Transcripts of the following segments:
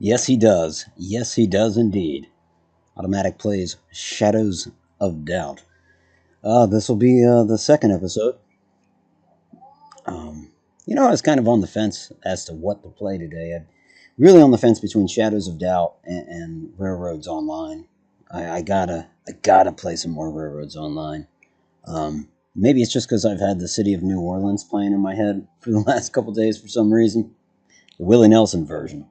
Yes, he does. Yes, he does indeed. Otto Mattak plays Shadows of Doubt. This will be the second episode. Um, I was kind of on the fence as to what to play today. I'm really on the fence between Shadows of Doubt and Railroads Online. I gotta play some more Railroads Online. Maybe it's just because I've had the City of New Orleans playing in my head for the last couple days for some reason. The Willie Nelson version.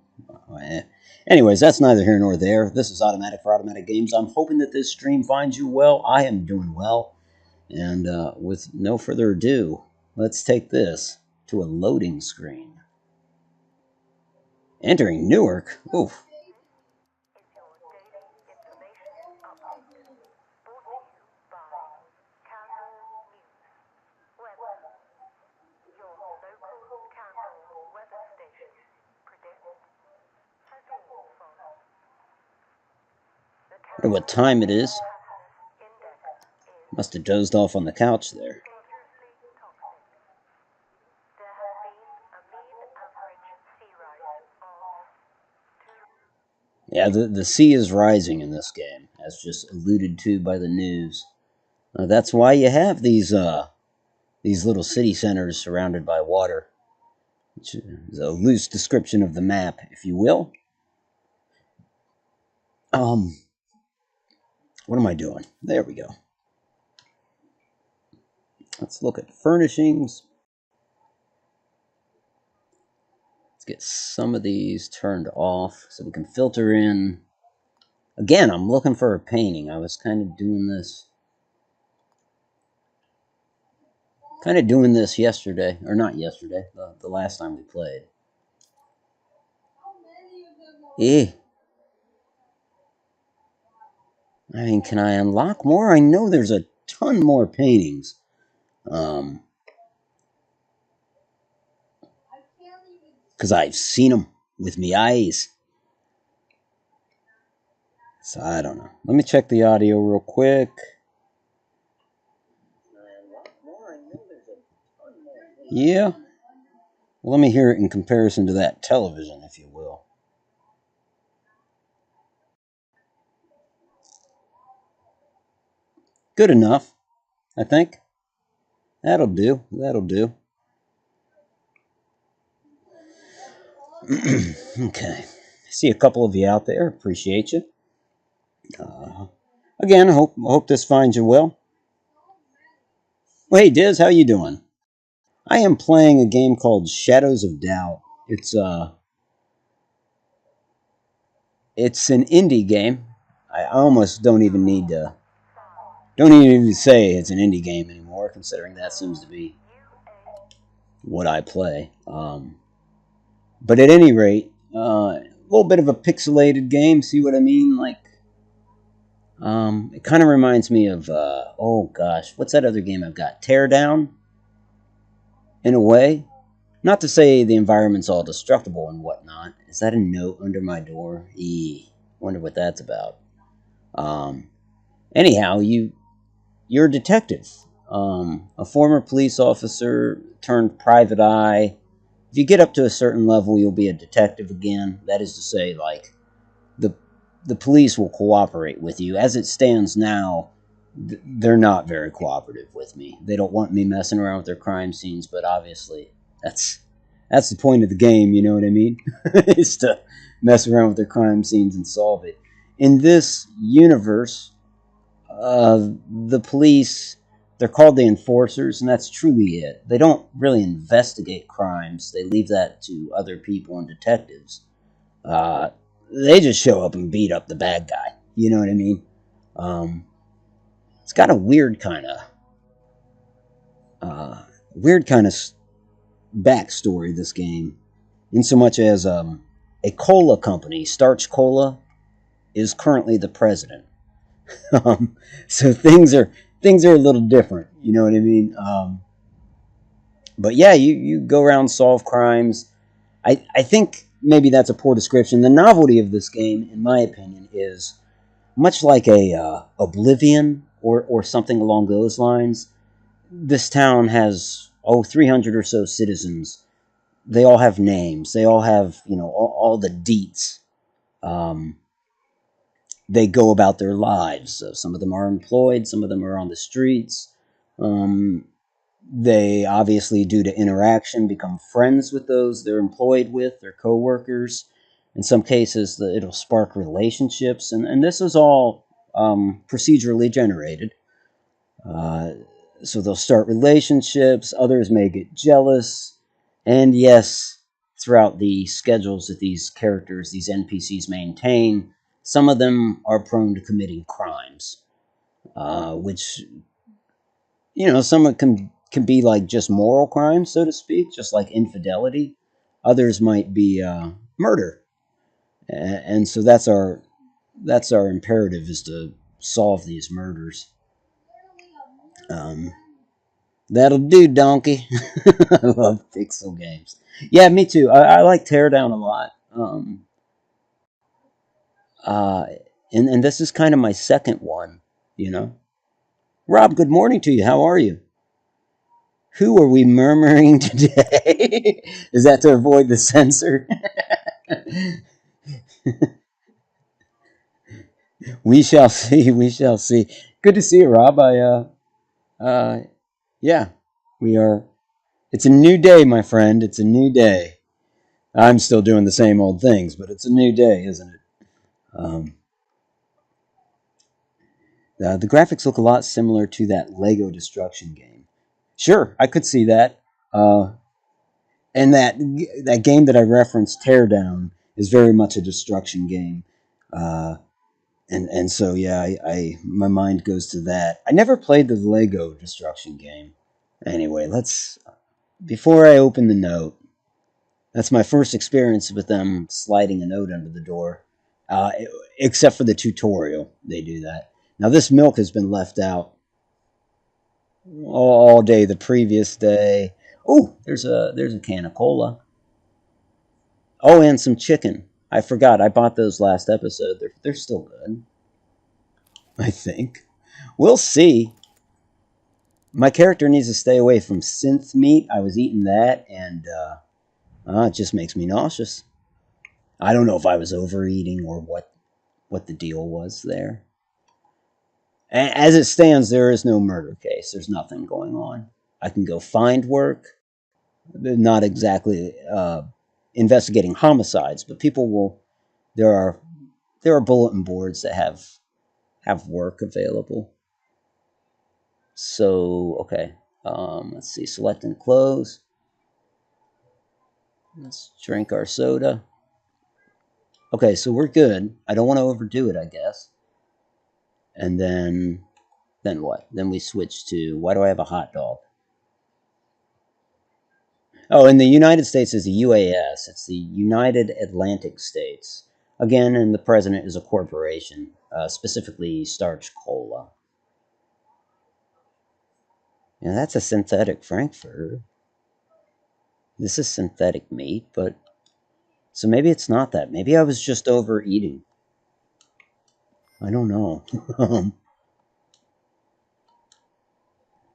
Anyways, that's neither here nor there. This is Automatic for Automatic Games. I'm hoping that this stream finds you well. I am doing well. And with no further ado, let's take this to a loading screen. Entering Newark? Oof. I wonder what time it is. Must have dozed off on the couch there. Yeah, the sea is rising in this game, as just alluded to by the news. That's why you have these little city centers surrounded by water, which is a loose description of the map, if you will. What am I doing? There we go. Let's look at furnishings. Let's get some of these turned off so we can filter in. Again, I'm looking for a painting. I was kind of doing this yesterday, or not yesterday, the last time we played. I mean, can I unlock more? I know there's a ton more paintings. Because I've seen them with me eyes. So I don't know. Let me check the audio real quick. Yeah. Well, let me hear it in comparison to that television, if you will. Good enough, I think. That'll do. Okay. See a couple of you out there. Appreciate you. Again, hope this finds you well. Well, hey, Diz, how you doing? I am playing a game called Shadows of Doubt. It's an indie game. I almost don't even say it's an indie game anymore, considering that seems to be what I play. But at any rate, a little bit of a pixelated game. See what I mean? It kind of reminds me of oh gosh, what's that other game I've got? Teardown, in a way. Not to say the environment's all destructible and whatnot. Is that a note under my door? Wonder what that's about. Anyhow, you're a detective, a former police officer turned private eye. If you get up to a certain level, you'll be a detective again. That is to say, like, the police will cooperate with you. As it stands now, they're not very cooperative with me. They don't want me messing around with their crime scenes, but obviously that's the point of the game, you know what I mean? Is to mess around with their crime scenes and solve it. In this universe, the police, they're called the enforcers, and that's truly it. They don't really investigate crimes. They leave that to other people and detectives. They just show up and beat up the bad guy. You know what I mean? It's got a weird kind of backstory, this game, in so much as a cola company, Starch Cola, is currently the president. So things are a little different. You know what I mean? But yeah, you go around, solve crimes. I think maybe that's a poor description. The novelty of this game, in my opinion, is much like a Oblivion or something along those lines. This town has 300 or so citizens. They all have names. They all have all the deets. Um, they go about their lives. So some of them are employed, some of them are on the streets. Um, they obviously, due to interaction, become friends with those they're employed with, their coworkers. In some cases, it'll spark relationships, and this is all procedurally generated. Uh, so they'll start relationships, others may get jealous, and yes, throughout the schedules that these characters, these NPCs maintain, some of them are prone to committing crimes, which, some can be like just moral crimes, so to speak, just like infidelity. Others might be murder, and so that's our imperative, is to solve these murders. Um, That'll do, donkey. I love pixel games. Yeah, me too. I like Teardown a lot. Uh, and this is kind of my second one, you know. Rob, good morning to you. How are you? Who are we murmuring today? Is that to avoid the censor? We shall see. We shall see. Good to see you, Rob. Uh, yeah, we are. It's a new day, my friend. It's a new day. I'm still doing the same old things, but it's a new day, isn't it? Um, the graphics look a lot similar to that Lego Destruction game. Sure, I could see that. And that game that I referenced, Teardown, is very much a destruction game. Uh, and so yeah, my mind goes to that. I never played the Lego Destruction game. Anyway, let's before I open the note. That's my first experience with them sliding a note under the door. Uh, Except for the tutorial, they do that. Now this milk has been left out all day the previous day. Oh, there's a can of cola. Oh, and some chicken. I forgot. I bought those last episode. They're still good. I think. We'll see. My character needs to stay away from synth meat. I was eating that, and it just makes me nauseous. I don't know if I was overeating or what the deal was there. As it stands, there is no murder case. There's nothing going on. I can go find work. Not exactly investigating homicides, but people will. There are bulletin boards that have work available. So okay, let's see. Select and close. Let's drink our soda. Okay, so we're good. I don't want to overdo it, I guess. And then what? Then we switch to, why do I have a hot dog? Oh, in the United States is the UAS. It's the United Atlantic States. Again, and the president is a corporation, specifically Starch Cola. Yeah, that's a synthetic frankfurter. This is synthetic meat, but so maybe it's not that. Maybe I was just overeating. I don't know.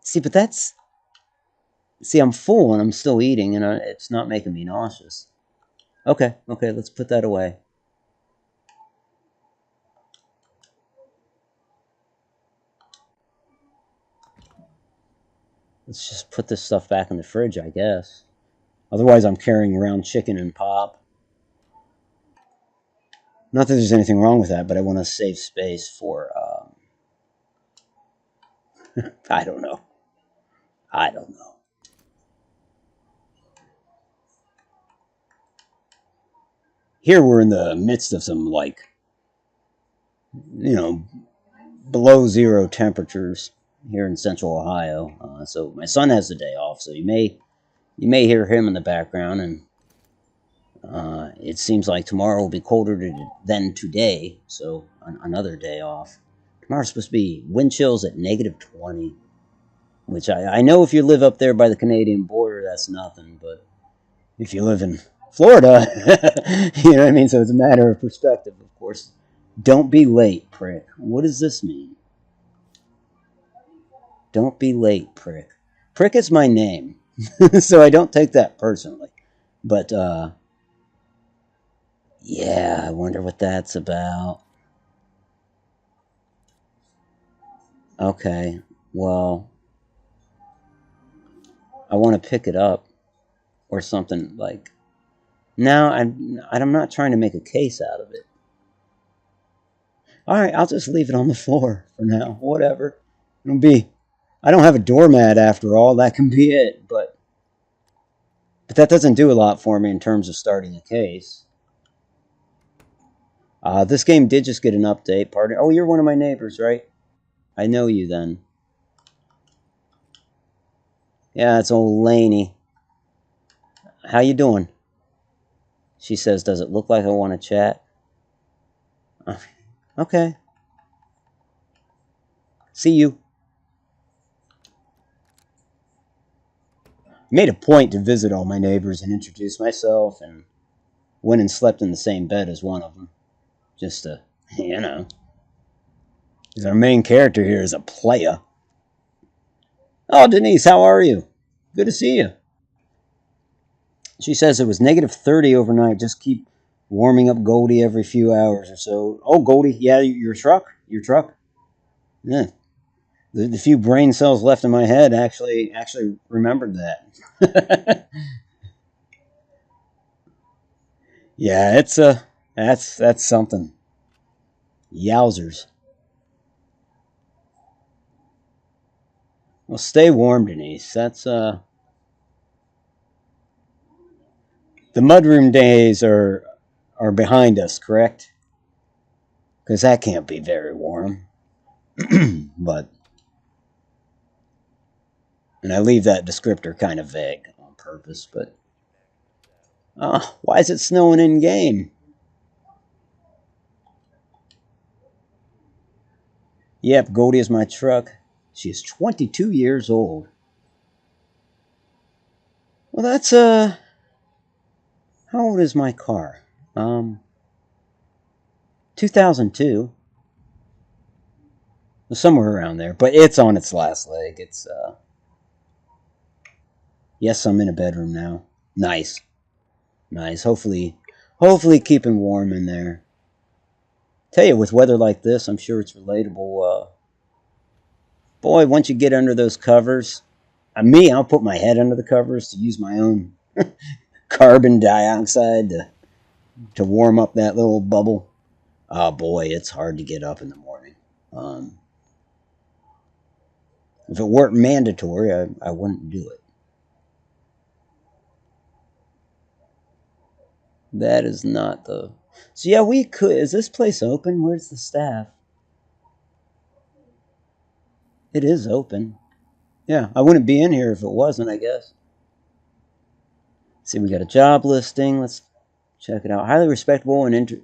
See, but I'm full and I'm still eating, and it's not making me nauseous. Okay, let's put that away. Let's just put this stuff back in the fridge, I guess. Otherwise, I'm carrying around chicken and pop. Not that there's anything wrong with that, but I want to save space for. I don't know. I don't know. Here we're in the midst of some, like, you know, below zero temperatures here in Central Ohio. So my son has the day off, so you may hear him in the background, and it seems like tomorrow will be colder than today, so another day off. Tomorrow's supposed to be wind chills at -20, which I know if you live up there by the Canadian border, that's nothing, but if you live in Florida, you know what I mean? So it's a matter of perspective, of course. Don't be late, prick. What does this mean? Don't be late, prick. Prick is my name, so I don't take that personally. But Yeah, I wonder what that's about. Okay, well, I want to pick it up or something like. No, I'm not trying to make a case out of it. All right, I'll just leave it on the floor for now. Whatever. It'll be. I don't have a doormat after all. That can be it. But that doesn't do a lot for me in terms of starting a case. This game did just get an update. Pardon. Oh, you're one of my neighbors, right? I know you then. Yeah, it's old Laney. How you doing? She says, "Does it look like I want to chat?" Okay. See you. Made a point to visit all my neighbors and introduce myself, and went and slept in the same bed as one of them. Just to, you know. Because our main character here is a playa. Oh, Denise, how are you? Good to see you. She says it was -30 overnight. Just keep warming up Goldie every few hours or so. Oh, Goldie, yeah, your truck? Your truck? Yeah. The few brain cells left in my head actually remembered that. Yeah, it's that's something. Yowzers. Well, stay warm, Denise. That's the mudroom days are behind us, correct? Because that can't be very warm. But and I leave that descriptor kind of vague on purpose. But why is it snowing in game? Yep, Goldie is my truck. She is 22 years old. Well, that's how old is my car? 2002. Somewhere around there, but it's on its last leg. It's yes, I'm in a bedroom now. Nice, nice. Hopefully keeping warm in there. Tell you, with weather like this, I'm sure it's relatable. Boy, once you get under those covers, I'll put my head under the covers to use my own carbon dioxide to warm up that little bubble. Oh boy, it's hard to get up in the morning. Um, if it weren't mandatory, I wouldn't do it. That is not the. So yeah, we could. Is this place open? Where's the staff? It is open. Yeah, I wouldn't be in here if it wasn't, I guess. See, we got a job listing. Let's check it out. Highly respectable and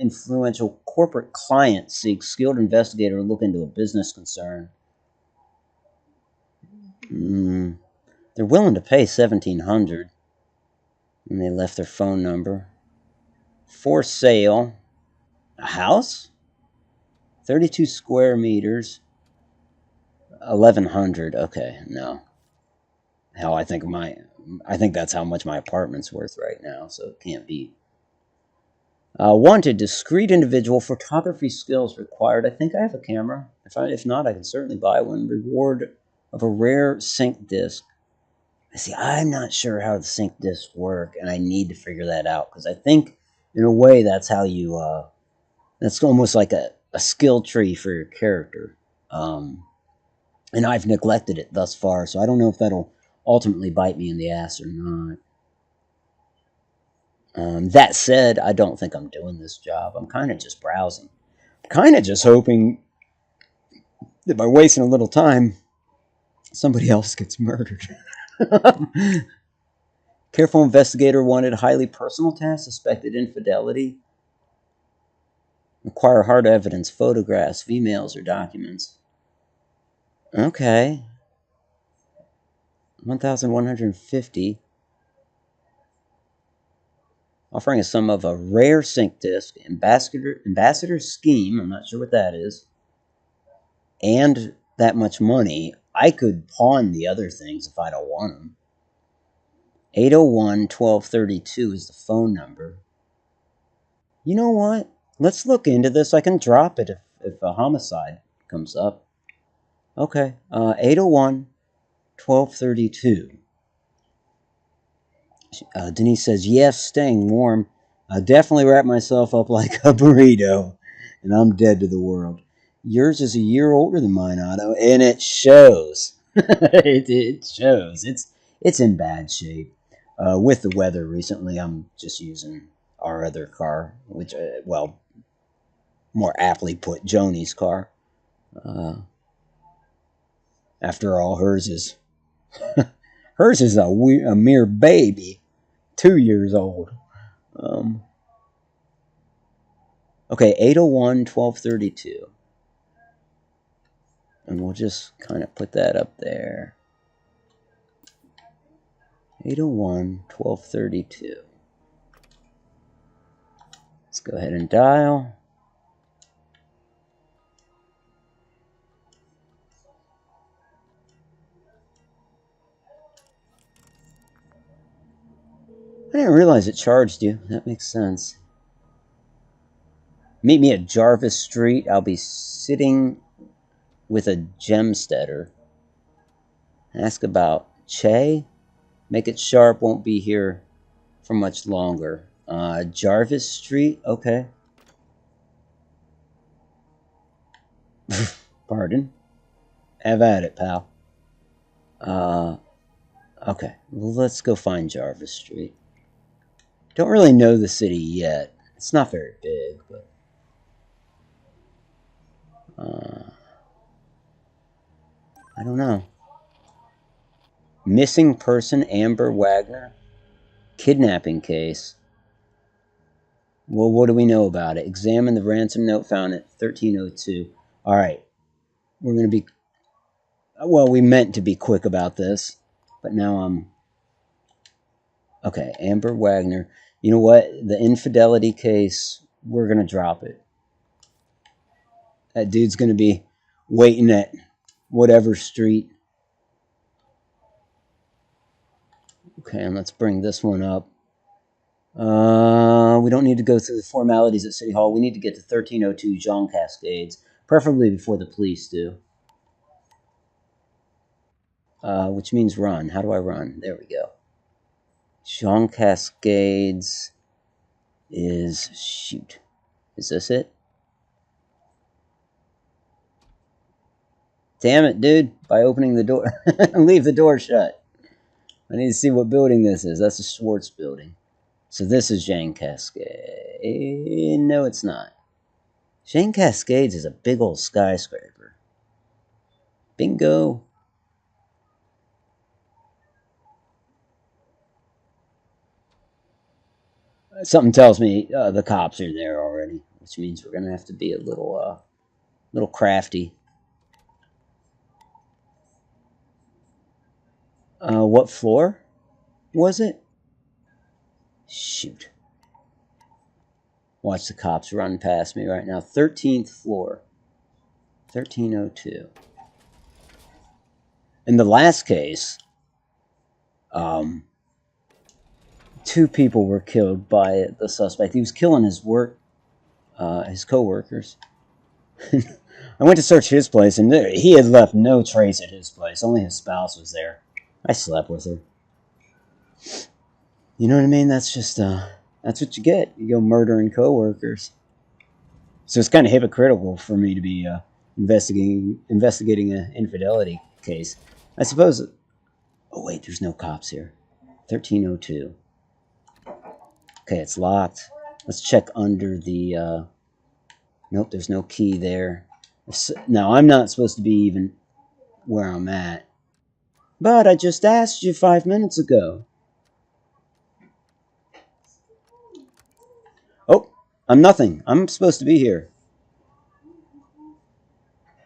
influential corporate client seeks skilled investigator to look into a business concern. They're willing to pay $1,700, and they left their phone number. For sale, a house, 32 square meters, 1,100. Okay, no. Hell, I think that's how much my apartment's worth right now, so it can't be. Wanted, discreet individual, photography skills required. I think I have a camera. If not, I can certainly buy one. Reward of a rare sync disc. See, I'm not sure how the sync discs work, and I need to figure that out because I think, in a way, that's how you. That's almost like a skill tree for your character. And I've neglected it thus far, so I don't know if that'll ultimately bite me in the ass or not. That said, I don't think I'm doing this job. I'm kind of just browsing. Kind of just hoping that by wasting a little time, somebody else gets murdered. Careful investigator wanted highly personal task, suspected infidelity. Acquire hard evidence, photographs, emails, or documents. Okay. 1,150. Offering a sum of a rare sync disc, ambassador scheme, I'm not sure what that is, and that much money. I could pawn the other things if I don't want them. 801-1232 is the phone number. You know what? Let's look into this. I can drop it if a homicide comes up. Okay. 801 1232. Denise says, yes, staying warm. I definitely wrap myself up like a burrito, and I'm dead to the world. Yours is a year older than mine, Otto, and it shows. It shows. It's in bad shape. With the weather recently, I'm just using our other car, which, well, more aptly put, Joni's car. Uh, After all, hers is a mere baby, 2 years old. Um, okay, 801 1232. And we'll just kind of put that up there. 801 1232. Let's go ahead and dial. I didn't realize it charged you. That makes sense. Meet me at Jarvis Street. I'll be sitting with a gemsteader. Ask about Che. Make it sharp. Won't be here for much longer. Jarvis Street. Okay. Pardon. Have at it, pal. Okay. Well, let's go find Jarvis Street. Don't really know the city yet. It's not very big, but I don't know. Missing person Amber Wagner. Kidnapping case. Well, what do we know about it? Examine the ransom note found at 1302. All right. We're going to be... Well, we meant to be quick about this, but now I'm... Okay, Amber Wagner. You know what? The infidelity case, we're going to drop it. That dude's going to be waiting at whatever street. Okay, and let's bring this one up. We don't need to go through the formalities at City Hall. We need to get to 1302 Jean Cascades, preferably before the police do. Which means run. How do I run? There we go. Jean Cascades is... Shoot. Is this it? Damn it, dude. By opening the door... Leave the door shut. I need to see what building this is. That's the Schwartz building. So this is Jean Cascade. No, it's not. Jean Cascades is a big old skyscraper. Bingo. Something tells me the cops are there already, which means we're gonna have to be a little crafty. What floor was it? Shoot. Watch the cops run past me right now. 13th floor. 1302. In the last case, 2 people were killed by the suspect. He was killing his co-workers. I went to search his place, and he had left no trace at his place. Only his spouse was there. I slept with her. You know what I mean? That's just, that's what you get. You go murdering co-workers. So it's kind of hypocritical for me to be investigating an infidelity case. I suppose... Oh, wait, there's no cops here. 1302. Okay, it's locked. Let's check under the... Nope, there's no key there. Now, I'm not supposed to be even where I'm at. But I just asked you 5 minutes ago. Oh, I'm nothing. I'm supposed to be here.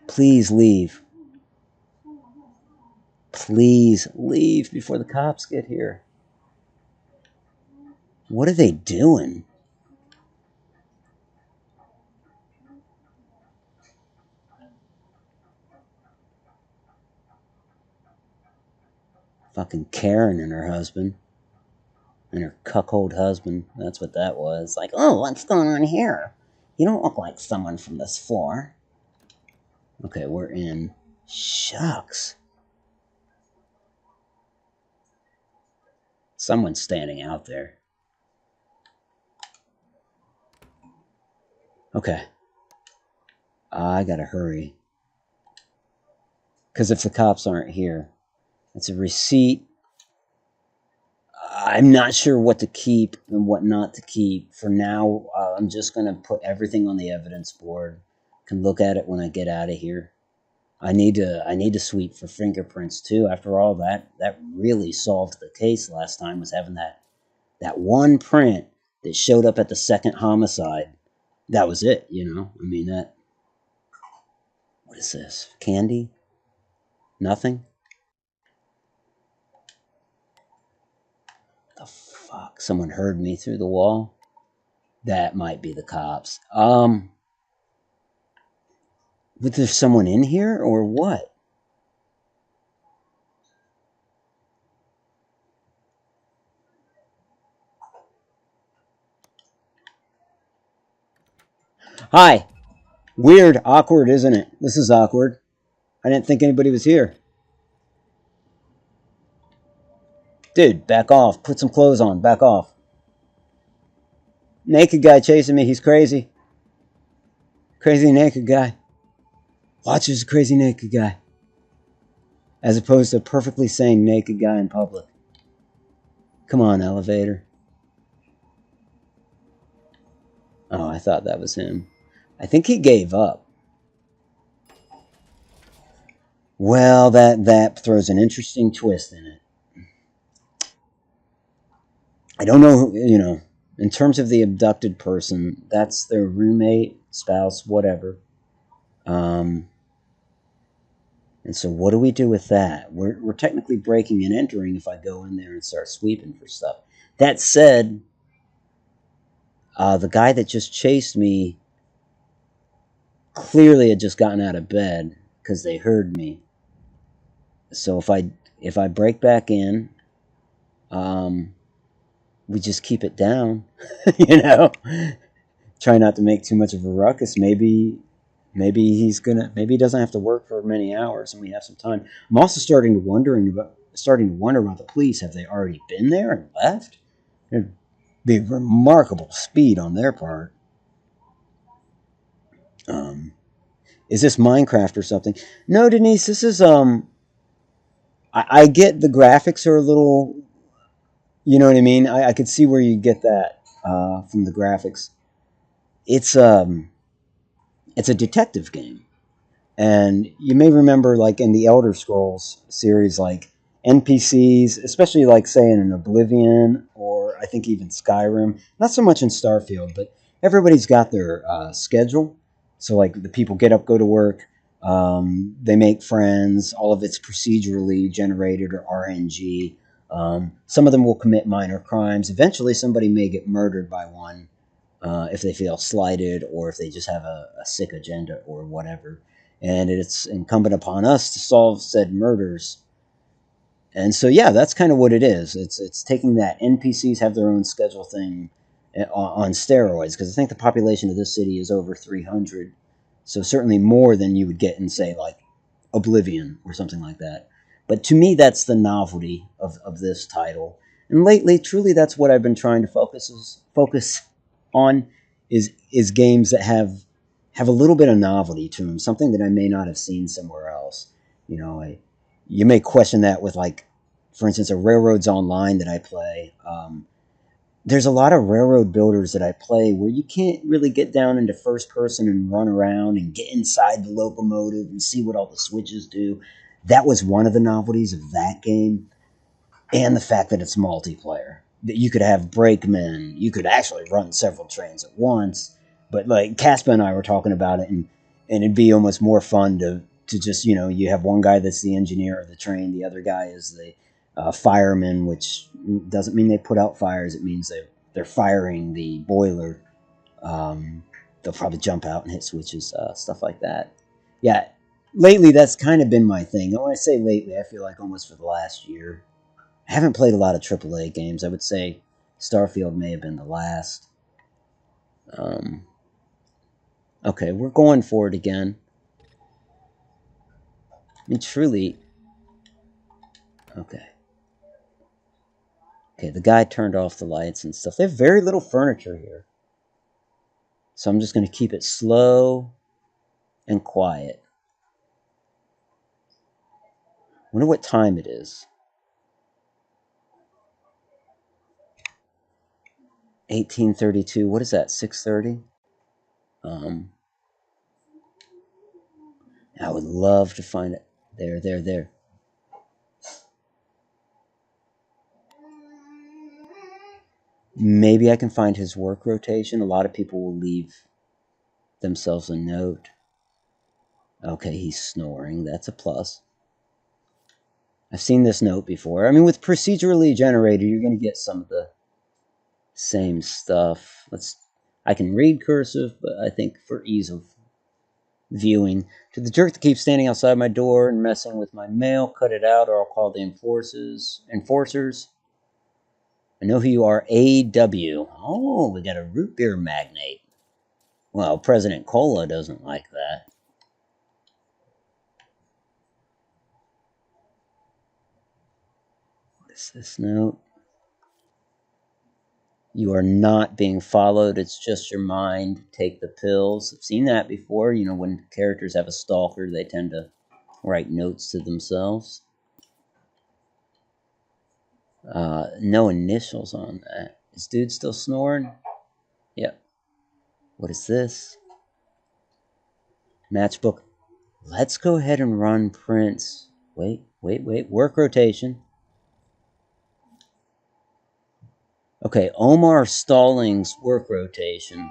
Please leave. Please leave before the cops get here. What are they doing? Fucking Karen and her husband. And her cuckold husband. That's what that was. Like, oh, what's going on here? You don't look like someone from this floor. Okay, we're in. Shucks. Someone's standing out there. Okay. I gotta hurry. Because if the cops aren't here, it's a receipt. I'm not sure what to keep and what not to keep. For now, I'm just gonna put everything on the evidence board. Can look at it when I get out of here. I need to sweep for fingerprints too. After all, that really solved the case last time, was having that one print that showed up at the second homicide. That was it, you know. I mean that. What is this? Candy? Nothing. The fuck? Someone heard me through the wall. That might be the cops. Was there someone in here or what? Hi. Weird, awkward, isn't it? This is awkward. I didn't think anybody was here. Dude, back off. Put some clothes on. Back off. Naked guy chasing me. He's crazy. Crazy naked guy. Watch, there's a crazy naked guy. As opposed to a perfectly sane naked guy in public. Come on, elevator. Oh, I thought that was him. I think he gave up. Well, that throws an interesting twist in it. I don't know, you know, in terms of the abducted person, that's their roommate, spouse, whatever. And so what do we do with that? We're technically breaking and entering if I go in there and start sweeping for stuff. That said, the guy that just chased me clearly had just gotten out of bed because they heard me. So if I break back in, we just keep it down, you know. Try not to make too much of a ruckus. Maybe he doesn't have to work for many hours, and we have some time. I'm also starting to wonder about the police. Have they already been there and left? It'd be remarkable speed on their part. Is this Minecraft or something? No, Denise. This is I get the graphics are a little. You know what I mean? I could see where you get that from the graphics. It's a detective game. And you may remember, like in the Elder Scrolls series, like NPCs, especially like say in an Oblivion or I think even Skyrim, not so much in Starfield, but everybody's got their schedule. So like the people get up, go to work, they make friends. All of it's procedurally generated or RNG. Some of them will commit minor crimes. Eventually, somebody may get murdered by one if they feel slighted or if they just have a sick agenda or whatever. And it's incumbent upon us to solve said murders. And so, yeah, that's kind of what it is. It's taking that NPCs have their own schedule thing on steroids, because I think the population of this city is over 300. So certainly more than you would get in, say, like Oblivion or something like that. But to me, that's the novelty of this title. And lately, truly, that's what I've been trying to focus on is games that have a little bit of novelty to them, something that I may not have seen somewhere else. You know, you may question that with, like, for instance, a Railroads Online that I play. There's a lot of railroad builders that I play where you can't really get down into first person and run around and get inside the locomotive and see what all the switches do. That was one of the novelties of that game, and the fact that it's multiplayer. That you could have brakemen, you could actually run several trains at once. But like Caspa and I were talking about it, and it'd be almost more fun to just, you know, you have one guy that's the engineer of the train, the other guy is the fireman, which doesn't mean they put out fires. It means they're firing the boiler. They'll probably jump out and hit switches, stuff like that. Yeah, lately that's kind of been my thing. And when I say lately, I feel like almost for the last year. I haven't played a lot of AAA games. I would say Starfield may have been the last. Okay, we're going for it again. I mean, truly. Okay. Okay, the guy turned off the lights and stuff. They have very little furniture here. So I'm just going to keep it slow and quiet. Wonder what time it is. 1832. What is that? 6:30. I would love to find it. There. Maybe I can find his work rotation. A lot of people will leave themselves a note. Okay, he's snoring. That's a plus. I've seen this note before. I mean, with procedurally generated, you're going to get some of the same stuff. I can read cursive, but I think for ease of viewing. To the jerk that keeps standing outside my door and messing with my mail, cut it out or I'll call the enforcers. I know who you are, AW. Oh, we got a root beer magnate. Well, President Cola doesn't like that. What is this note? You are not being followed. It's just your mind. Take the pills. I've seen that before. You know, when characters have a stalker, they tend to write notes to themselves. No initials on that. Is dude still snoring? Yep. What is this? Matchbook. Let's go ahead and run Prince. Wait. Work rotation. Okay, Omar Stallings' work rotation.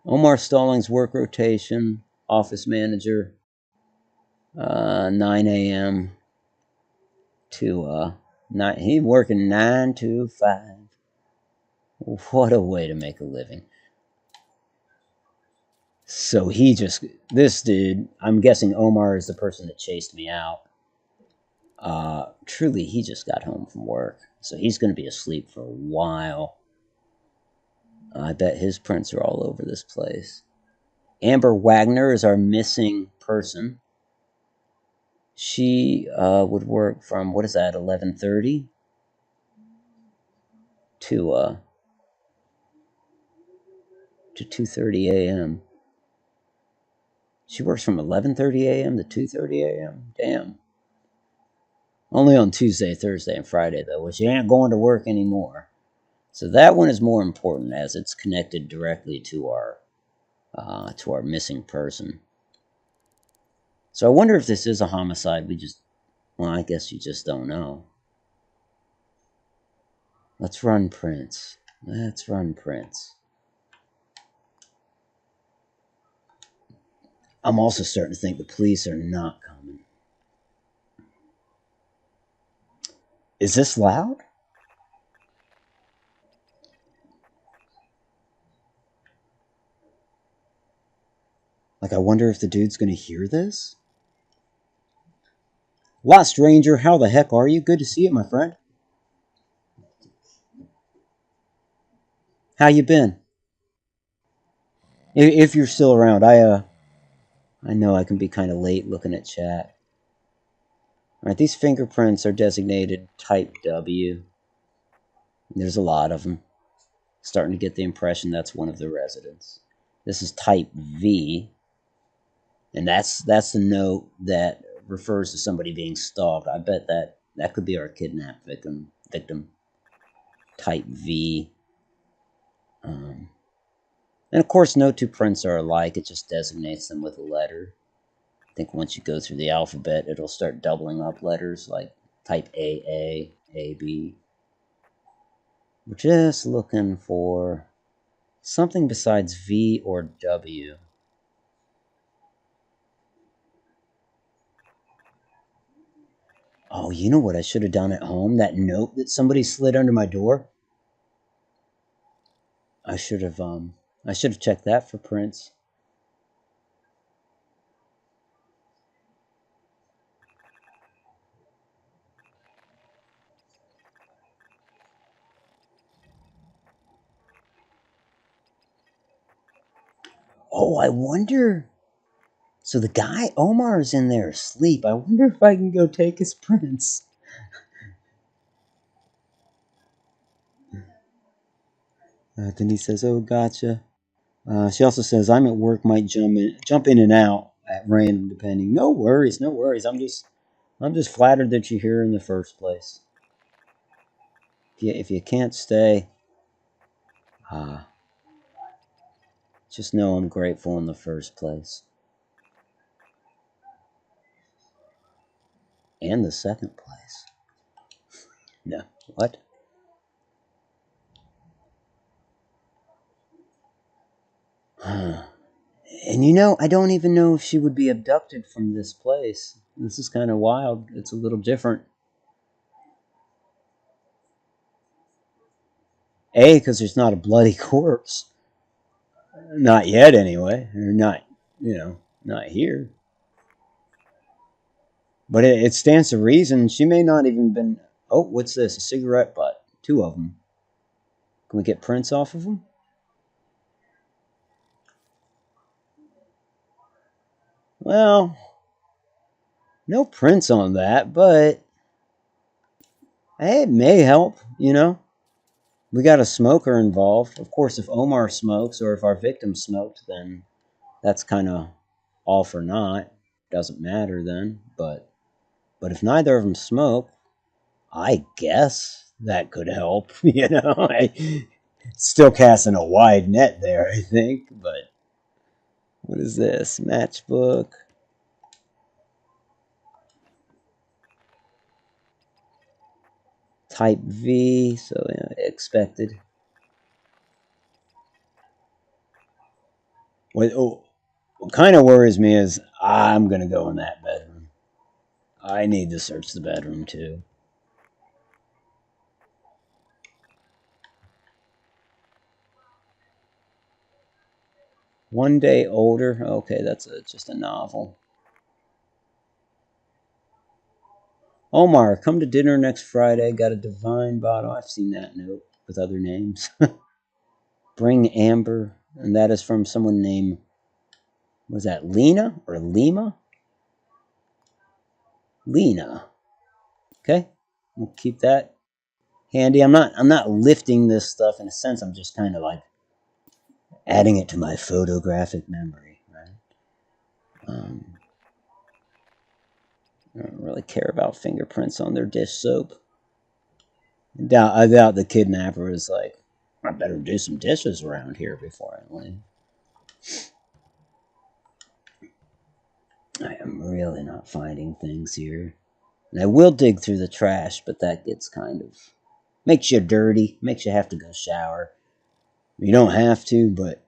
Omar Stallings' work rotation. Office manager. 9 a.m. to 9. He's working 9 to 5. What a way to make a living. So this dude, I'm guessing Omar is the person that chased me out. Truly, he just got home from work. So he's going to be asleep for a while. I bet his prints are all over this place. Amber Wagner is our missing person. She would work from, what is that, 11:30 to 2:30 a.m. She works from 11:30 a.m. to 2:30 a.m. Damn. Only on Tuesday, Thursday, and Friday, though, which she ain't going to work anymore. So that one is more important as it's connected directly to our missing person. So I wonder if this is a homicide. I guess you just don't know. Let's run Prince. I'm also starting to think the police are not coming. Is this loud? Like, I wonder if the dude's going to hear this? What, stranger? How the heck are you? Good to see you, my friend. How you been? If you're still around, I know I can be kind of late looking at chat. Alright, these fingerprints are designated type W. There's a lot of them. Starting to get the impression that's one of the residents. This is type V. And that's the note that refers to somebody being stalked. I bet that could be our kidnapped victim. Type V. And of course, no two prints are alike. It just designates them with a letter. I think once you go through the alphabet, it'll start doubling up letters like type AA, AB. We're just looking for something besides V or W. Oh, you know what I should have done at home? That note that somebody slid under my door? I should have checked that for prints. Oh, I wonder. So the guy, Omar, is in there asleep. I wonder if I can go take his prints. Then he says, "Oh, gotcha." She also says, "I'm at work. Might jump in and out at random, depending." No worries, no worries. I'm just flattered that you're here in the first place. If you can't stay, uh, just know I'm grateful in the first place, and the second place. No, what? And you know, I don't even know if she would be abducted from this place. This is kind of wild. It's a little different. A, because there's not a bloody corpse. Not yet, anyway. Or not, not here. But it stands to reason she may not even been. Oh, what's this? A cigarette butt. Two of them. Can we get prints off of them? Well, no prints on that, but hey, it may help, We got a smoker involved. Of course, if Omar smokes or if our victim smoked, then that's kind of all for naught. Doesn't matter then. But if neither of them smoke, I guess that could help. Still casting a wide net there, I think. But what is this? Matchbook. Type V, so expected. What kind of worries me is I'm going to go in that bedroom. I need to search the bedroom too. One day older. Okay, that's just a novel. Omar, come to dinner next Friday. Got a divine bottle. I've seen that note with other names. Bring Amber, and that is from someone named, was that Lena or Lima? Lena. Okay, we'll keep that handy. I'm not lifting this stuff in a sense. I'm just kind of like adding it to my photographic memory, right? I don't really care about fingerprints on their dish soap. I doubt the kidnapper is like, I better do some dishes around here before I leave. I am really not finding things here. And I will dig through the trash, but that gets kind of makes you dirty, makes you have to go shower. You don't have to, but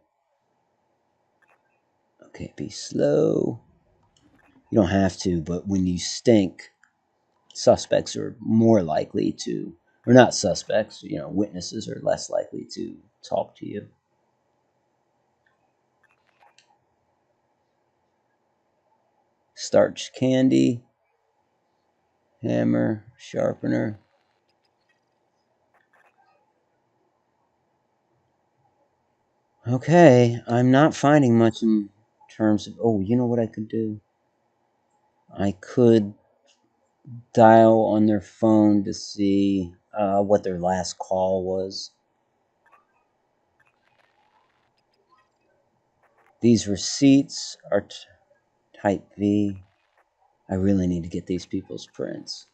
okay, be slow. You don't have to, but when you stink, suspects are more likely to, or not suspects, witnesses are less likely to talk to you. Starch candy, hammer, sharpener. Okay, I'm not finding much in terms of. Oh, you know what I could do? I could dial on their phone to see what their last call was. These receipts are type V. I really need to get these people's prints.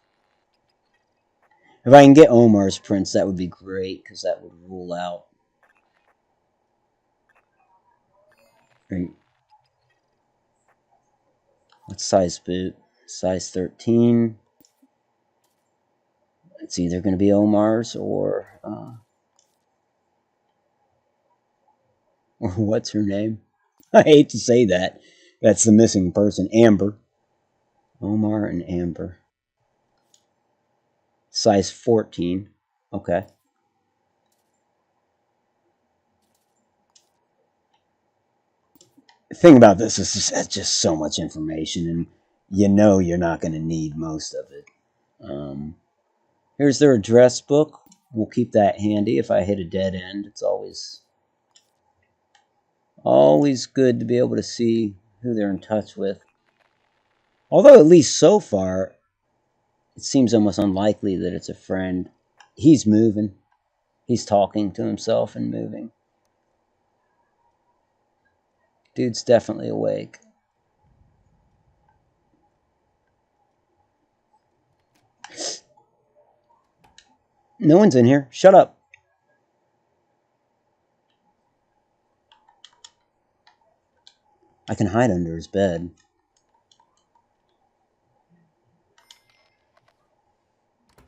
If I can get Omar's prints, that would be great because that would rule out. What size boot? Size 13. It's either going to be Omar's or what's her name? I hate to say that. That's the missing person, Amber. Omar and Amber. Size 14. Okay. The thing about this is just so much information, and you're not going to need most of it. Here's their address book. We'll keep that handy if I hit a dead end. It's always Always good to be able to see who they're in touch with. Although, at least so far, it seems almost unlikely that it's a friend. He's moving. He's talking to himself and moving. Dude's definitely awake. No one's in here. Shut up. I can hide under his bed.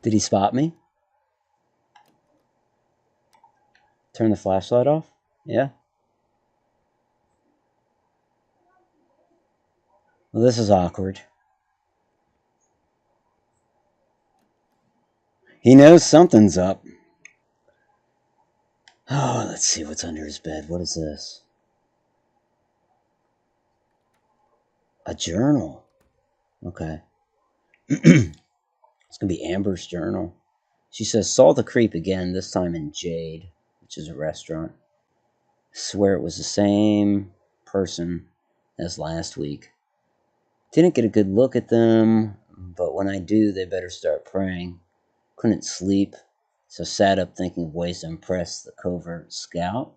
Did he spot me? Turn the flashlight off? Yeah? Well, this is awkward. He knows something's up. Oh, let's see what's under his bed. What is this? A journal. Okay. It's going to be Amber's journal. She says, saw the creep again, this time in Jade, which is a restaurant. Swear it was the same person as last week. Didn't get a good look at them, but when I do, they better start praying. Couldn't sleep, so sat up thinking of ways to impress the covert scout.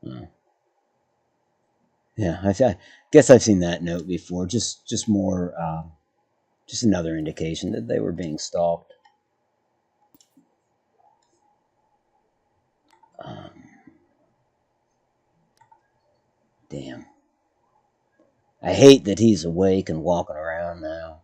Oh. Yeah, I guess I've seen that note before. Just more, just another indication that they were being stalked. Damn. I hate that he's awake and walking around now.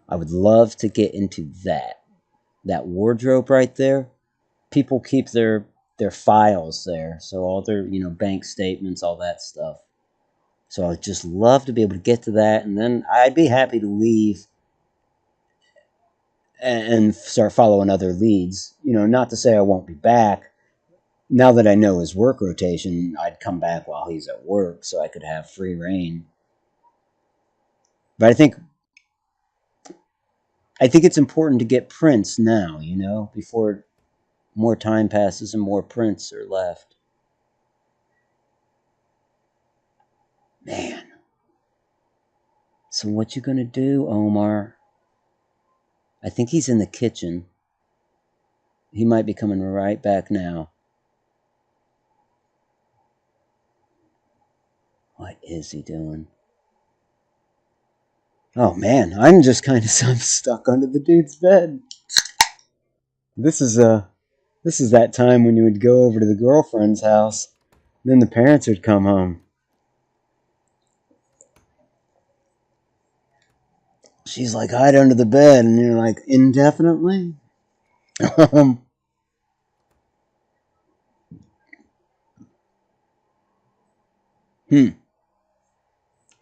I would love to get into that wardrobe right there. People keep their files there, so all their bank statements, all that stuff. So I'd just love to be able to get to that, and then I'd be happy to leave and start following other leads. Not to say I won't be back. Now that I know his work rotation, I'd come back while he's at work so I could have free reign. But I think it's important to get prints now, before more time passes and more prints are left. Man. So what you gonna do, Omar? I think he's in the kitchen. He might be coming right back now. What is he doing? Oh man, I'm just kind of stuck under the dude's bed. This is that time when you would go over to the girlfriend's house, then the parents would come home. She's like, hide under the bed, and you're like, indefinitely?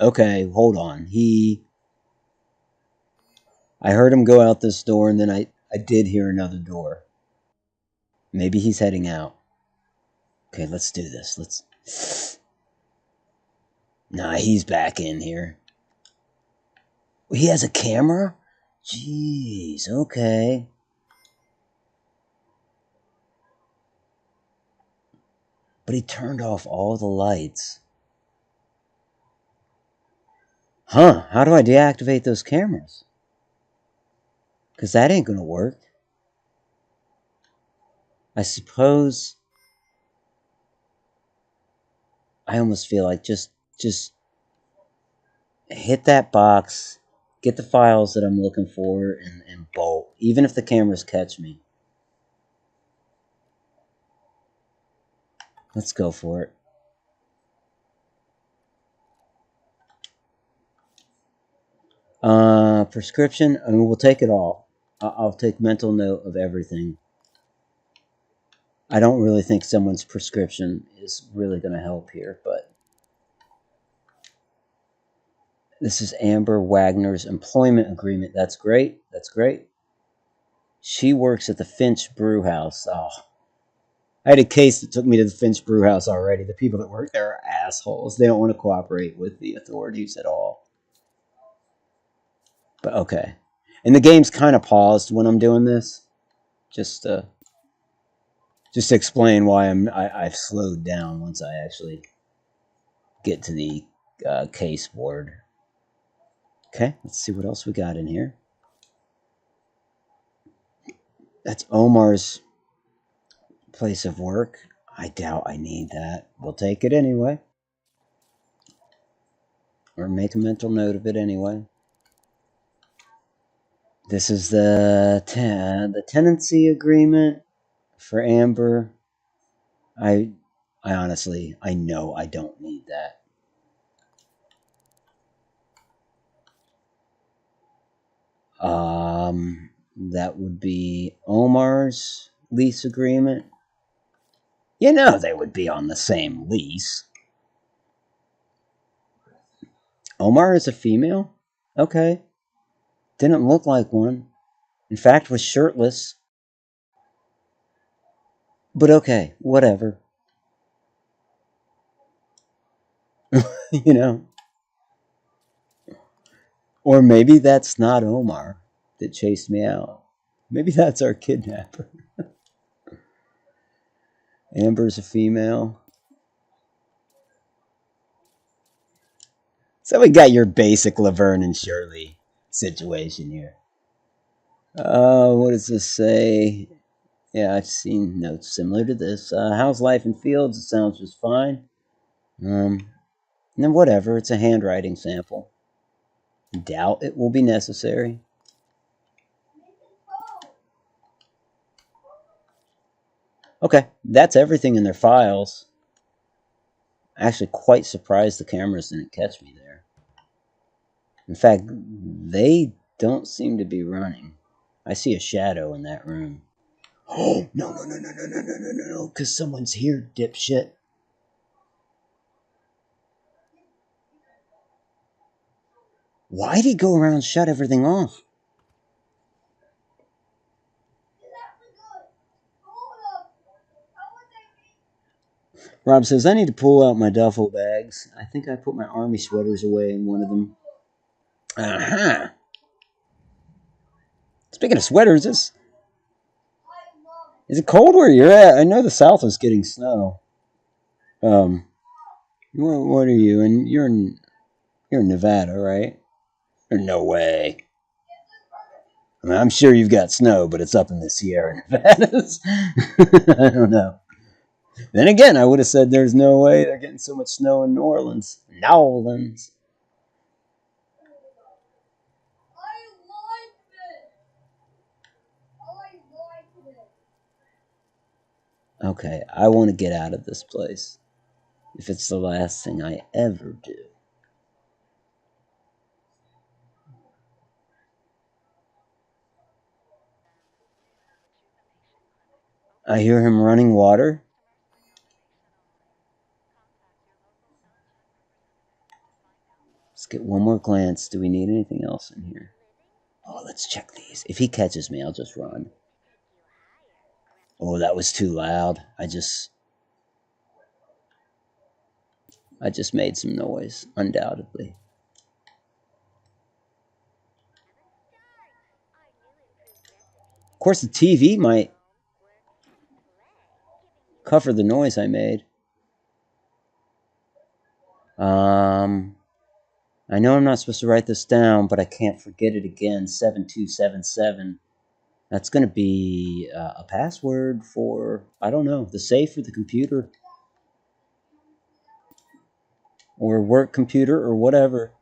Okay, hold on. I heard him go out this door, and then I did hear another door. Maybe he's heading out. Okay, let's do this. Nah, he's back in here. He has a camera? Jeez, okay. But he turned off all the lights. Huh, how do I deactivate those cameras? Because that ain't gonna work. I suppose I almost feel like just hit that box, get the files that I'm looking for, and bolt. Even if the cameras catch me. Let's go for it. Prescription, I mean, we'll take it all. I'll take mental note of everything. I don't really think someone's prescription is really going to help here, but this is Amber Wagner's employment agreement. That's great. That's great. She works at the Finch Brew House. Oh, I had a case that took me to the Finch Brew House already. The people that work there are assholes. They don't want to cooperate with the authorities at all. But okay. And the game's kind of paused when I'm doing this. Just to explain why I've slowed down once I actually get to the case board. Okay, let's see what else we got in here. That's Omar's place of work. I doubt I need that. We'll take it anyway. Or make a mental note of it anyway. This is the tenancy agreement for Amber. I honestly, I know I don't need that. That would be Omar's lease agreement. You know they would be on the same lease. Omar is a female? Okay. Didn't look like one. In fact, was shirtless. But okay, whatever. You know. Or maybe that's not Omar that chased me out. Maybe that's our kidnapper. Amber's a female. So we got your basic Laverne and Shirley situation here. What does this say? Yeah, I've seen notes similar to this. How's life in fields? It sounds just fine. And then whatever, it's a handwriting sample. Doubt it will be necessary. Okay, that's everything in their files. Actually, quite surprised the cameras didn't catch me there. In fact, they don't seem to be running. I see a shadow in that room. Oh, no, because someone's here, dipshit. Why'd he go around and shut everything off? Rob says, I need to pull out my duffel bags. I think I put my army sweaters away in one of them. Uh-huh. Speaking of sweaters, is it cold where you're at? I know the south is getting snow. What are you? And you're in Nevada, right? Or no way. I mean, I'm sure you've got snow, but it's up in the Sierra Nevadas. I don't know. Then again, I would have said there's no way they're getting so much snow in New Orleans. New Orleans. Okay, I want to get out of this place. If it's the last thing I ever do. I hear him running water. Let's get one more glance. Do we need anything else in here? Oh, let's check these. If he catches me, I'll just run. Oh, that was too loud. I just made some noise, undoubtedly. Of course, the TV might cover the noise I made. I know I'm not supposed to write this down, but I can't forget it again. 7277. That's going to be a password for, I don't know, the safe or the computer. Or work computer or whatever.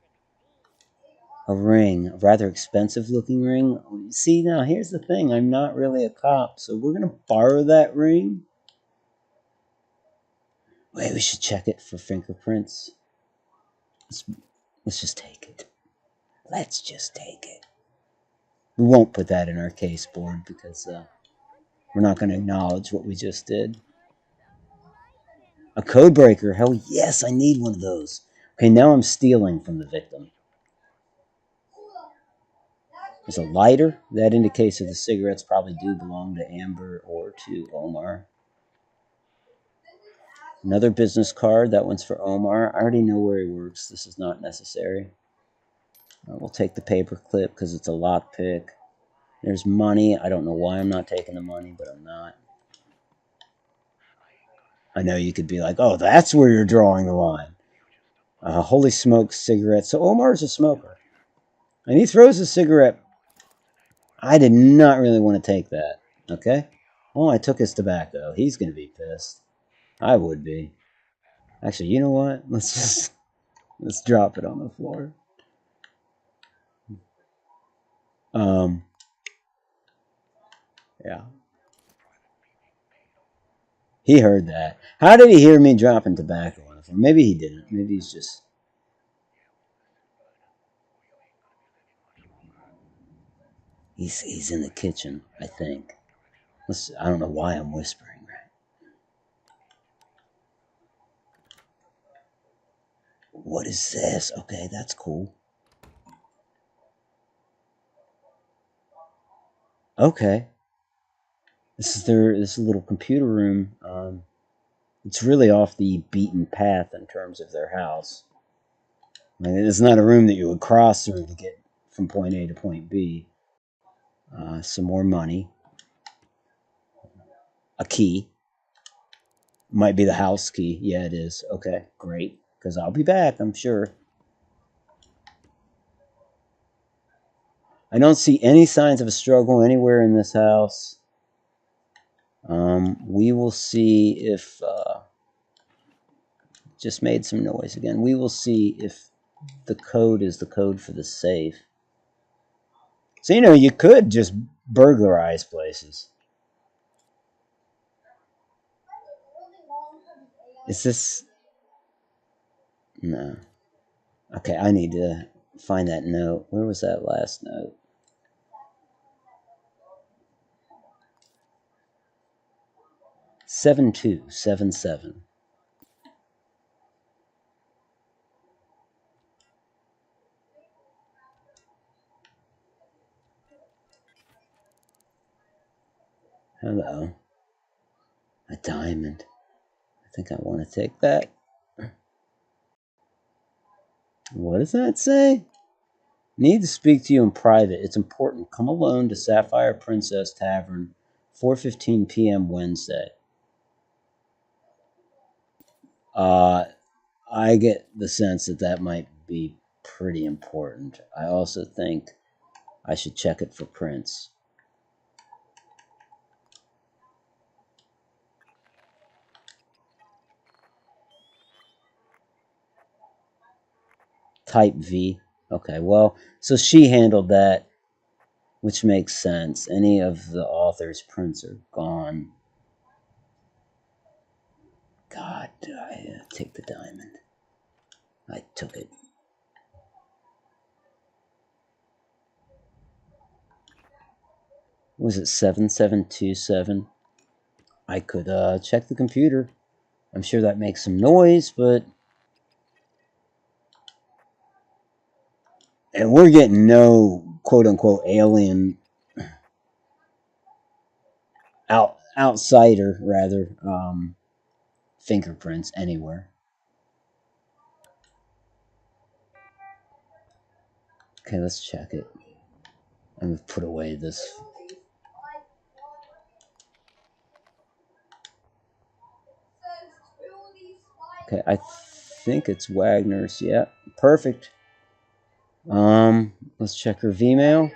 A ring, a rather expensive looking ring. See, now here's the thing. I'm not really a cop, so we're going to borrow that ring. Wait, we should check it for fingerprints. Let's just take it. Let's just take it. We won't put that in our case board because we're not going to acknowledge what we just did. A code breaker. Hell yes, I need one of those. Okay, now I'm stealing from the victim. There's a lighter. That indicates that the cigarettes probably do belong to Amber or to Omar. Another business card. That one's for Omar. I already know where he works. This is not necessary. We'll take the paper clip because it's a lockpick. There's money. I don't know why I'm not taking the money, but I'm not. I know you could be like, oh, that's where you're drawing the line. Holy smoke, cigarettes. So Omar's a smoker. And he throws a cigarette. I did not really want to take that. Okay? Oh, I took his tobacco. He's going to be pissed. I would be. Actually, you know what? Let's drop it on the floor. Yeah. He heard that. How did he hear me dropping tobacco on the floor? Maybe he didn't. Maybe he's just... He's in the kitchen, I think. I don't know why I'm whispering, right? What is this? Okay, that's cool. Okay. This is a little computer room. It's really off the beaten path in terms of their house. I mean, it's not a room that you would cross through to get from point A to point B. Some more money. A key. Might be the house key. Yeah, it is. Okay, great. Because I'll be back, I'm sure. I don't see any signs of a struggle anywhere in this house. We will see if... just made some noise again. We will see if the code is the code for the safe. So, you could just burglarize places. Is this... No. Okay, I need to find that note. Where was that last note? "7277." Hello. A diamond. I think I want to take that. What does that say? Need to speak to you in private. It's important. Come alone to Sapphire Princess Tavern, 4:15 p.m. Wednesday. I get the sense that might be pretty important. I also think I should check it for prints. Type V. Okay, well, so she handled that, which makes sense. Any of the author's prints are gone. God, did I take the diamond? I took it. Was it 7727? I could check the computer. I'm sure that makes some noise, but... And we're getting no quote-unquote alien... outsider, rather, fingerprints anywhere. Okay, let's check it. I'm going to put away this... Okay, I think it's Wagner's. Yeah, perfect. Let's check her Vmail.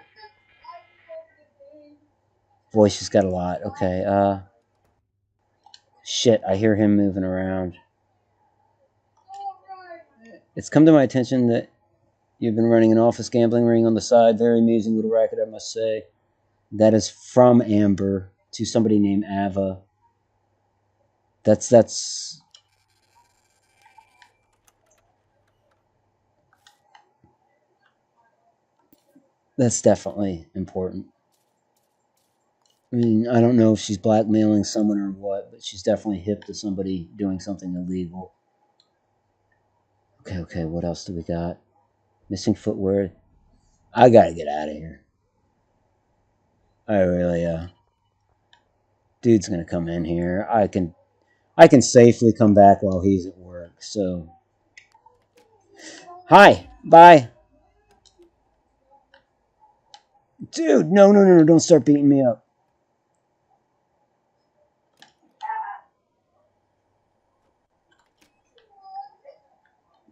Boy, she's got a lot. Okay, shit, I hear him moving around. It's come to my attention that you've been running an office gambling ring on the side. Very amusing little racket, I must say. That is from Amber to somebody named Ava. That's definitely important. I mean, I don't know if she's blackmailing someone or what, but she's definitely hip to somebody doing something illegal. Okay, what else do we got? Missing footwear. I gotta get out of here. I really, dude's gonna come in here. I can safely come back while he's at work, so. Hi, bye. Dude, no, no, no, no, don't start beating me up.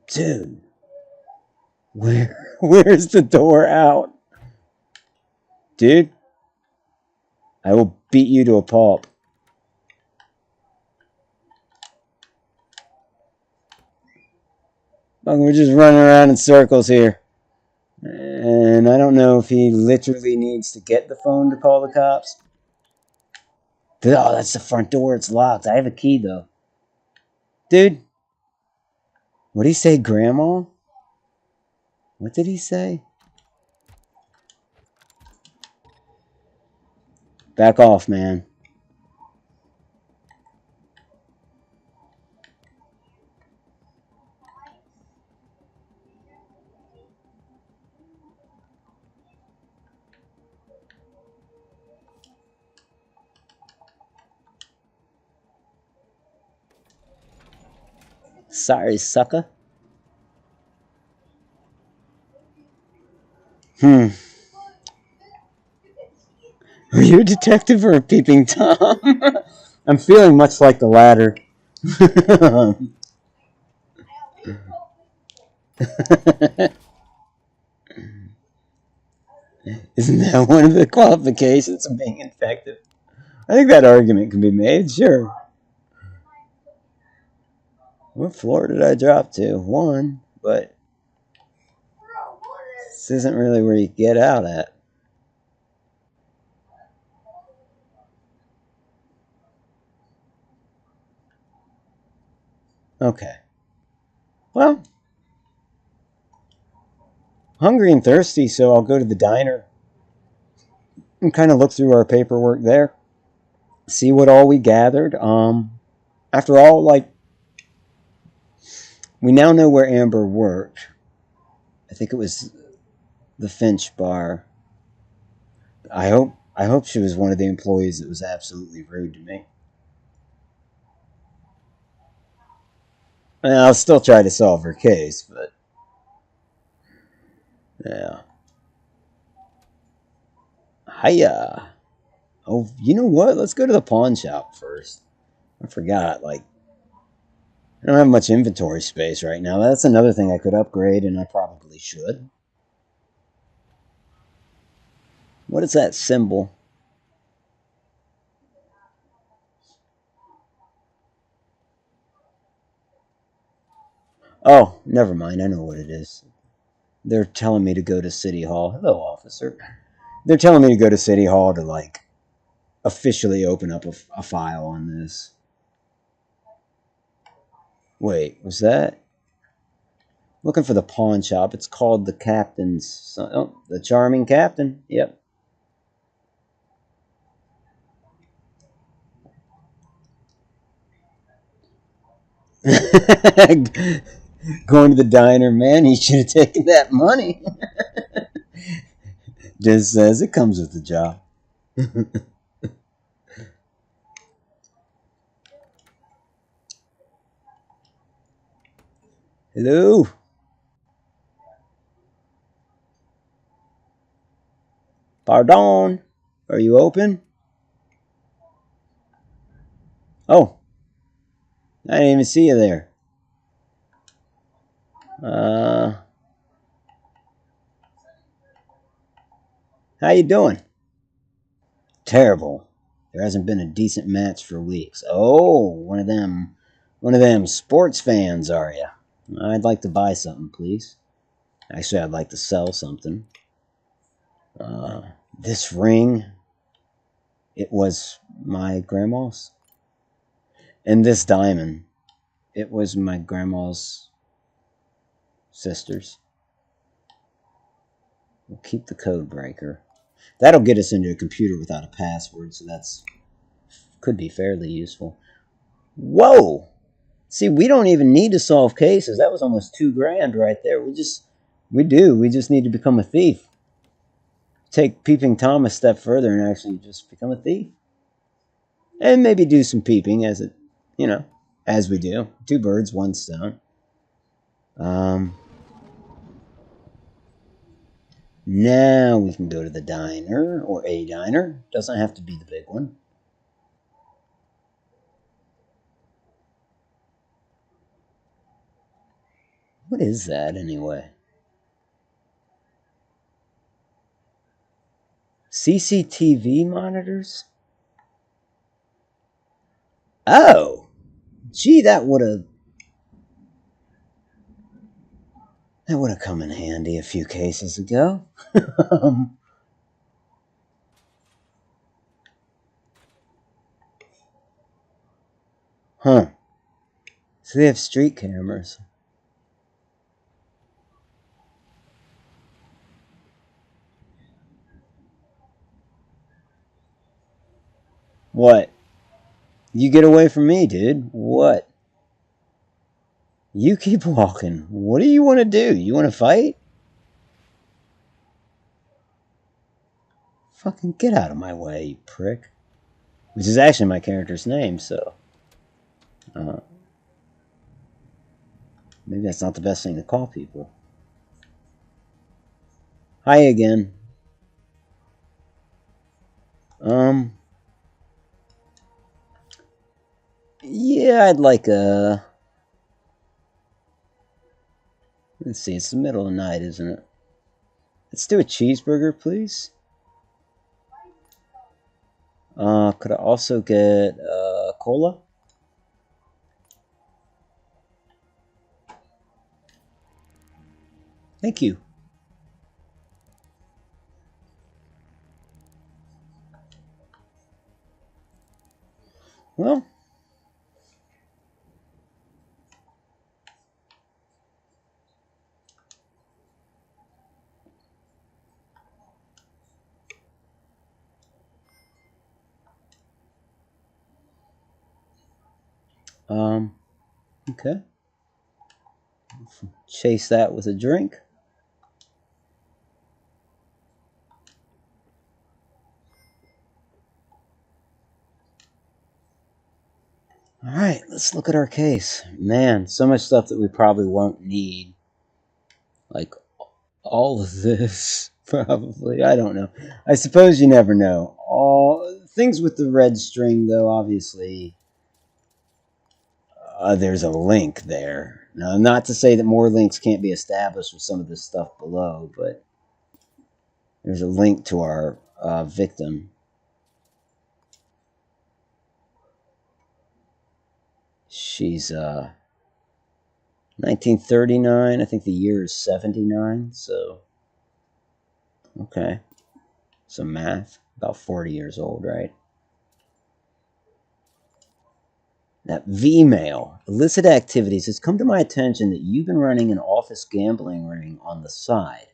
Dude, where's the door out? Dude, I will beat you to a pulp. Look, we're just running around in circles here. And I don't know if he literally needs to get the phone to call the cops. Oh, that's the front door. It's locked. I have a key, though. Dude, what did he say, Grandma? What did he say? Back off, man. Sorry, sucker. Are you a detective or a peeping Tom? I'm feeling much like the latter. Isn't that one of the qualifications of being effective? I think that argument can be made, sure. What floor did I drop to? 1, but this isn't really where you get out at. Okay. Well, hungry and thirsty, so I'll go to the diner and kind of look through our paperwork there, see what all we gathered. After all, like, we now know where Amber worked. I think it was the Finch bar. I hope she was one of the employees that was absolutely rude to me. And I'll still try to solve her case, but yeah. Hiya. Oh, you know what? Let's go to the pawn shop first. I forgot. Like, I don't have much inventory space right now. That's another thing I could upgrade, and I probably should. What is that symbol? Oh, never mind. I know what it is. They're telling me to go to City Hall. Hello, officer. They're telling me to go to City Hall to, like, officially open up a file on this. Wait, was that? Looking for the pawn shop. It's called the Captain's Son. Oh, the Charming Captain. Yep. Going to the diner, man. He should have taken that money. Just says it comes with the job. Hello. Pardon. Are you open? Oh, I didn't even see you there. How you doing? Terrible. There hasn't been a decent match for weeks. Oh, one of them sports fans, are you? I'd like to buy something, please. Actually, I'd like to sell something. This ring, it was my grandma's. And this diamond, it was my grandma's sister's. We'll keep the code breaker. That'll get us into a computer without a password, so that's could be fairly useful. Whoa! See, we don't even need to solve cases. That was almost $2,000 right there. We just need to become a thief. Take Peeping Tom a step further and actually just become a thief. And maybe do some peeping as we do. 2 birds, 1 stone. Now we can go to the diner, or a diner. Doesn't have to be the big one. What is that, anyway? CCTV monitors? Oh! Gee, that would have come in handy a few cases ago. Huh. So they have street cameras. What? You get away from me, dude. What? You keep walking. What do you want to do? You want to fight? Fucking get out of my way, you prick. Which is actually my character's name, so. Uh, maybe that's not the best thing to call people. Hi again. Yeah, I'd like a. Let's see, it's the middle of the night, isn't it? Let's do a cheeseburger, please. Could I also get cola? Thank you. Well, okay. Chase that with a drink. All right, let's look at our case. Man, so much stuff that we probably won't need. Like all of this, probably. I don't know. I suppose you never know. All things with the red string, though, obviously, there's a link there. Now, not to say that more links can't be established with some of this stuff below, but there's a link to our victim. She's 1939. I think the year is 79. So, okay. Some math. About 40 years old, right? Now, V-mail. Illicit activities. It's come to my attention that you've been running an office gambling ring on the side.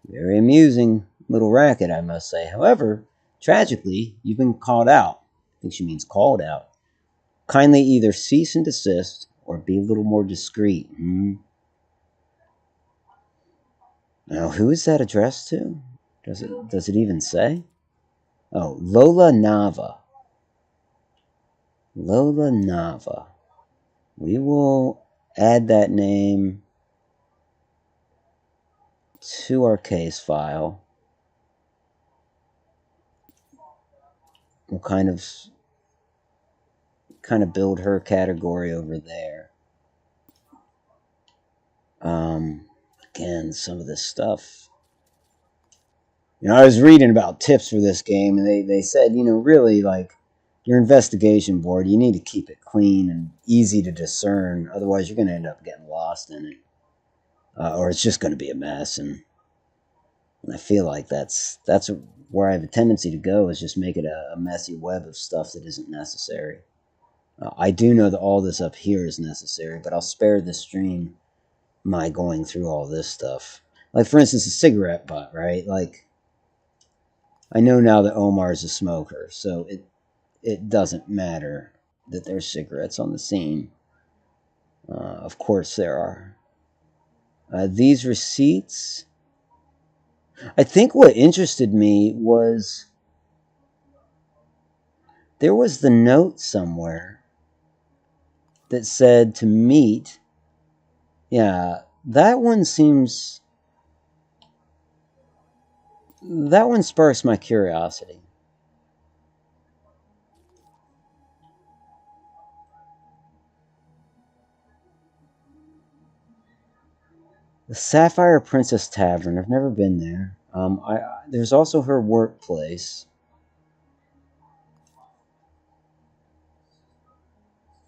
Very amusing little racket, I must say. However, tragically, you've been caught out. I think she means called out. Kindly either cease and desist or be a little more discreet. Now, who is that addressed to? Does it even say? Oh, Lola Nava. Lola Nava. We will add that name to our case file. We'll kind of build her category over there. Again, some of this stuff. I was reading about tips for this game, and they said, really, like, your investigation board, you need to keep it clean and easy to discern. Otherwise, you're going to end up getting lost in it. Or it's just going to be a mess. And I feel like that's where I have a tendency to go, is just make it a messy web of stuff that isn't necessary. I do know that all this up here is necessary, but I'll spare the stream my going through all this stuff. Like, for instance, a cigarette butt, right? Like, I know now that Omar's a smoker, so it doesn't matter that there's cigarettes on the scene. Of course there are. These receipts. I think what interested me was there was the note somewhere that said to meet. Yeah, that one seems. That one sparks my curiosity. The Sapphire Princess Tavern. I've never been there. There's also her workplace,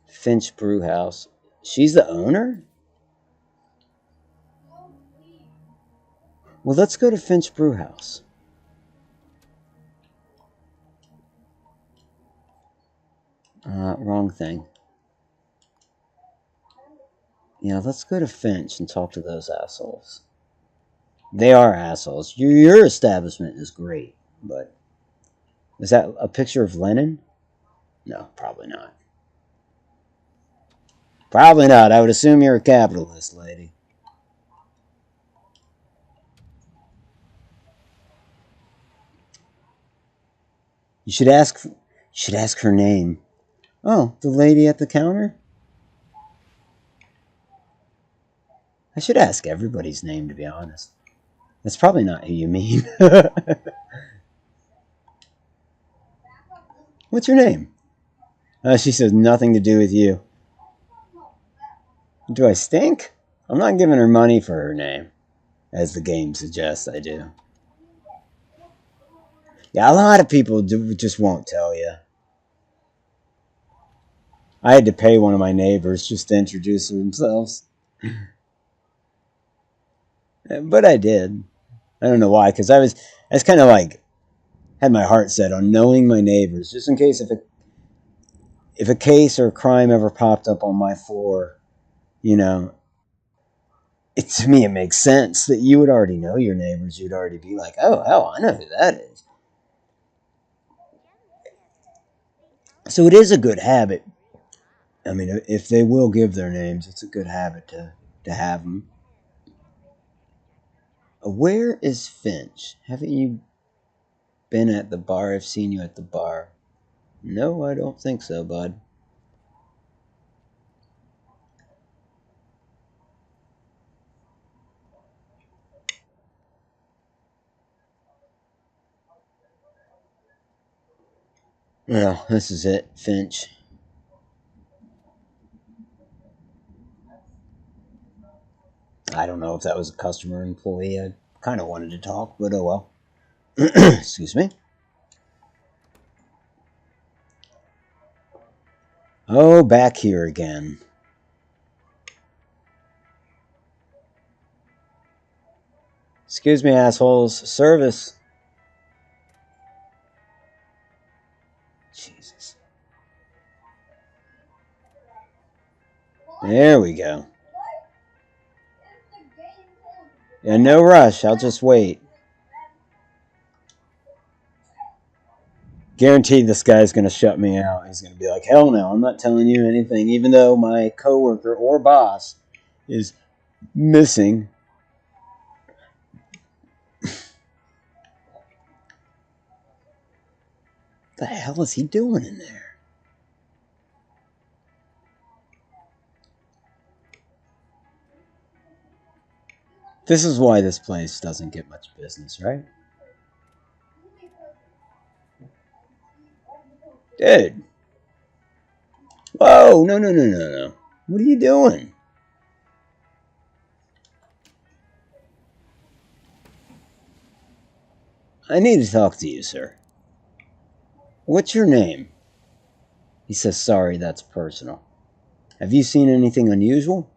Finch Brew House. She's the owner? Well, let's go to Finch Brew House. Wrong thing. Yeah, let's go to Finch and talk to those assholes. They are assholes. Your establishment is great, but is that a picture of Lenin? No, probably not. Probably not. I would assume you're a capitalist, lady. You should ask. You should ask her name. Oh, the lady at the counter. I should ask everybody's name, to be honest. That's probably not who you mean. What's your name? She says nothing to do with you. Do I stink? I'm not giving her money for her name, as the game suggests I do. Yeah, a lot of people just won't tell you. I had to pay one of my neighbors just to introduce themselves. But I did. I don't know why, because I was kind of like, had my heart set on knowing my neighbors, just in case if a case or a crime ever popped up on my floor, you know, to me it makes sense that you would already know your neighbors. You'd already be like, oh, hell, I know who that is. So it is a good habit. I mean, if they will give their names, it's a good habit to have them. Where is Finch? Haven't you been at the bar? I've seen you at the bar. No, I don't think so, bud. Well, this is it, Finch. I don't know if that was a customer or employee. I kind of wanted to talk, but oh well. Excuse me. Oh, back here again. Excuse me, assholes. Service. Jesus. There we go. Yeah, no rush. I'll just wait. Guaranteed this guy's going to shut me out. He's going to be like, hell no, I'm not telling you anything, even though my coworker or boss is missing. What the hell is he doing in there? This is why this place doesn't get much business, right? Dude. Whoa, no, no, no, no, no. What are you doing? I need to talk to you, sir. What's your name? He says, sorry, that's personal. Have you seen anything unusual?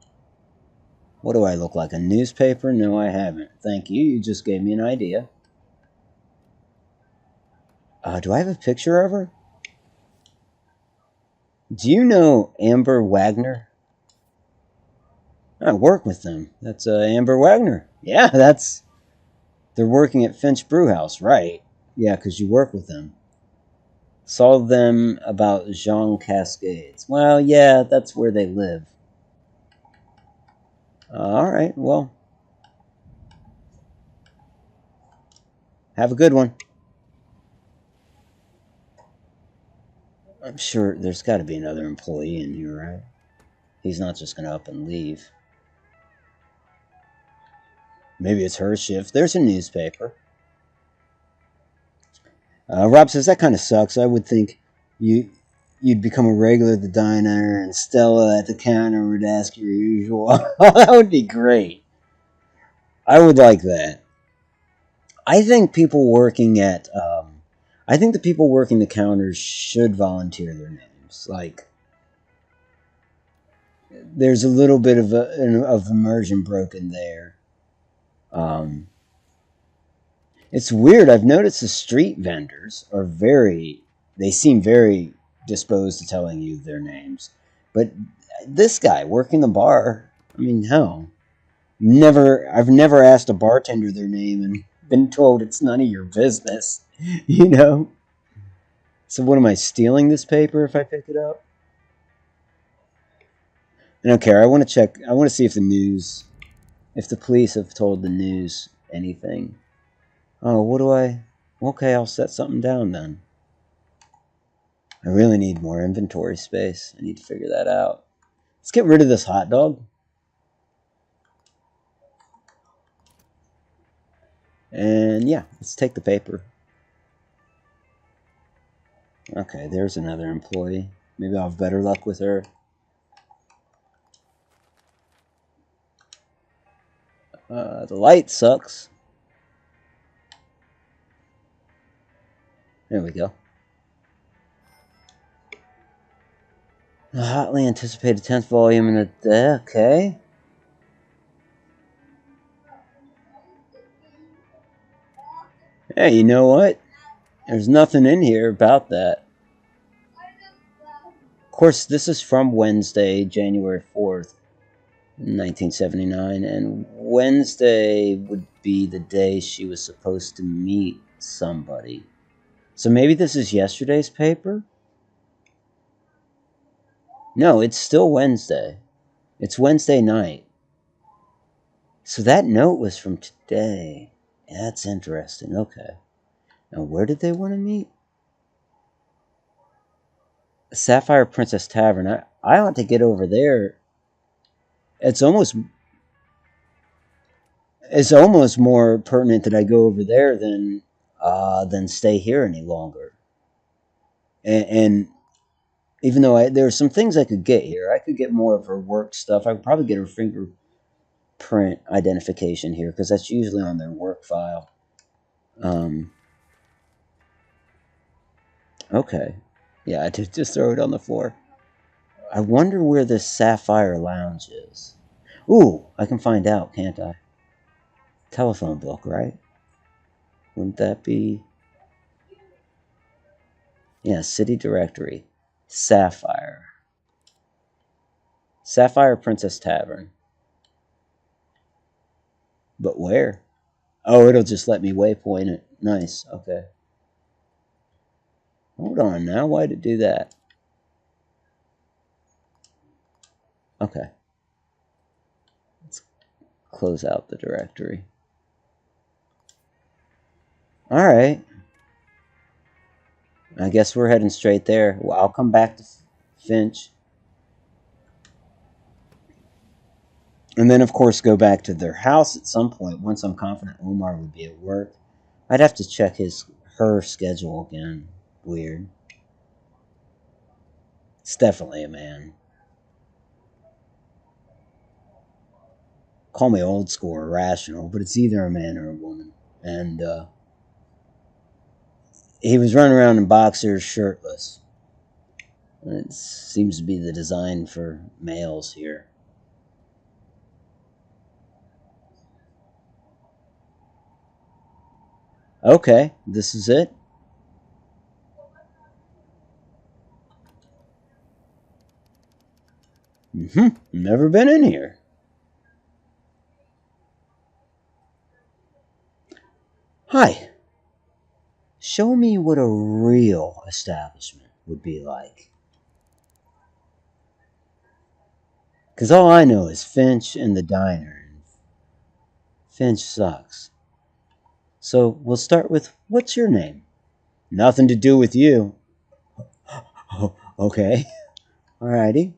What do I look like, a newspaper? No, I haven't. Thank you, you just gave me an idea. Do I have a picture of her? Do you know Amber Wagner? I work with them. That's Amber Wagner. Yeah, that's... They're working at Finch Brewhouse, right? Yeah, because you work with them. Saw them about Jean Cascades. Well, yeah, that's where they live. Alright, well. Have a good one. I'm sure there's got to be another employee in here, right? He's not just going to up and leave. Maybe it's her shift. There's a newspaper. Rob says that kind of sucks. I would think you you'd become a regular at the diner, and Stella at the counter would ask your usual. That would be great. I would like that. I think people working at I think the people working the counters should volunteer their names. Like, there's a little bit of immersion broken there. Um, it's weird. I've noticed the street vendors are very. They seem very disposed to telling you their names, but this guy working the bar. I mean, hell, never. I've never asked a bartender their name and been told it's none of your business. You know. So what am I stealing this paper if I pick it up? I don't care. I want to check. I want to see if the news, if the police have told the news anything. Oh, what do I? Okay, I'll set something down then. I really need more inventory space. I need to figure that out. Let's get rid of this hot dog. And yeah, let's take the paper. Okay, there's another employee. Maybe I'll have better luck with her. The light sucks. There we go. The hotly anticipated 10th volume in the... Okay. Hey, you know what? There's nothing in here about that. Of course, this is from Wednesday, January 4th, 1979, and Wednesday would be the day she was supposed to meet somebody. So maybe this is yesterday's paper? No, it's still Wednesday. It's Wednesday night. So that note was from today. Yeah, that's interesting. Okay. Now, where did they want to meet? Sapphire Princess Tavern. I ought to get over there. It's almost more pertinent that I go over there than stay here any longer. And even though there are some things I could get here, I could get more of her work stuff. I could probably get her fingerprint identification here because that's usually on their work file. Okay, yeah, I did just throw it on the floor. I wonder where this Sapphire Lounge is. Ooh, I can find out, can't I? Telephone book, right? Wouldn't that be? Yeah, city directory. Sapphire. Sapphire Princess Tavern. But where? Oh, it'll just let me waypoint it. Nice, okay. Hold on now, why'd it do that? Okay. Let's close out the directory. Alright. I guess we're heading straight there. Well, I'll come back to Finch. And then, of course, go back to their house at some point once I'm confident Omar would be at work. I'd have to check her schedule again. Weird. It's definitely a man. Call me old school or rational, but it's either a man or a woman. And he was running around in boxers, shirtless. It seems to be the design for males here. Okay, this is it. Never been in here. Hi. Show me what a real establishment would be like. Because all I know is Finch and the diner. And Finch sucks. So we'll start with, what's your name? Nothing to do with you. Oh, okay. Alrighty.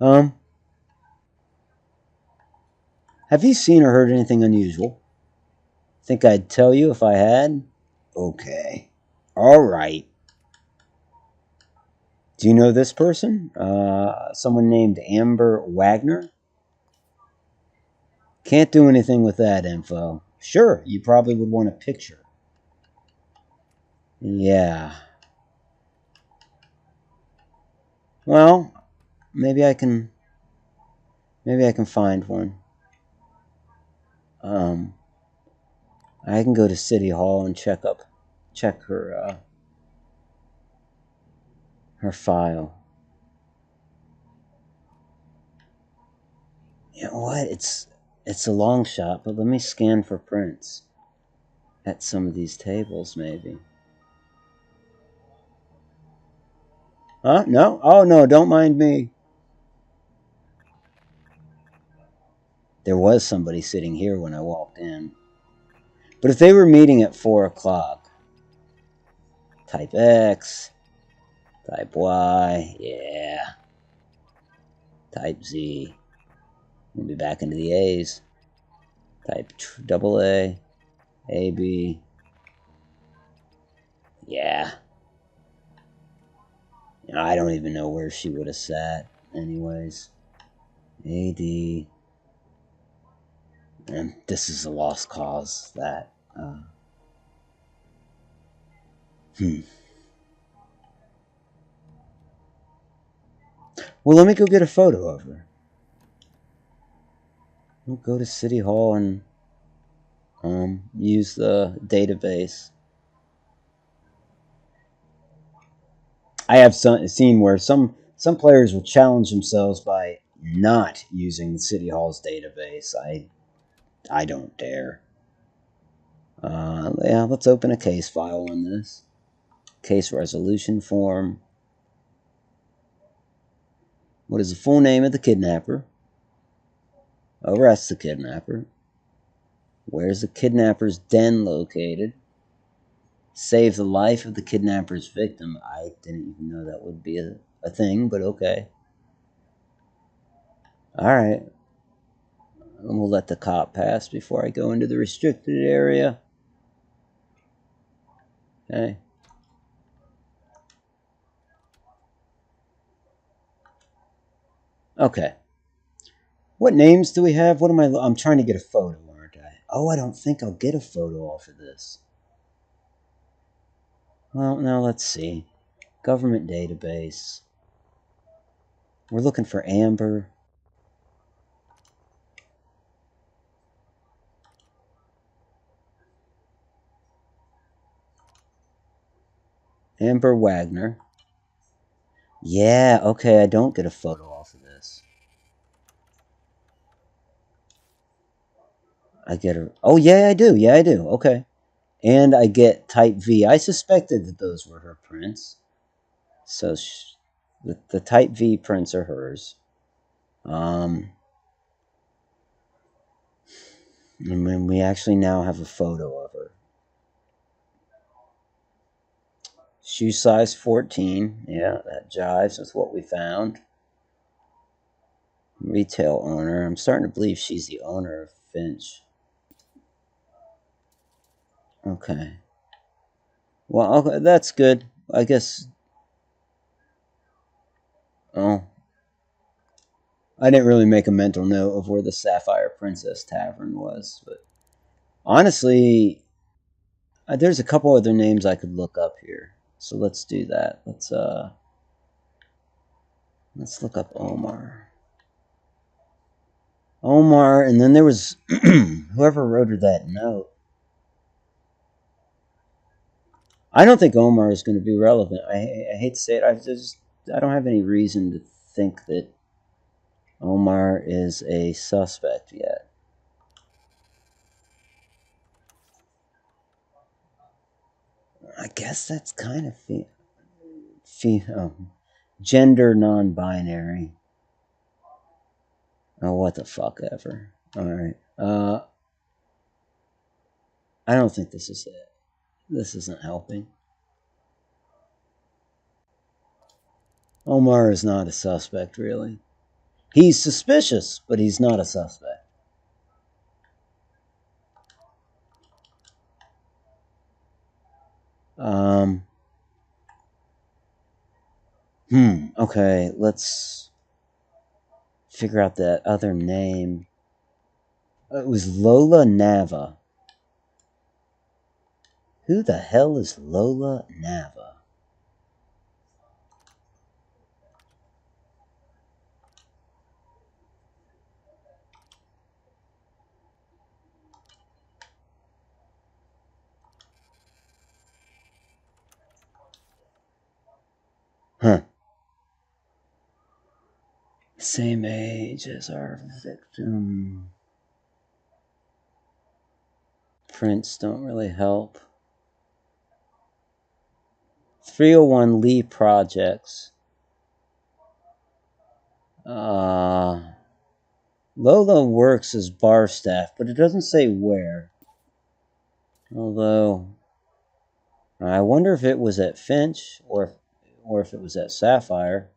Have you seen or heard anything unusual? Think I'd tell you if I had? Okay. All right. Do you know this person? Someone named Amber Wagner? Can't do anything with that info. Sure, you probably would want a picture. Yeah. Well, maybe I can find one. Um, I can go to City Hall and check her file. You know what? It's a long shot, but let me scan for prints at some of these tables, maybe. Huh? No? Oh no! Don't mind me. There was somebody sitting here when I walked in. But if they were meeting at 4 o'clock, type X, type Y, yeah, type Z. We'll be back into the A's. Type double A, AB. Yeah. I don't even know where she would have sat, anyways. AD. And this is a lost cause. That. Well, let me go get a photo of her. We'll go to City Hall and use the database. I have seen where some players will challenge themselves by not using the City Hall's database. I don't dare. Yeah, let's open a case file on this. Case resolution form. What is the full name of the kidnapper? Arrest the kidnapper. Where's the kidnapper's den located? Save the life of the kidnapper's victim. I didn't even know that would be a thing, but okay. Alright. We'll let the cop pass before I go into the restricted area. Okay. Okay. What names do we have? What am I'm trying to get a photo, aren't I? Oh, I don't think I'll get a photo off of this. Well, now let's see. Government database. We're looking for Amber. Amber Wagner. Yeah, okay, I don't get a photo off of this. I get her. Oh, yeah, I do. Yeah, I do. Okay. And I get type V. I suspected that those were her prints. So the type V prints are hers. And then we actually now have a photo of her. Shoe size 14. Yeah, that jives with what we found. Retail owner. I'm starting to believe she's the owner of Finch. Okay. Well, okay, that's good. I guess. Oh. I didn't really make a mental note of where the Sapphire Princess Tavern was, but honestly, there's a couple other names I could look up here. So let's do that. Let's look up Omar. Omar, and then there was whoever wrote her that note. I don't think Omar is going to be relevant. I hate to say it. I don't have any reason to think that Omar is a suspect yet. I guess that's kind of gender non-binary. Oh, what the fuck ever. All right. I don't think this is it. This isn't helping. Omar is not a suspect, really. He's suspicious, but he's not a suspect. Okay, let's figure out that other name. It was Lola Nava. Who the hell is Lola Nava? Huh. Same age as our victim. Prints don't really help. 301 Lee Projects. Lola works as bar staff, but it doesn't say where. Although, I wonder if it was at Finch or if it was at Sapphire.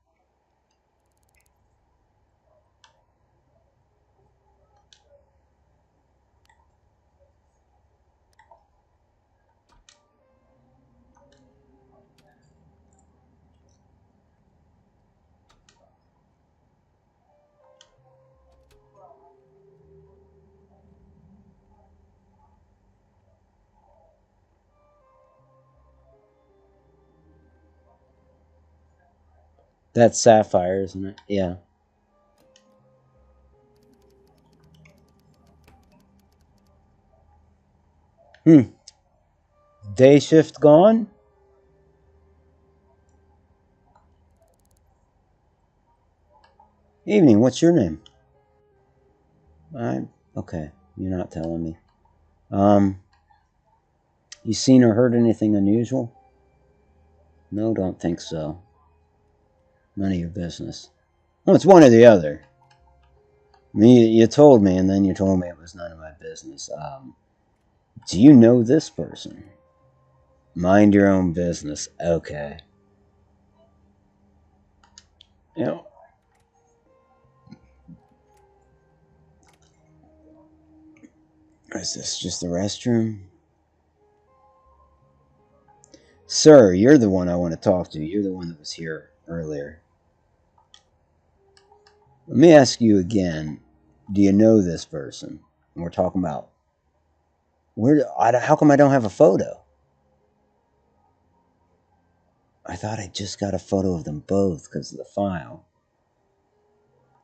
That's Sapphire, isn't it? Yeah. Day shift gone? Evening, what's your name? Okay, you're not telling me. You seen or heard anything unusual? No, don't think so. None of your business. Well, it's one or the other. I mean, you told me, and then you told me it was none of my business. Do you know this person? Mind your own business. Okay. You know, is this just the restroom? Sir, you're the one I want to talk to. You're the one that was here earlier. Let me ask you again. Do you know this person? And we're talking about how come I don't have a photo? I thought I just got a photo of them both because of the file.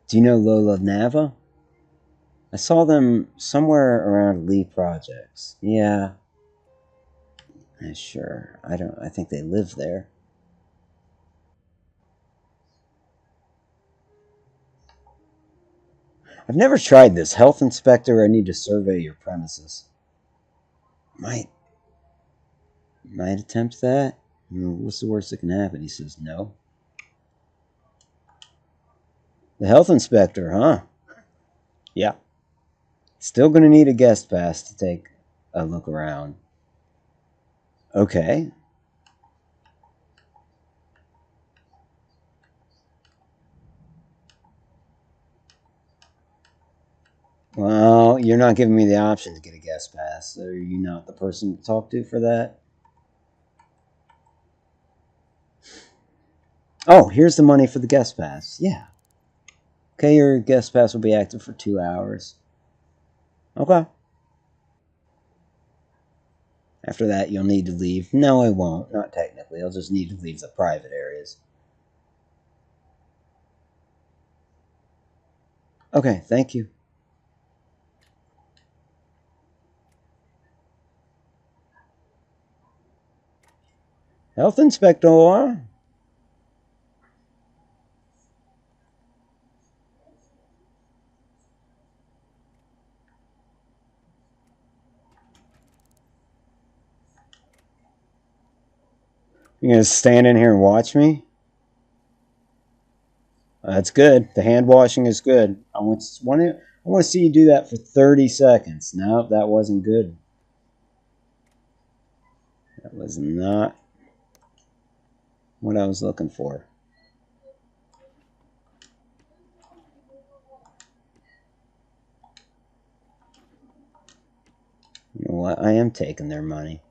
Do you know Lola Nava? I saw them somewhere around Lee Projects. Yeah, sure. I think they live there. I've never tried this. Health inspector, I need to survey your premises. Might attempt that? What's the worst that can happen? He says no. The health inspector, huh? Yeah. Still gonna need a guest pass to take a look around. Okay. Well, you're not giving me the option to get a guest pass. Are you not the person to talk to for that? Oh, here's the money for the guest pass. Yeah. Okay, your guest pass will be active for 2 hours. Okay. After that, you'll need to leave. No, I won't. Not technically. I'll just need to leave the private areas. Okay, thank you. Health inspector. You're gonna stand in here and watch me? That's good. The hand washing is good. I want to see you do that for 30 seconds. No, that wasn't good. That was not what I was looking for. You know what? I am taking their money.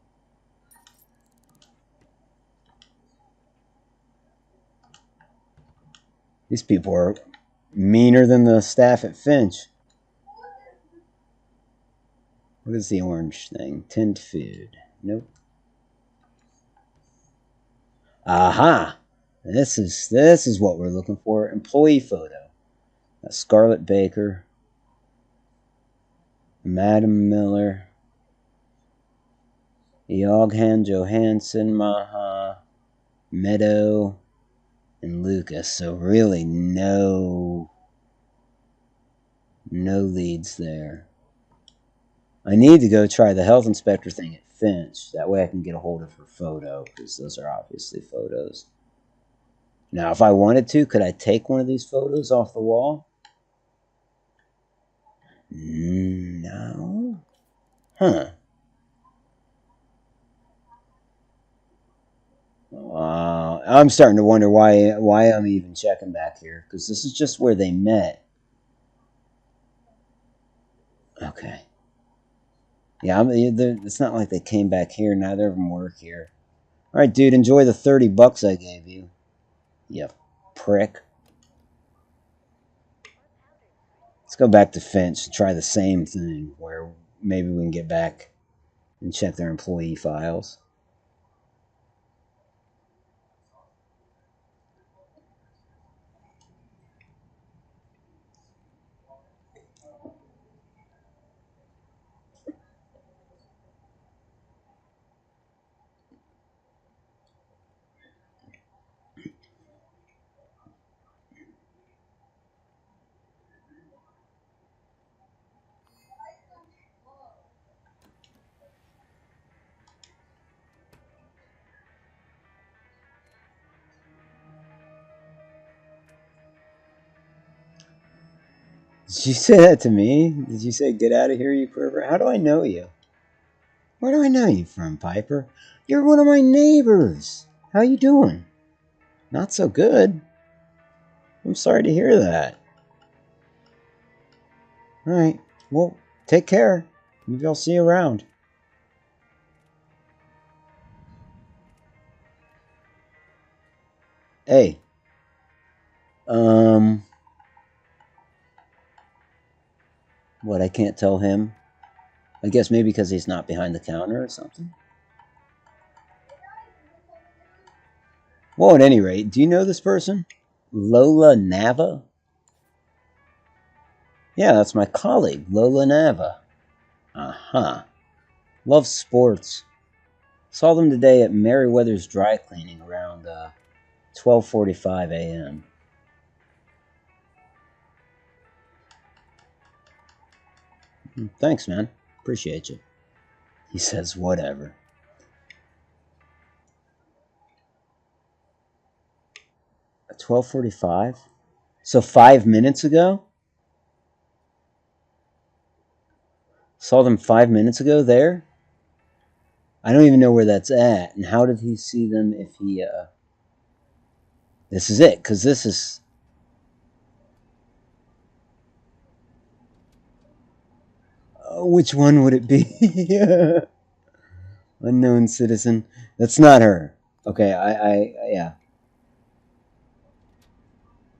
These people are meaner than the staff at Finch. What is the orange thing? Tinned food. Nope. Aha! This is what we're looking for. Employee photo. Scarlett Baker. Madam Miller. Yoghan Johansson, Maha, Meadow, and Lucas. So really no leads there. I need to go try the health inspector thing at Finch. That way I can get a hold of her photo, because those are obviously photos. Now, if I wanted to, could I take one of these photos off the wall? No. Huh. I'm starting to wonder why I'm even checking back here, because this is just where they met. Okay. Yeah, it's not like they came back here. Neither of them work here. All right, dude, enjoy the $30 I gave you. You prick. Let's go back to Finch and try the same thing, where maybe we can get back and check their employee files. Did you say that to me? Did you say, get out of here, you pervert? How do I know you? Where do I know you from, Piper? You're one of my neighbors. How you doing? Not so good. I'm sorry to hear that. All right. Well, take care. Maybe I'll see you around. Hey. What, I can't tell him? I guess maybe because he's not behind the counter or something? Well, at any rate, do you know this person? Lola Nava? Yeah, that's my colleague, Lola Nava. Uh-huh. Loves sports. Saw them today at Merriweather's dry cleaning around 12:45 a.m. Thanks, man. Appreciate you. He says, whatever. 12:45? So 5 minutes ago? Saw them 5 minutes ago there? I don't even know where that's at. And how did he see them if he, This is it, because this is... which one would it be? Unknown citizen. That's not her. Okay, yeah.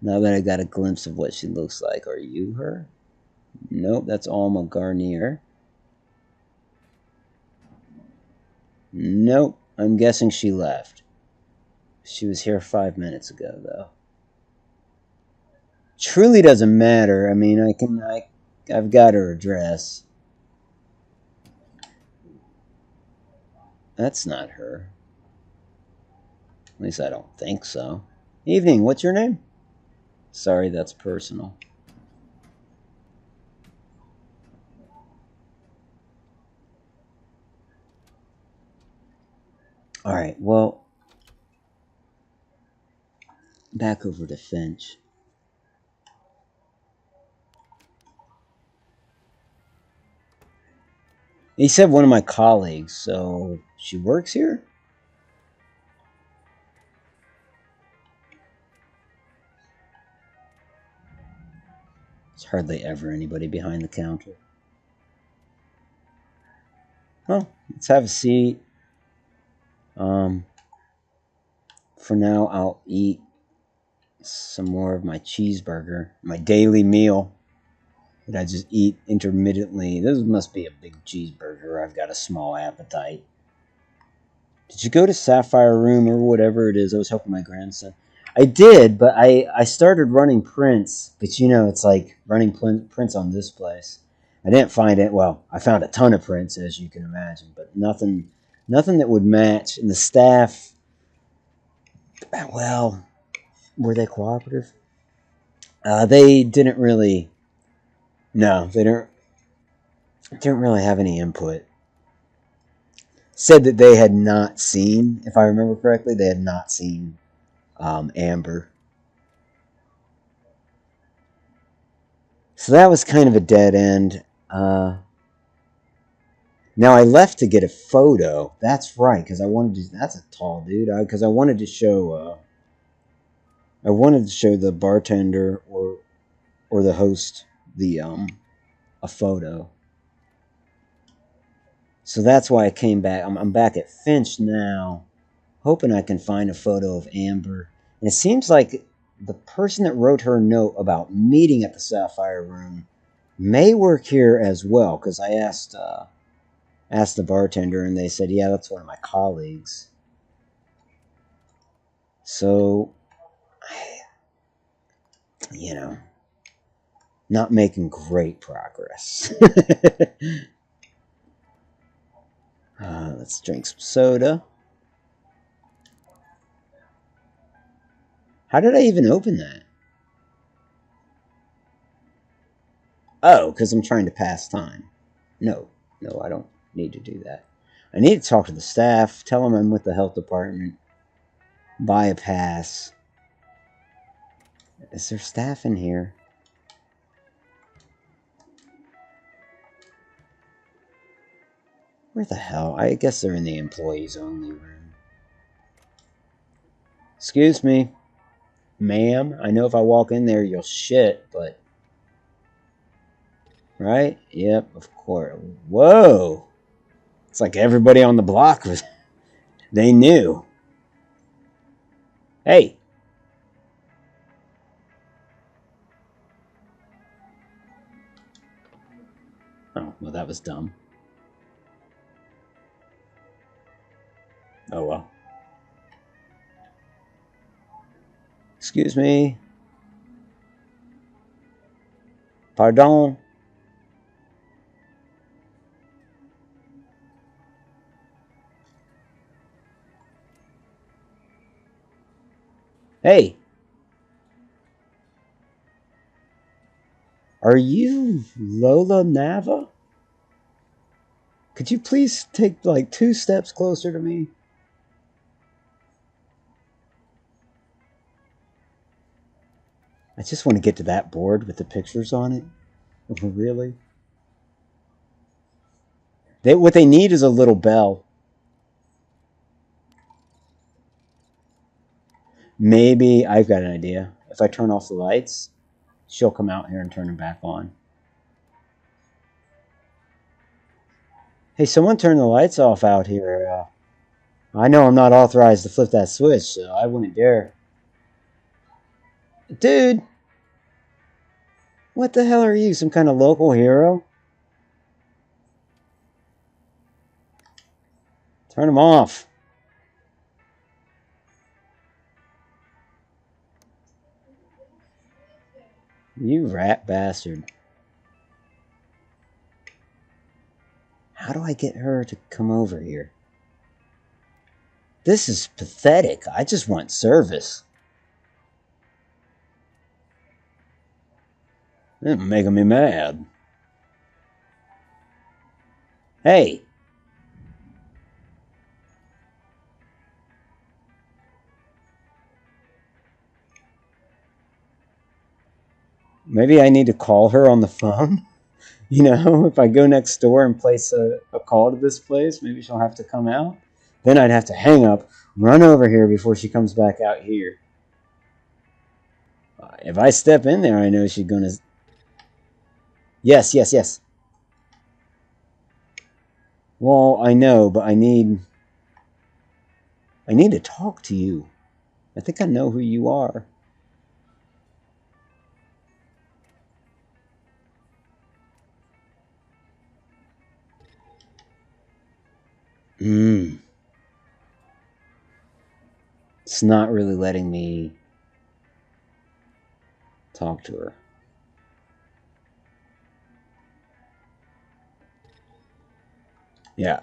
Now that I got a glimpse of what she looks like, are you her? Nope, that's Alma Garnier. Nope, I'm guessing she left. She was here 5 minutes ago, though. Truly doesn't matter. I mean, I've got her address. That's not her. At least I don't think so. Evening, what's your name? Sorry, that's personal. Alright, well, back over to Finch. He said one of my colleagues, so she works here? There's hardly ever anybody behind the counter. Well, let's have a seat. For now, I'll eat some more of my cheeseburger, my daily meal that I just eat intermittently. This must be a big cheeseburger. I've got a small appetite. Did you go to Sapphire Room or whatever it is? I was helping my grandson. I did, but I started running prints. But you know, it's like running prints on this place. I didn't find it. Well, I found a ton of prints, as you can imagine, but nothing that would match. And the staff, well, were they cooperative? They didn't really. No, they didn't really have any input. Said that they had not seen, if I remember correctly, they had not seen Amber. So that was kind of a dead end. Now I left to get a photo. That's right, because I wanted to. That's a tall dude. Because I wanted to show. I wanted to show the bartender or the host the a photo. So that's why I came back. I'm back at Finch now, hoping I can find a photo of Amber. And it seems like the person that wrote her note about meeting at the Sapphire Room may work here as well, because I asked the bartender, and they said, yeah, that's one of my colleagues. So, you know, not making great progress. Let's drink some soda. How did I even open that? Oh, because I'm trying to pass time. No, I don't need to do that. I need to talk to the staff, tell them I'm with the health department, buy a pass. Is there staff in here? Where the hell? I guess they're in the employees only room. Excuse me, ma'am. I know if I walk in there, you'll shit, but... Right? Yep, of course. Whoa! It's like everybody on the block was... They knew. Hey! Oh, well, that was dumb. Oh, well. Excuse me. Pardon. Hey! Are you Lola Nava? Could you please take like 2 steps closer to me? I just want to get to that board with the pictures on it. Really? What they need is a little bell. Maybe I've got an idea. If I turn off the lights, she'll come out here and turn them back on. Hey, someone turn the lights off out here. I know I'm not authorized to flip that switch, so I wouldn't dare. Dude! What the hell are you? Some kind of local hero? Turn them off. You rat bastard. How do I get her to come over here? This is pathetic. I just want service. This is making me mad. Hey! Maybe I need to call her on the phone? You know, if I go next door and place a call to this place, maybe she'll have to come out. Then I'd have to hang up, run over here before she comes back out here. If I step in there, I know she's going to... Yes. Well, I know, but I need to talk to you. I think I know who you are. It's not really letting me talk to her. Yeah.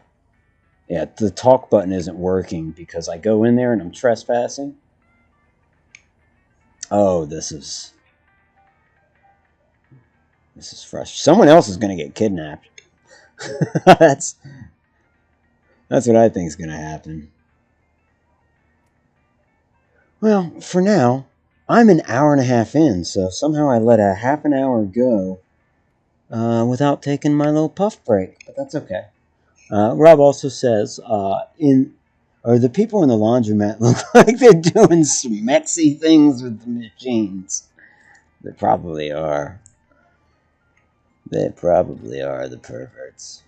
Yeah, the talk button isn't working because I go in there and I'm trespassing. Oh, this is frustrating. Someone else is going to get kidnapped. that's that's what I think is going to happen. Well, for now, I'm an hour and a half in, so somehow I let a half an hour go without taking my little puff break, but that's okay. Rob also says, the people in the laundromat look like they're doing smexy things with the machines. They probably are. They probably are the perverts.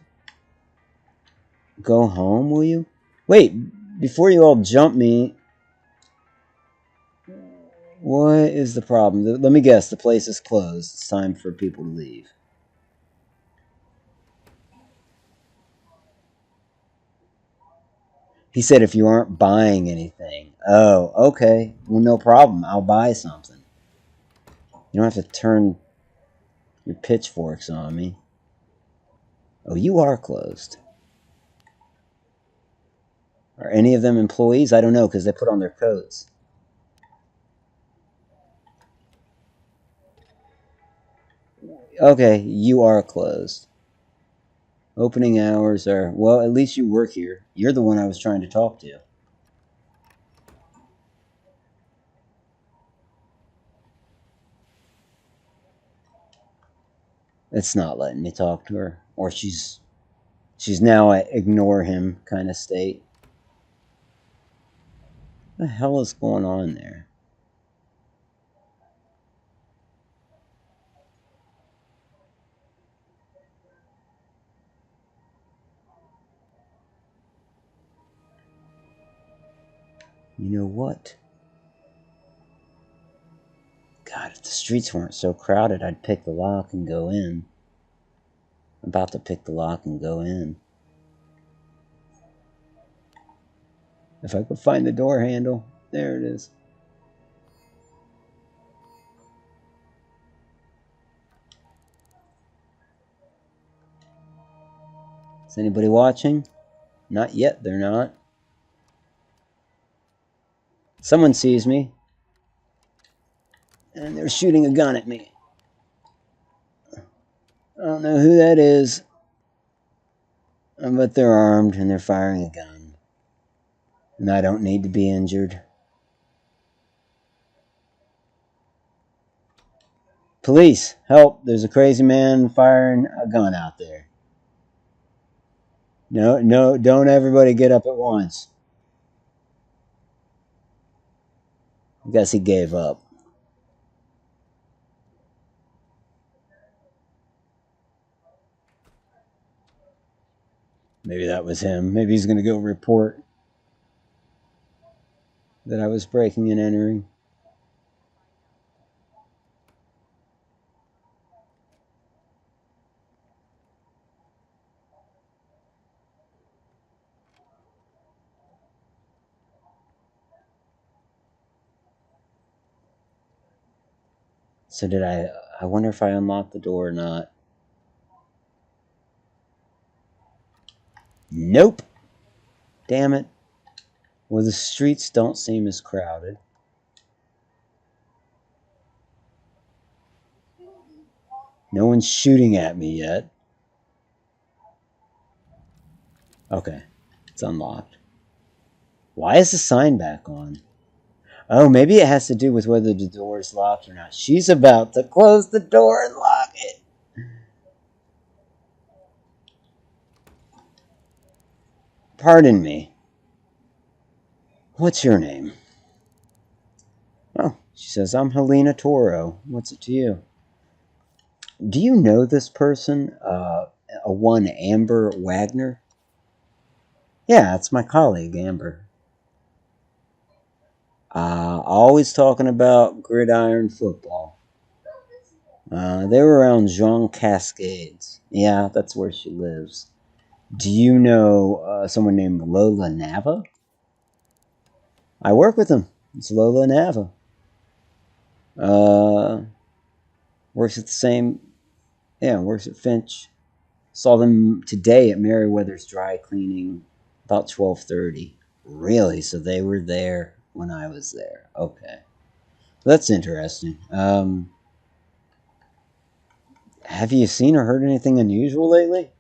Go home, will you? Wait, before you all jump me, what is the problem? Let me guess, the place is closed. It's time for people to leave. He said if you aren't buying anything. Oh, okay. Well, no problem. I'll buy something. You don't have to turn your pitchforks on me. Oh, you are closed. Are any of them employees? I don't know because they put on their coats. Okay, you are closed. Opening hours are, well, at least you work here. You're the one I was trying to talk to. It's not letting me talk to her. Or she's now at ignore him kind of state. What the hell is going on there? You know what? God, if the streets weren't so crowded, I'd pick the lock and go in. I'm about to pick the lock and go in. If I could find the door handle. There it is. Is anybody watching? Not yet, they're not. Someone sees me. And they're shooting a gun at me. I don't know who that is. But they're armed and they're firing a gun. And I don't need to be injured. Police, help. There's a crazy man firing a gun out there. No, don't everybody get up at once. I guess he gave up. Maybe that was him. Maybe he's going to go report that I was breaking and entering. So did I wonder if I unlocked the door or not. Nope. Damn it. Well, the streets don't seem as crowded. No one's shooting at me yet. Okay. It's unlocked. Why is the sign back on? Oh, maybe it has to do with whether the door is locked or not. She's about to close the door and lock it. Pardon me. What's your name? Oh, she says, I'm Helena Toro. What's it to you? Do you know this person? A one Amber Wagner? Yeah, it's my colleague, Amber. Always talking about gridiron football. They were around Jean Cascades. Yeah, that's where she lives. Do you know someone named Lola Nava? I work with him. It's Lola Nava. Uh, works at the same. Yeah, works at Finch. Saw them today at Meriwether's dry cleaning about 12:30. Really? So they were there when I was there. Okay. That's interesting. Have you seen or heard anything unusual lately?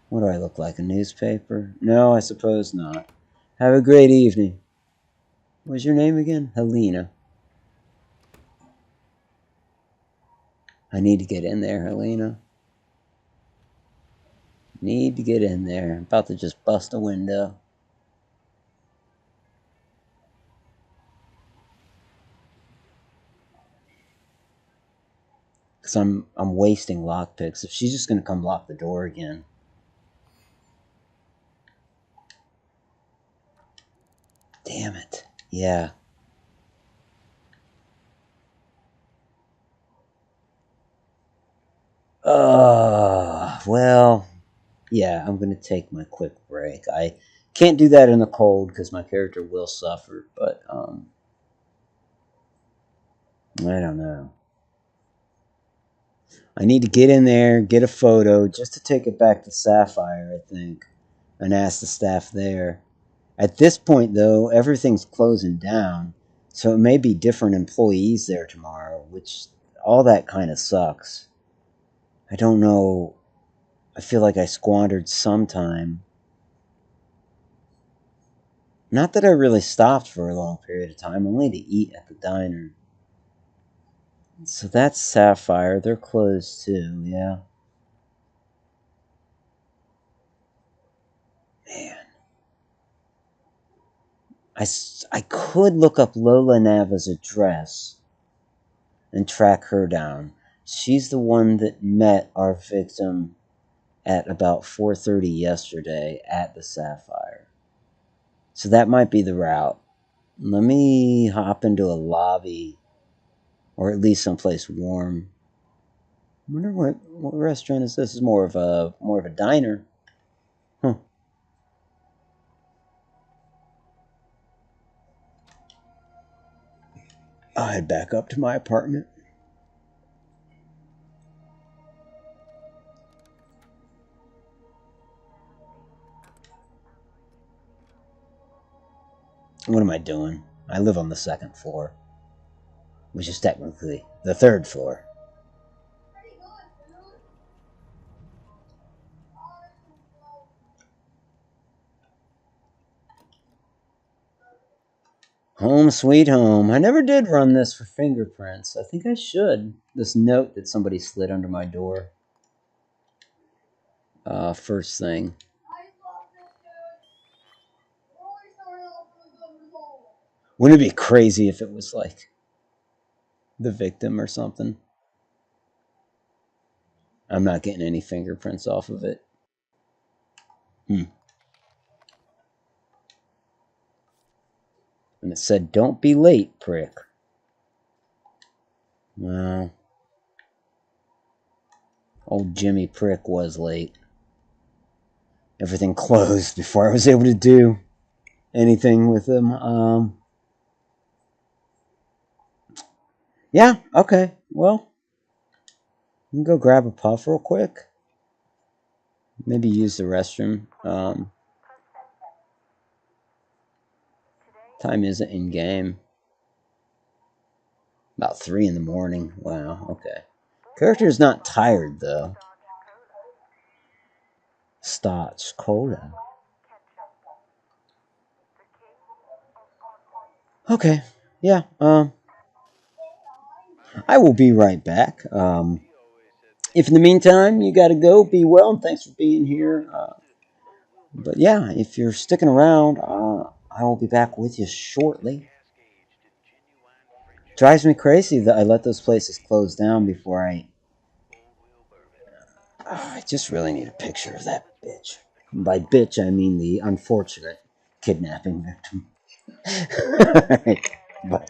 What do I look like? A newspaper? No, I suppose not. Have a great evening. What's your name again? Helena. I need to get in there, Helena. Need to get in there. I'm about to just bust a window. Because I'm wasting lockpicks. If she's just gonna come lock the door again. Damn it. Yeah. Well, yeah, I'm gonna take my quick break. I can't do that in the cold because my character will suffer, but I don't know. I need to get in there, get a photo, just to take it back to Sapphire, I think, and ask the staff there. At this point, though, everything's closing down, so it may be different employees there tomorrow, which all that kind of sucks. I don't know. I feel like I squandered some time. Not that I really stopped for a long period of time, only to eat at the diner. So that's Sapphire. They're closed too, yeah. Man. I could look up Lola Nava's address and track her down. She's the one that met our victim at about 4:30 yesterday at the Sapphire. So that might be the route. Let me hop into a lobby or at least someplace warm. I wonder what restaurant is this? This is more of a diner. Huh. I'll head back up to my apartment. What am I doing? I live on the second floor, which is technically the third floor. Home sweet home. I never did run this for fingerprints. I think I should. This note that somebody slid under my door. First thing. Wouldn't it be crazy if it was like the victim or something? I'm not getting any fingerprints off of it. Hmm. And it said, "Don't be late, prick." Well, old Jimmy Prick was late. Everything closed before I was able to do anything with him. Yeah, okay. Well, you can go grab a puff real quick. Maybe use the restroom. Time isn't in game. About 3 in the morning. Wow, okay. Character's not tired, though. Stotch Coda. Okay, yeah, I will be right back. If in the meantime you gotta go, be well, and thanks for being here. But yeah, if you're sticking around, I will be back with you shortly. Drives me crazy that I let those places close down before I. I just really need a picture of that bitch. By bitch, I mean the unfortunate kidnapping victim. Alright, bye.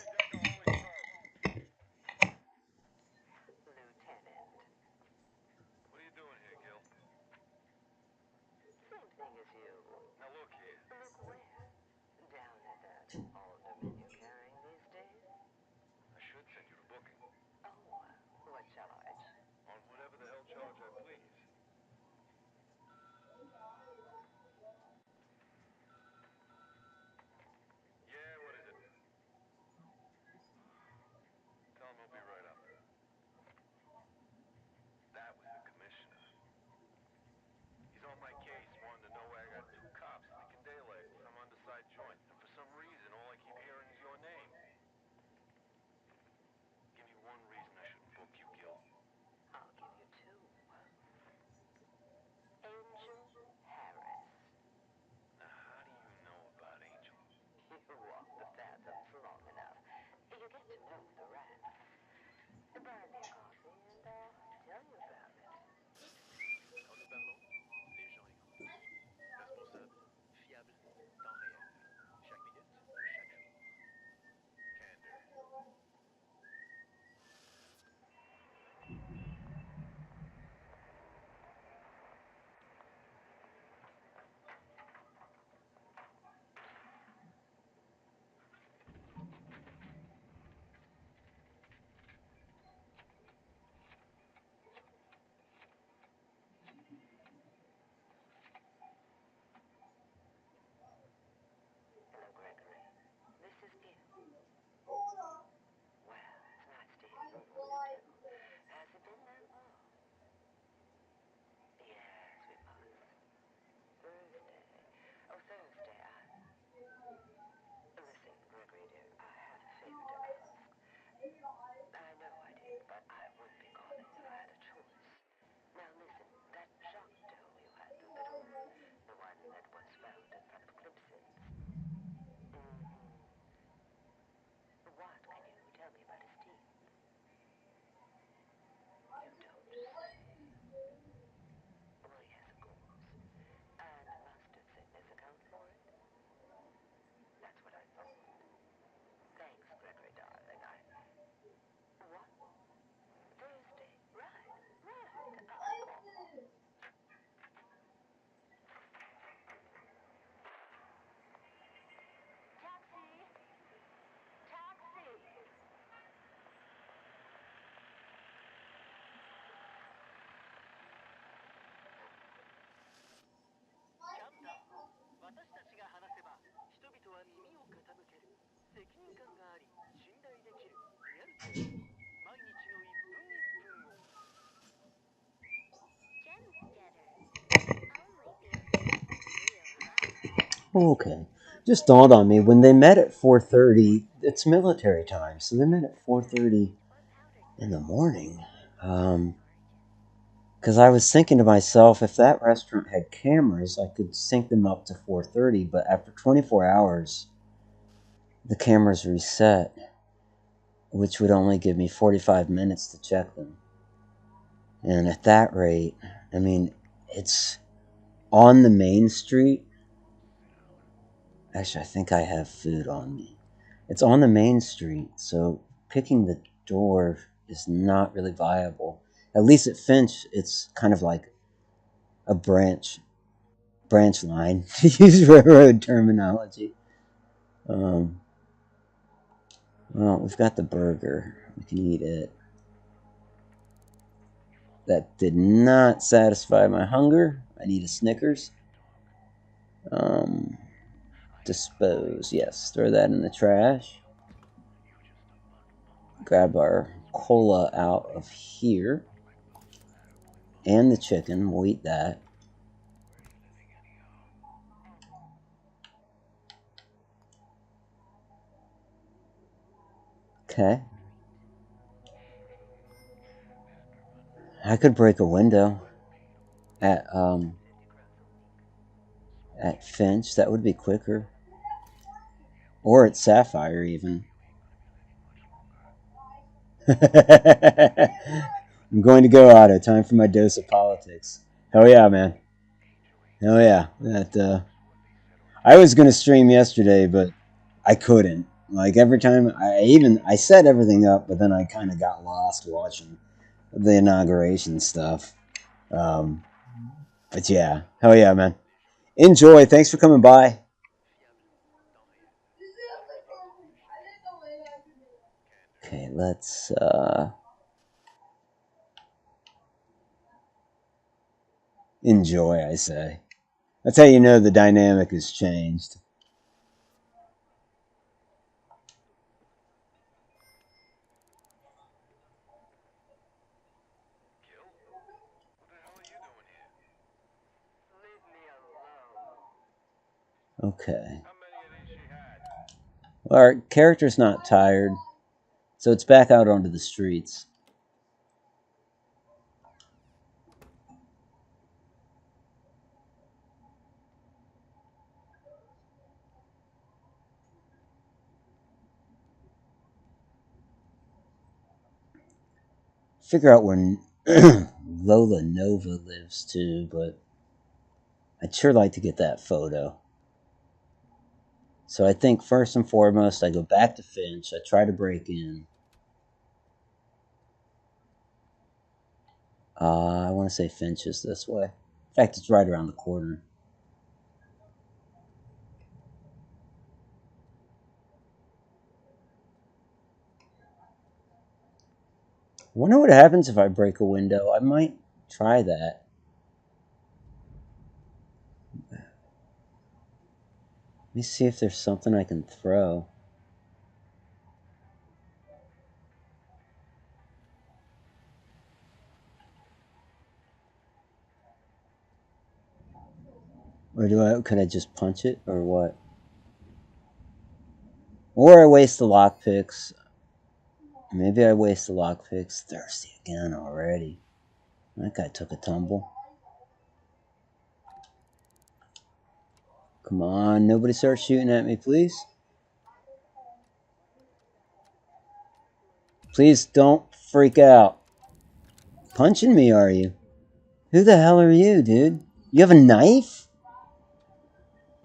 Okay. Just dawned on me when they met at 4:30. It's military time, so they met at 4:30 in the morning. Because I was thinking to myself, if that restaurant had cameras, I could sync them up to 4:30. But after 24 hours, the cameras reset, which would only give me 45 minutes to check them. And at that rate, I mean, it's on the main street. Actually, I think I have food on me. It's on the main street, so picking the door is not really viable. At least at Finch, it's kind of like a branch line, to use railroad terminology. Well, we've got the burger. We can eat it. That did not satisfy my hunger. I need a Snickers. Dispose. Yes, throw that in the trash. Grab our cola out of here. And the chicken. We'll eat that. Okay. I could break a window at Finch. That would be quicker. Or at Sapphire even. I'm going to go, Otto. Time for my dose of politics. Hell yeah, man. Hell yeah. That I was gonna stream yesterday, but I couldn't. Like every time I set everything up, but then I kind of got lost watching the inauguration stuff. Um, but yeah, hell yeah, man. Enjoy. Thanks for coming by. Okay, let's enjoy, I say. That's how you know the dynamic has changed. Okay. Well, our character's not tired, so it's back out onto the streets. Figure out where Lola Nova lives too, but I'd sure like to get that photo. So I think first and foremost, I go back to Finch. I try to break in. I want to say Finch is this way. In fact, it's right around the corner. I wonder what happens if I break a window. I might try that. Let me see if there's something I can throw. Or could I just punch it, or what? Or I waste the lockpicks. Maybe I waste the lockpicks. Thirsty again already. That guy took a tumble. Come on, nobody start shooting at me, please. Please don't freak out. Punching me, are you? Who the hell are you, dude? You have a knife?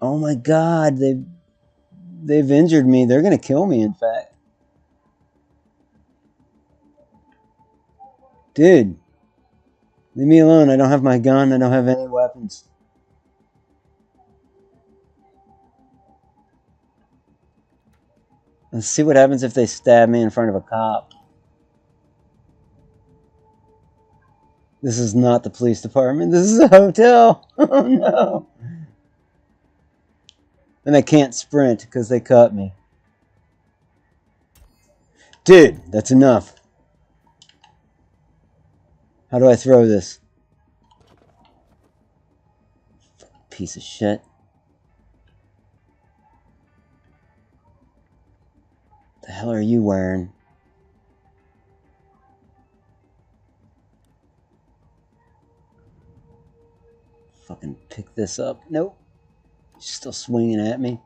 Oh my god, they've injured me. They're gonna kill me, in fact. Dude, leave me alone. I don't have my gun. I don't have any weapons. Let's see what happens if they stab me in front of a cop. This is not the police department. This is a hotel. Oh no. And I can't sprint because they cut me. Dude, that's enough. How do I throw this? Piece of shit. The hell are you wearing? Fucking pick this up. Nope. She's still swinging at me.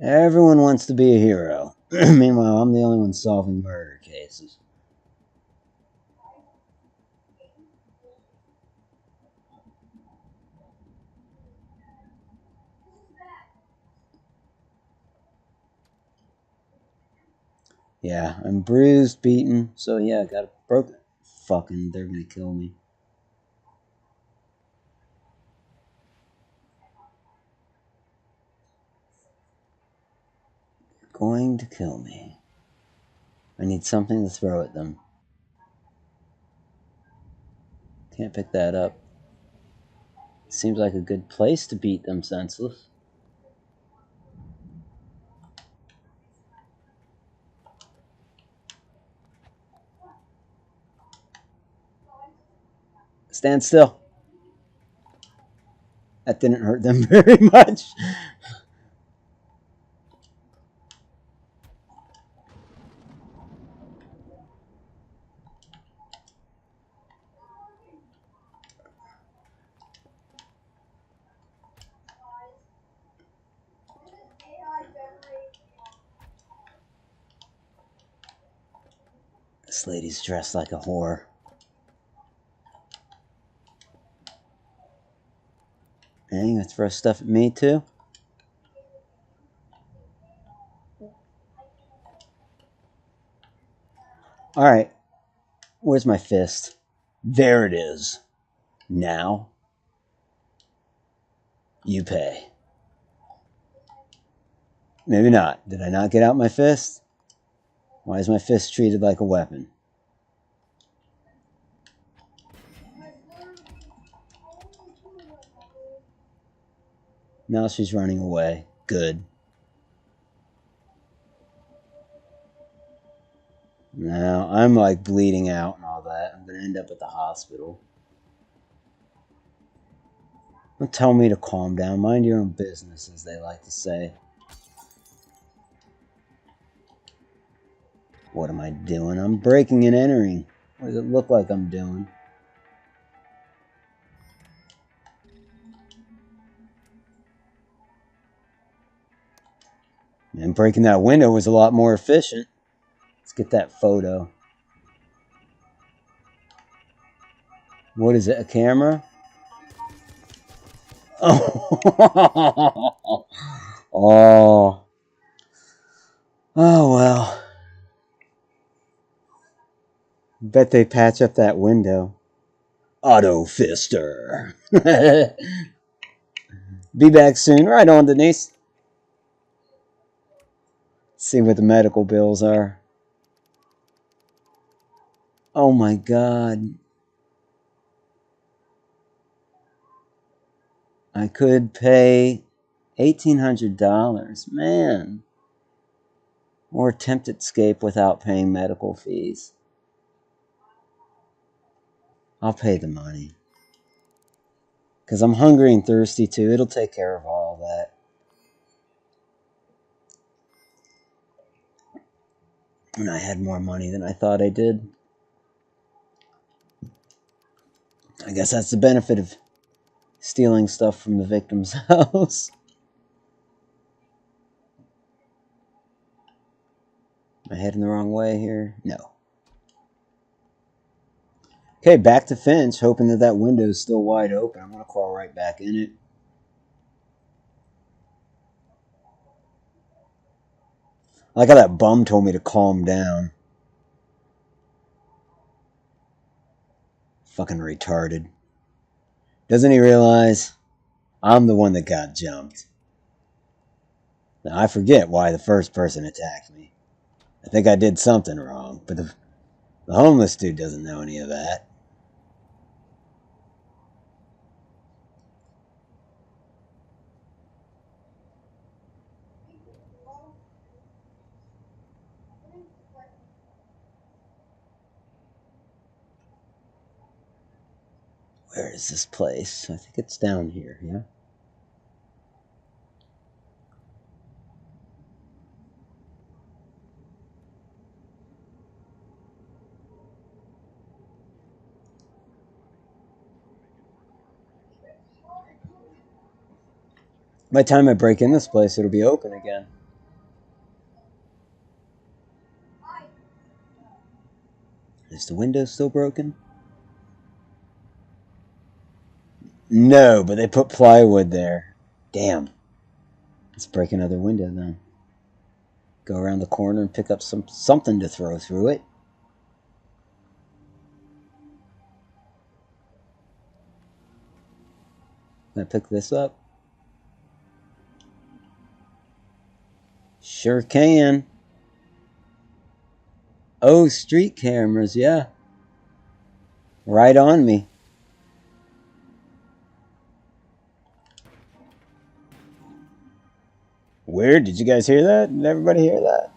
Everyone wants to be a hero. Meanwhile, I'm the only one solving murder cases. Yeah, I'm bruised, beaten, so yeah, I got a broken. Fucking, they're gonna kill me. They're going to kill me. I need something to throw at them. Can't pick that up. Seems like a good place to beat them senseless. Stand still. That didn't hurt them very much. This lady's dressed like a whore. And you gonna throw stuff at me too? Alright. Where's my fist? There it is. Now, you pay. Maybe not. Did I not get out my fist? Why is my fist treated like a weapon? Now she's running away. Good. Now I'm like bleeding out and all that. I'm gonna end up at the hospital. Don't tell me to calm down. Mind your own business, as they like to say. What am I doing? I'm breaking and entering. What does it look like I'm doing? And breaking that window was a lot more efficient. Let's get that photo. What is it, a camera? Oh, oh, oh well. Bet they patch up that window. Otto Fister. Be back soon. Right on, Denise. Let's see what the medical bills are. Oh my god. I could pay $1,800. Man. Or attempt escape without paying medical fees. I'll pay the money. Because I'm hungry and thirsty too. It'll take care of all that. And I had more money than I thought I did. I guess that's the benefit of stealing stuff from the victim's house. Am I heading the wrong way here? No. Okay, back to Finch, hoping that that window is still wide open. I'm going to crawl right back in it. I like how that bum told me to calm down. Fucking retarded. Doesn't he realize I'm the one that got jumped? Now, I forget why the first person attacked me. I think I did something wrong, but the homeless dude doesn't know any of that. Where is this place? I think it's down here, yeah? By the time I break in this place, it'll be open again. Is the window still broken? No, but they put plywood there. Damn. Let's break another window then. Go around the corner and pick up something to throw through it. Can I pick this up? Sure can. Oh, street cameras, yeah. Right on me. Weird. Did you guys hear that? Did everybody hear that?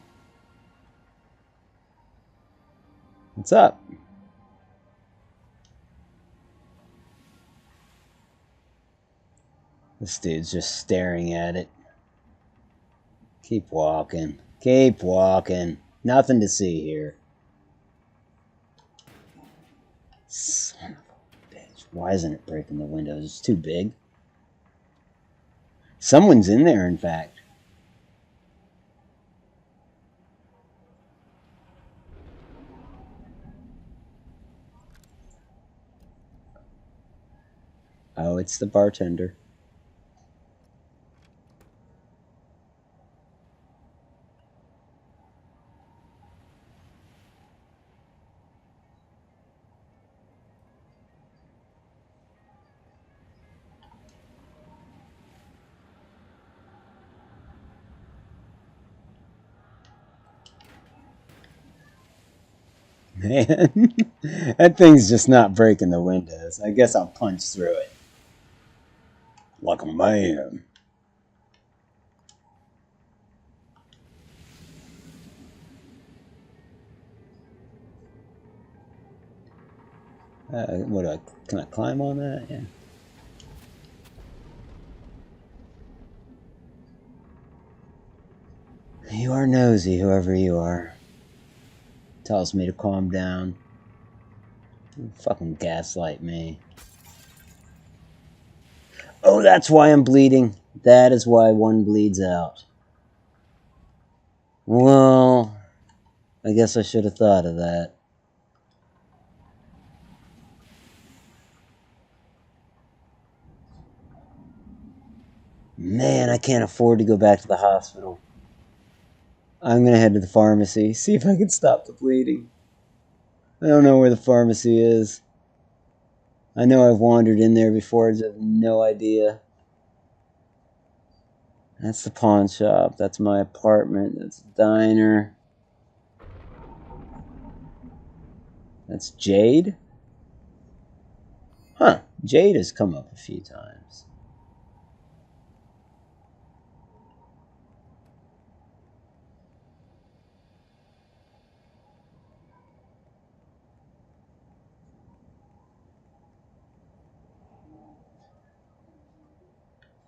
What's up? This dude's just staring at it. Keep walking. Keep walking. Nothing to see here. Son of a bitch. Why isn't it breaking the windows? It's too big. Someone's in there, in fact. Oh, it's the bartender. Man, that thing's just not breaking the windows. I guess I'll punch through it. Like a man. Can I climb on that? Yeah. You are nosy, whoever you are. Tells me to calm down. You fucking gaslight me. Oh, that's why I'm bleeding. That is why one bleeds out. Well, I guess I should have thought of that. Man, I can't afford to go back to the hospital. I'm gonna head to the pharmacy, see if I can stop the bleeding. I don't know where the pharmacy is. I know I've wandered in there before, I just have no idea. That's the pawn shop. That's my apartment. That's the diner. That's Jade? Huh. Jade has come up a few times.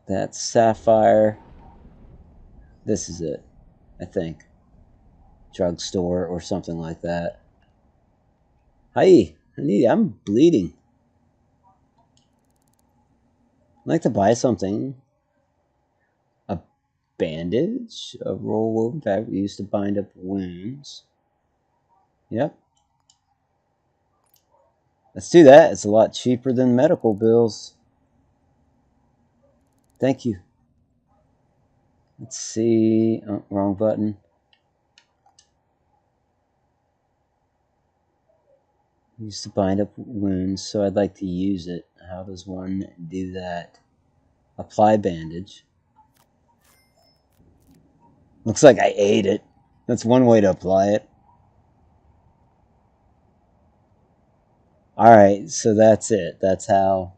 That's Sapphire. This is it, I think. Drugstore or something like that. Hi, I'm bleeding. I'd like to buy something. A bandage, a roll woven fabric used to bind up wounds. Yep. Let's do that. It's a lot cheaper than medical bills. Thank you. Let's see. Oh, wrong button. Used to bind up wounds, so I'd like to use it. How does one do that? Apply bandage. Looks like I ate it. That's one way to apply it. Alright, so that's it. That's a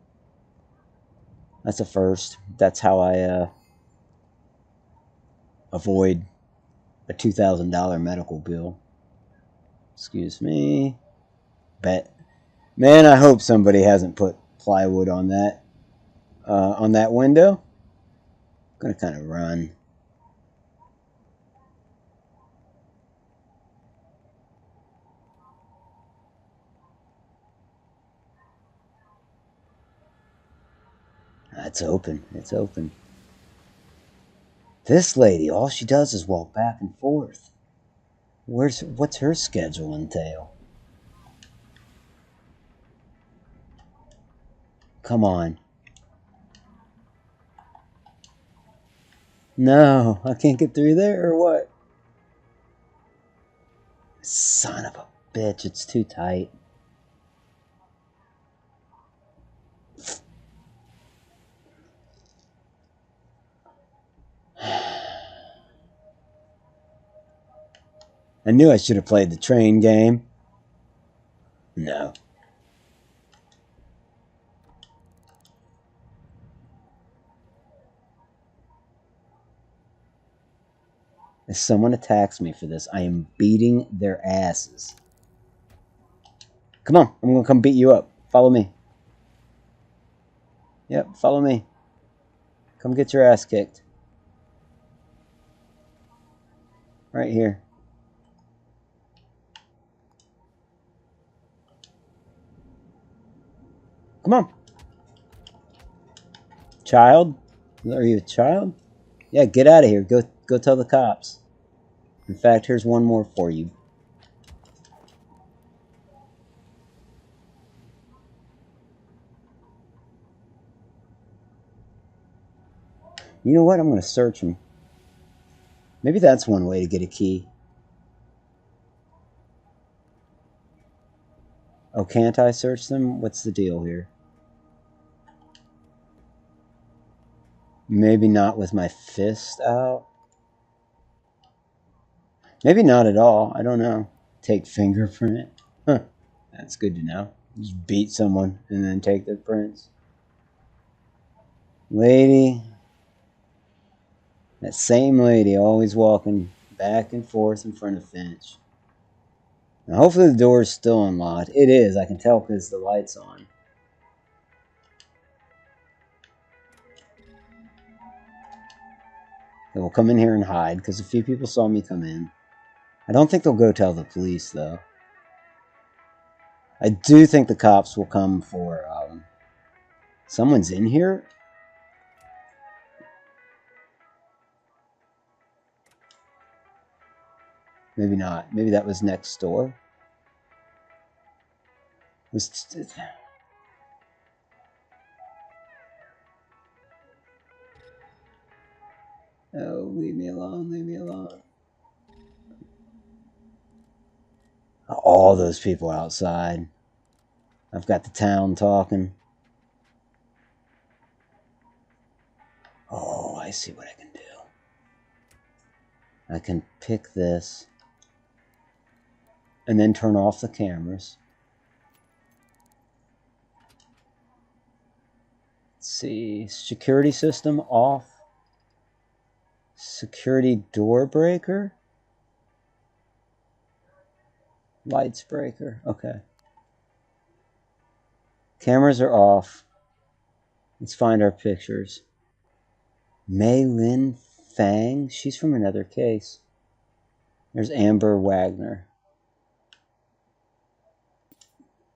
first. That's how I avoid a $2,000 medical bill. Excuse me. Bet. Man, I hope somebody hasn't put plywood on that window. I'm gonna kind of run. It's open. It's open. This lady, all she does is walk back and forth. What's her schedule entail? Come on. No, I can't get through there or what? Son of a bitch, it's too tight. I knew I should have played the train game. No. If someone attacks me for this, I am beating their asses. Come on, I'm going to come beat you up. Follow me. Yep, follow me. Come get your ass kicked. Right here. Come on. Child? Are you a child? Yeah, get out of here. Go tell the cops. In fact, here's one more for you. You know what? I'm going to search him. Maybe that's one way to get a key. Oh, can't I search them? What's the deal here? Maybe not with my fist out. Maybe not at all. I don't know. Take fingerprint. Huh. That's good to know. Just beat someone and then take their prints. Lady. That same lady always walking back and forth in front of Finch. Now, hopefully the door is still unlocked. It is. I can tell because the light's on. They will come in here and hide because a few people saw me come in. I don't think they'll go tell the police, though. I do think the cops will come for... someone's in here? Maybe not. Maybe that was next door. Oh, leave me alone, leave me alone. All those people outside. I've got the town talking. Oh, I see what I can do. I can pick this and then turn off the cameras. Let's see. Security system off. Security door breaker. Lights breaker. Okay. Cameras are off. Let's find our pictures. Mei Lin Fang. She's from another case. There's Amber Wagner.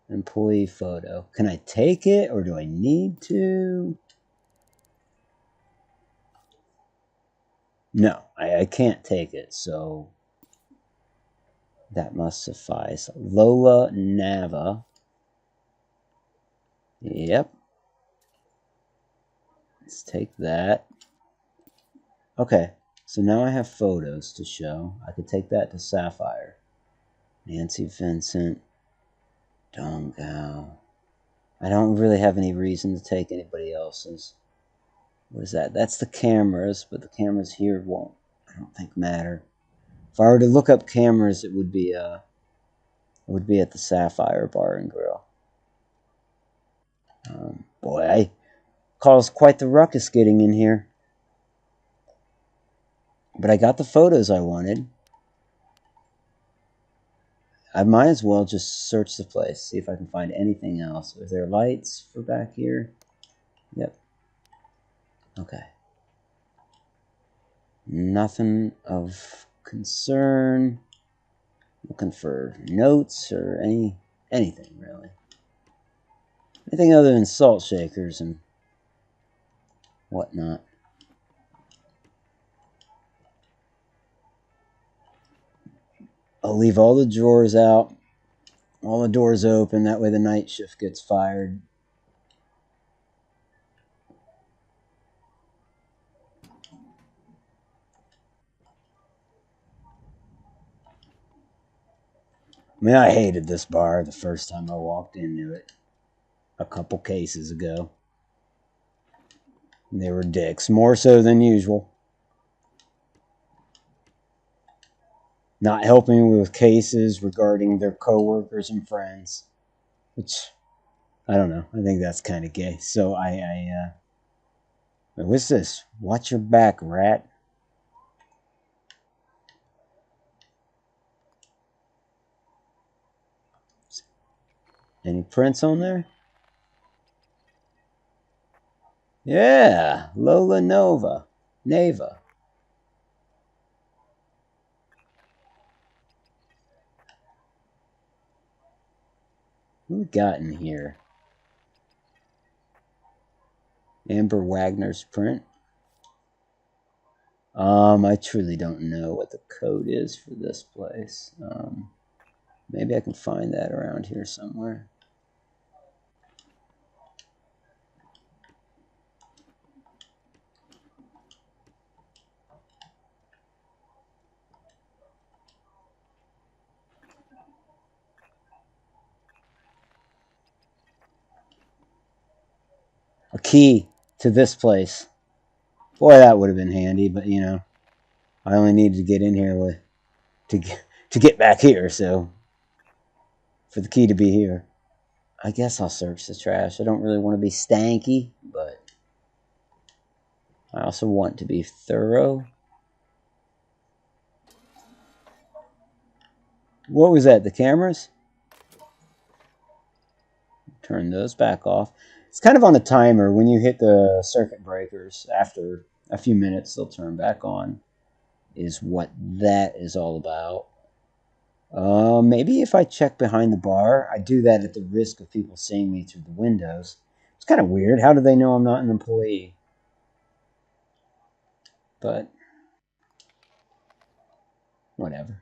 Employee photo. Can I take it or do I need to? No, I can't take it, so that must suffice. Lola Nava. Yep. Let's take that. Okay, so now I have photos to show. I could take that to Sapphire. Nancy Vincent. Dong Gao. I don't really have any reason to take anybody else's. What is that? That's the cameras, but the cameras here won't, I don't think, matter. If I were to look up cameras, it would be at the Sapphire Bar and Grill. Boy, I caused quite the ruckus getting in here. But I got the photos I wanted. I might as well just search the place, see if I can find anything else. Are there lights for back here? Yep. Okay. Nothing of concern. Looking for notes or anything really. Anything other than salt shakers and whatnot. I'll leave all the drawers out, all the doors open, that way the night shift gets fired. I mean, I hated this bar the first time I walked into it a couple cases ago. They were dicks, more so than usual. Not helping me with cases regarding their coworkers and friends, which I don't know. I think that's kind of gay. So what's this? Watch your back, rat. Any prints on there? Yeah, Lola Neva. Who we got in here? Amber Wagner's print. I truly don't know what the code is for this place. Maybe I can find that around here somewhere. A key to this place. Boy, that would have been handy, but you know, I only needed to get in here to get back here, so for the key to be here. I guess I'll search the trash. I don't really want to be stanky, but I also want to be thorough. What was that? The cameras? Turn those back off. It's kind of on a timer. When you hit the circuit breakers, after a few minutes, they'll turn back on, is what that is all about. Maybe if I check behind the bar, I do that at the risk of people seeing me through the windows. It's kind of weird. How do they know I'm not an employee? But whatever.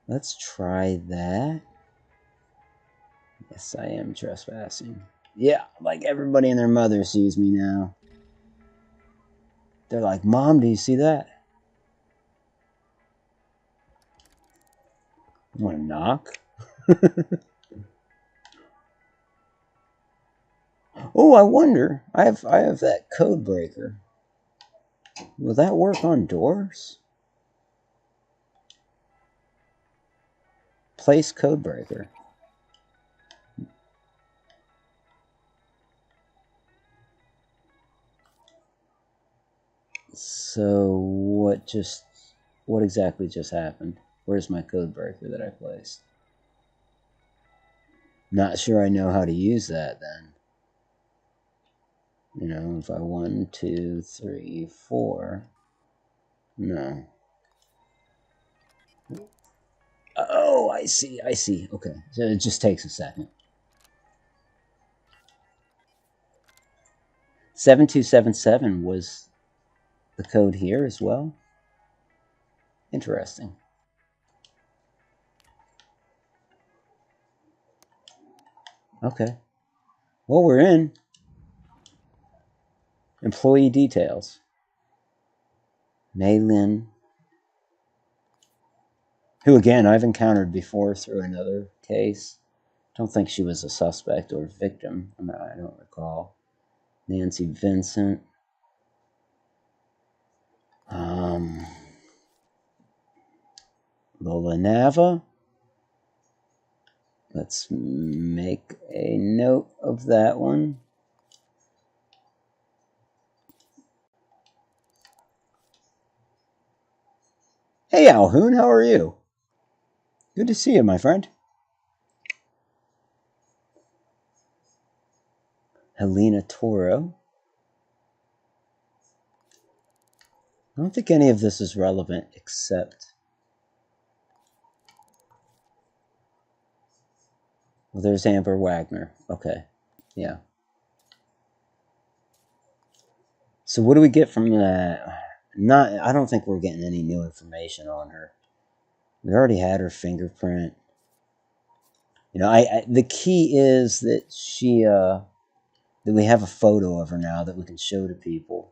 Let's try that. Yes, I am trespassing. Yeah, like everybody and their mother sees me now. They're like, Mom, do you see that? You want to knock? Oh, I wonder. I have that code breaker. Will that work on doors? Place code breaker. So what exactly just happened? Where's my code breaker that I placed? Not sure I know how to use that then. You know, if I 1, 2, 3, 4. No. Oh, I see. Okay. So it just takes a second. 7277 was the code here as well. Interesting. Okay. Well, we're in. Employee details. Maylin, who again I've encountered before through another case. Don't think she was a suspect or victim. I don't recall. Nancy Vincent. Lola Nava. Let's make a note of that one. Hey, Alhoon, how are you? Good to see you, my friend. Helena Toro. I don't think any of this is relevant except... Well, there's Amber Wagner. Okay. Yeah. So what do we get from that? I don't think we're getting any new information on her. We already had her fingerprint. You know, the key is that that we have a photo of her now that we can show to people.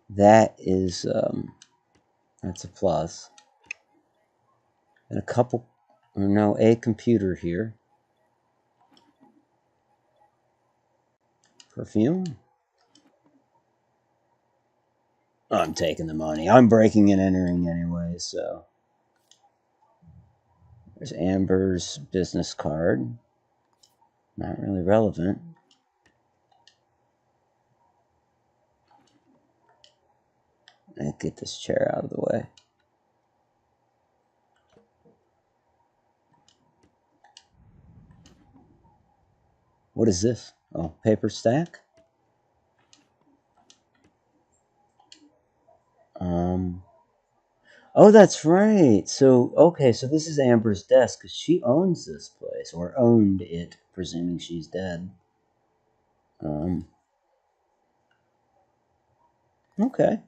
That is, that's a plus. And a computer here. Perfume. I'm taking the money. I'm breaking and entering anyway, so. There's Amber's business card. Not really relevant. Let's get this chair out of the way. What is this? Oh, paper stack? Oh, that's right. So, okay, so this is Amber's desk because she owns this place, or owned it, presuming she's dead. Okay.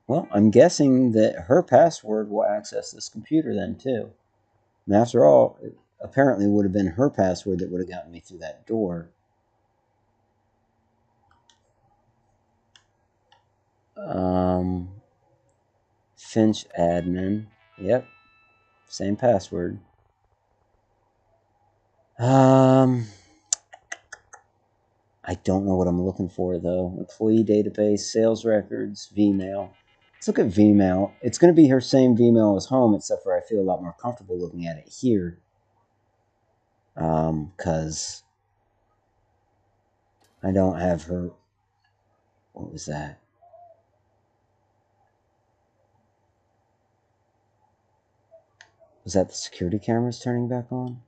Well, I'm guessing that her password will access this computer then, too. And after all, it apparently would have been her password that would have gotten me through that door. Finch admin. Yep. Same password. I don't know what I'm looking for, though. Employee database, sales records, Vmail. Let's look at Vmail. It's going to be her same Vmail as home, except for I feel a lot more comfortable looking at it here. Because I don't have her... What was that? Was that the security cameras turning back on?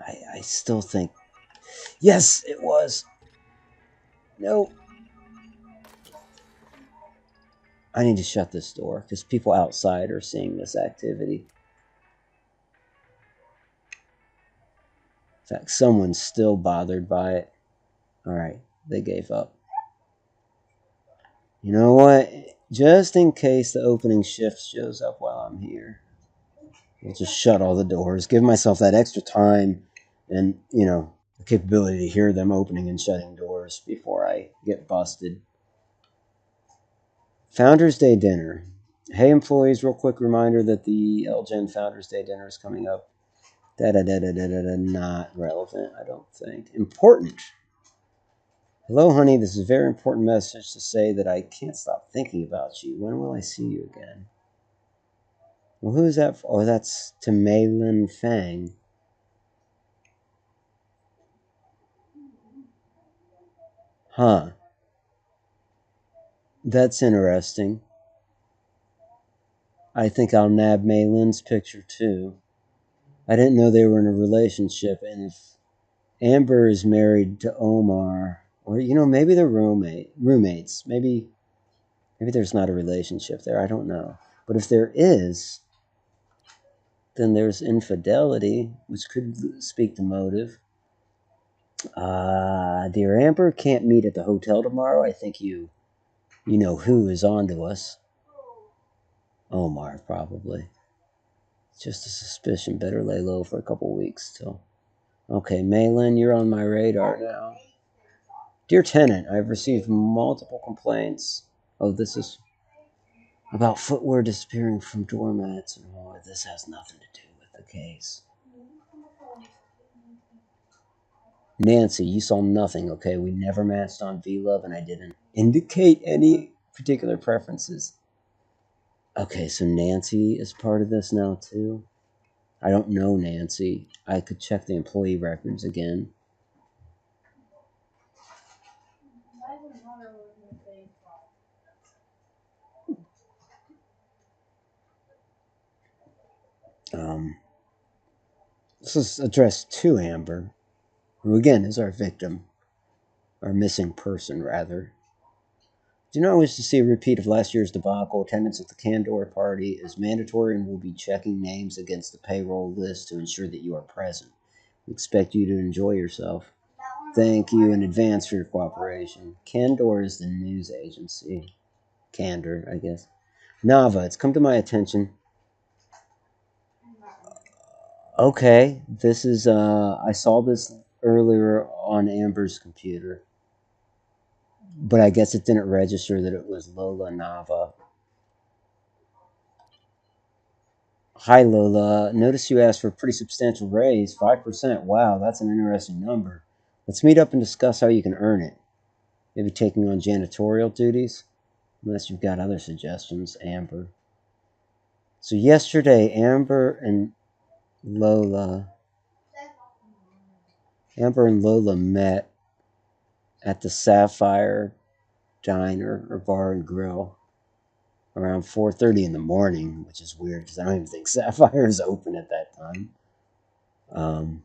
I still think... Yes, it was! No. I need to shut this door, because people outside are seeing this activity. In fact, someone's still bothered by it. Alright, they gave up. You know what? Just in case the opening shift shows up while I'm here, I'll just shut all the doors, give myself that extra time and, the capability to hear them opening and shutting doors before I get busted. Founders Day dinner. Hey, employees, real quick reminder that the LGen Founders Day dinner is coming up. Not relevant, I don't think. Important. Hello, honey. This is a very important message to say that I can't stop thinking about you. When will I see you again? Well, who is that for? Oh, that's to Mei Lin Fang. Huh. That's interesting. I think I'll nab Mei Lin's picture too. I didn't know they were in a relationship, and if Amber is married to Omar, or maybe they're roommates. Maybe there's not a relationship there. I don't know. But if there is, then there's infidelity, which could speak to motive. Dear Amber, can't meet at the hotel tomorrow. I think you know who is on to us. Omar, probably. Just a suspicion. Better lay low for a couple weeks till. Okay, Malin, you're on my radar now. Dear tenant, I've received multiple complaints. Oh, this is about footwear disappearing from doormats and more. This has nothing to do with the case. Nancy, you saw nothing, okay? We never matched on VLove, and I didn't indicate any particular preferences. Okay, so Nancy is part of this now too. I don't know Nancy. I could check the employee records again. This is addressed to Amber, who again is our victim, our missing person, rather. Do not wish to see a repeat of last year's debacle. Attendance at the Candor party is mandatory and will be checking names against the payroll list to ensure that you are present. We expect you to enjoy yourself. Thank you in advance for your cooperation. Candor is the news agency. Candor, I guess. Nava, it's come to my attention. Okay, this is, I saw this earlier on Amber's computer, but I guess it didn't register that it was Lola Nava. Hi, Lola. Notice you asked for a pretty substantial raise, 5%. Wow, that's an interesting number. Let's meet up and discuss how you can earn it. Maybe taking on janitorial duties? Unless you've got other suggestions, Amber. So yesterday, Amber and Lola met at the Sapphire Diner or Bar and Grill around 4:30 in the morning, which is weird because I don't even think Sapphire is open at that time.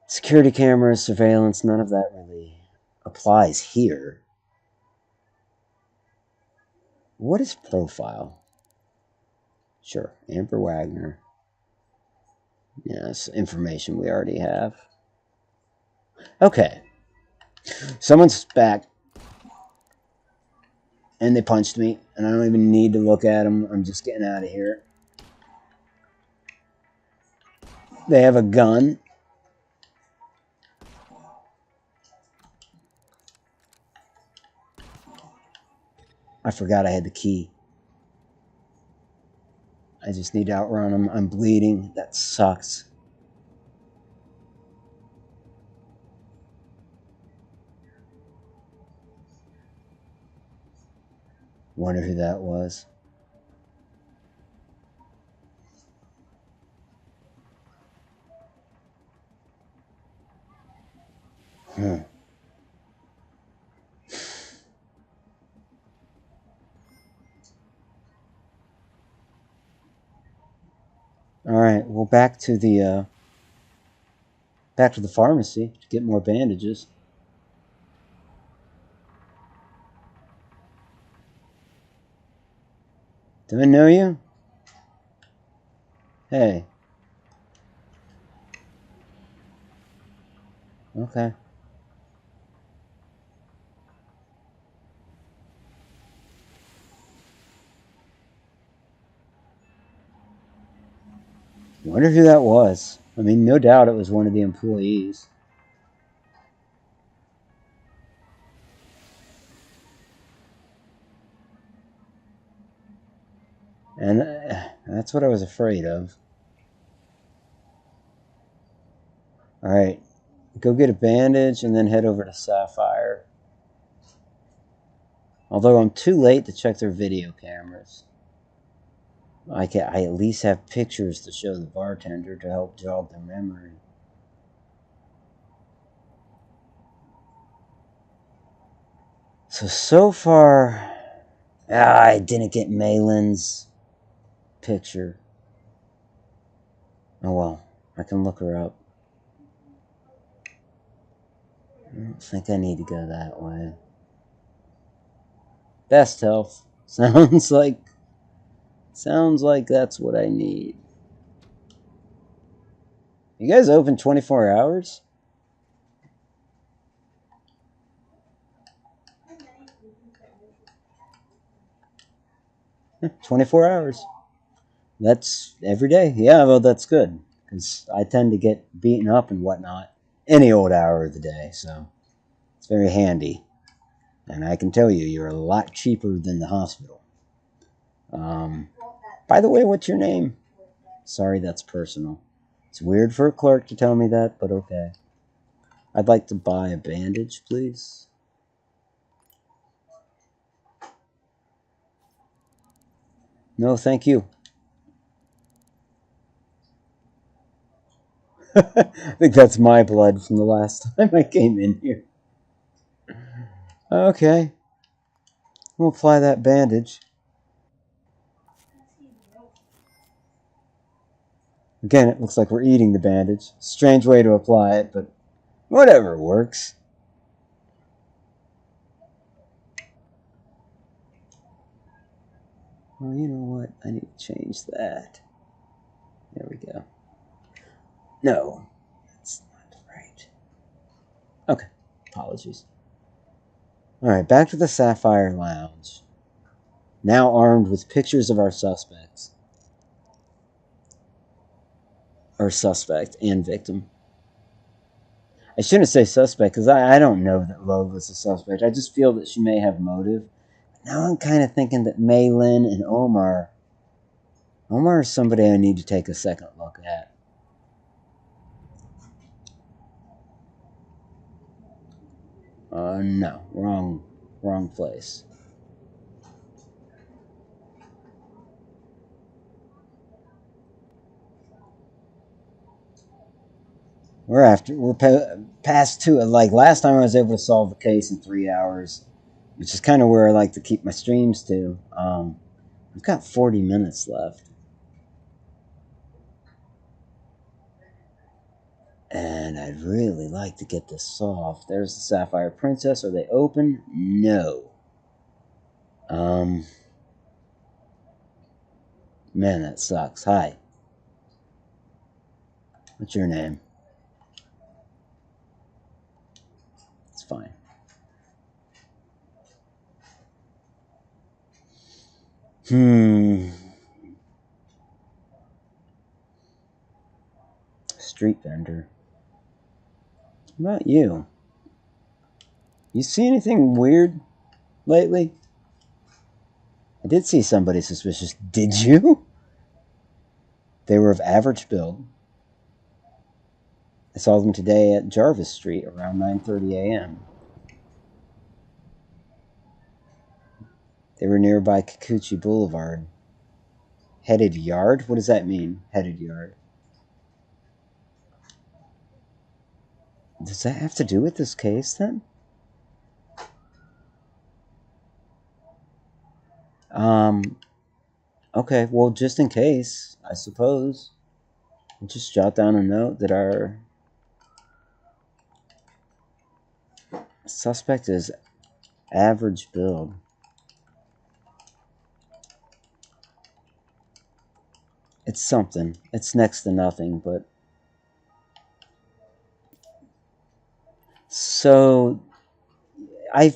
Security cameras, surveillance, none of that really applies here. What is profile? Sure, Amber Wagner. Yes, information we already have. Okay. Someone's back. And they punched me. And I don't even need to look at them. I'm just getting out of here. They have a gun. I forgot I had the key. I just need to outrun them. I'm bleeding. That sucks. Wonder who that was. All right. Well, back to the pharmacy to get more bandages. Do I know you? Hey. Okay. Wonder who that was. I mean, no doubt it was one of the employees. And that's what I was afraid of. Alright. Go get a bandage and then head over to Sapphire. Although I'm too late to check their video cameras. I at least have pictures to show the bartender to help jog their memory. So far, I didn't get Malin's picture. Oh well, I can look her up. I don't think I need to go that way. Best health. Sounds like that's what I need. You guys open 24 hours? 24 hours. That's every day. Yeah, well, that's good. Because I tend to get beaten up and whatnot any old hour of the day, so it's very handy. And I can tell you, you're a lot cheaper than the hospital. By the way, what's your name? Sorry, that's personal. It's weird for a clerk to tell me that, but okay. I'd like to buy a bandage, please. No, thank you. I think that's my blood from the last time I came in here. Okay, we'll apply that bandage. Again, it looks like we're eating the bandage. Strange way to apply it, but whatever works. Well, you know what? I need to change that. There we go. No, that's not right. Okay, apologies. Alright, back to the Sapphire Lounge. Now armed with pictures of our suspects. Or suspect and victim. I shouldn't say suspect because I don't know that Lola's a suspect. I just feel that she may have motive. Now I'm kind of thinking that Maylin and Omar. Omar is somebody I need to take a second look at. No, wrong place. We're past two. Like last time, I was able to solve the case in 3 hours, which is kind of where I like to keep my streams to. I've got 40 minutes left. And I'd really like to get this solved. There's the Sapphire Princess. Are they open? No. Man, that sucks. Hi. What's your name? It's fine. Street vendor. What about you? You see anything weird lately? I did see somebody suspicious. Did you? They were of average build. I saw them today at Jarvis Street around 9:30 a.m. They were nearby Kikuchi Boulevard. Headed yard? What does that mean, headed yard? Does that have to do with this case, then? Okay, well, just in case, I suppose, we'll just jot down a note that our suspect is average build. It's something. It's next to nothing, but... So, I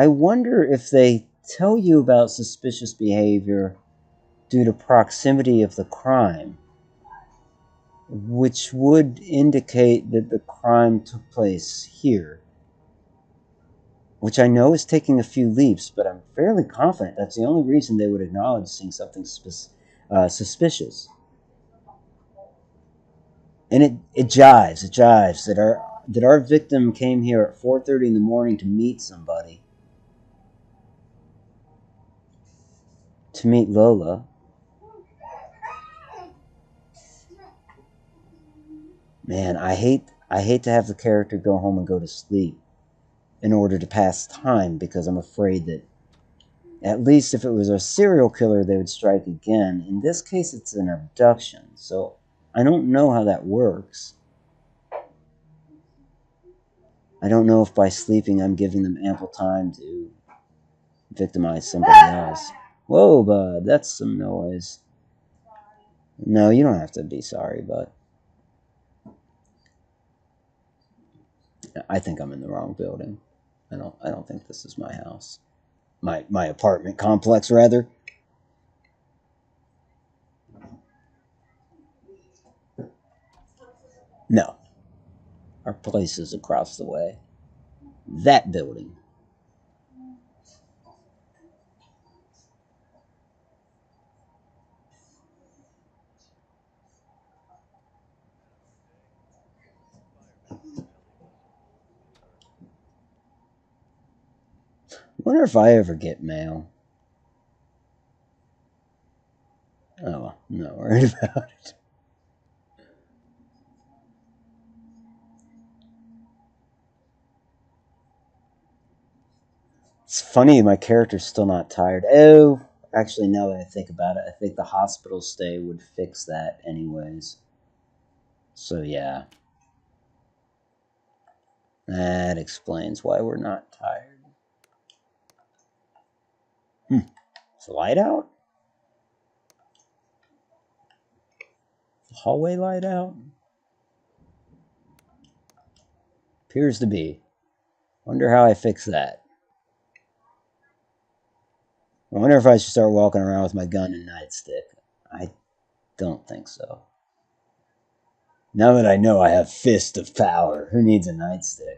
wonder if they tell you about suspicious behavior due to proximity of the crime, which would indicate that the crime took place here. Which I know is taking a few leaps, but I'm fairly confident that's the only reason they would acknowledge seeing something suspicious. And it jives. It jives that our victim came here at 4:30 in the morning to meet somebody, to meet Lola. Man, I hate to have the character go home and go to sleep in order to pass time because I'm afraid that at least if it was a serial killer, they would strike again. In this case, it's an abduction, so I don't know how that works. I don't know if by sleeping I'm giving them ample time to victimize somebody else. Whoa, bud, that's some noise. No, you don't have to be sorry, but I think I'm in the wrong building. I don't think this is my house. My apartment complex, rather. No, our place is across the way. That building. Wonder if I ever get mail. I'm not worried about it. It's funny, my character's still not tired. Oh, actually, now that I think about it, I think the hospital stay would fix that anyways. So, yeah. That explains why we're not tired. Is the light out? The hallway light out? Appears to be. Wonder how I fix that. I wonder if I should start walking around with my gun and nightstick. I don't think so. Now that I know I have fist of power, who needs a nightstick?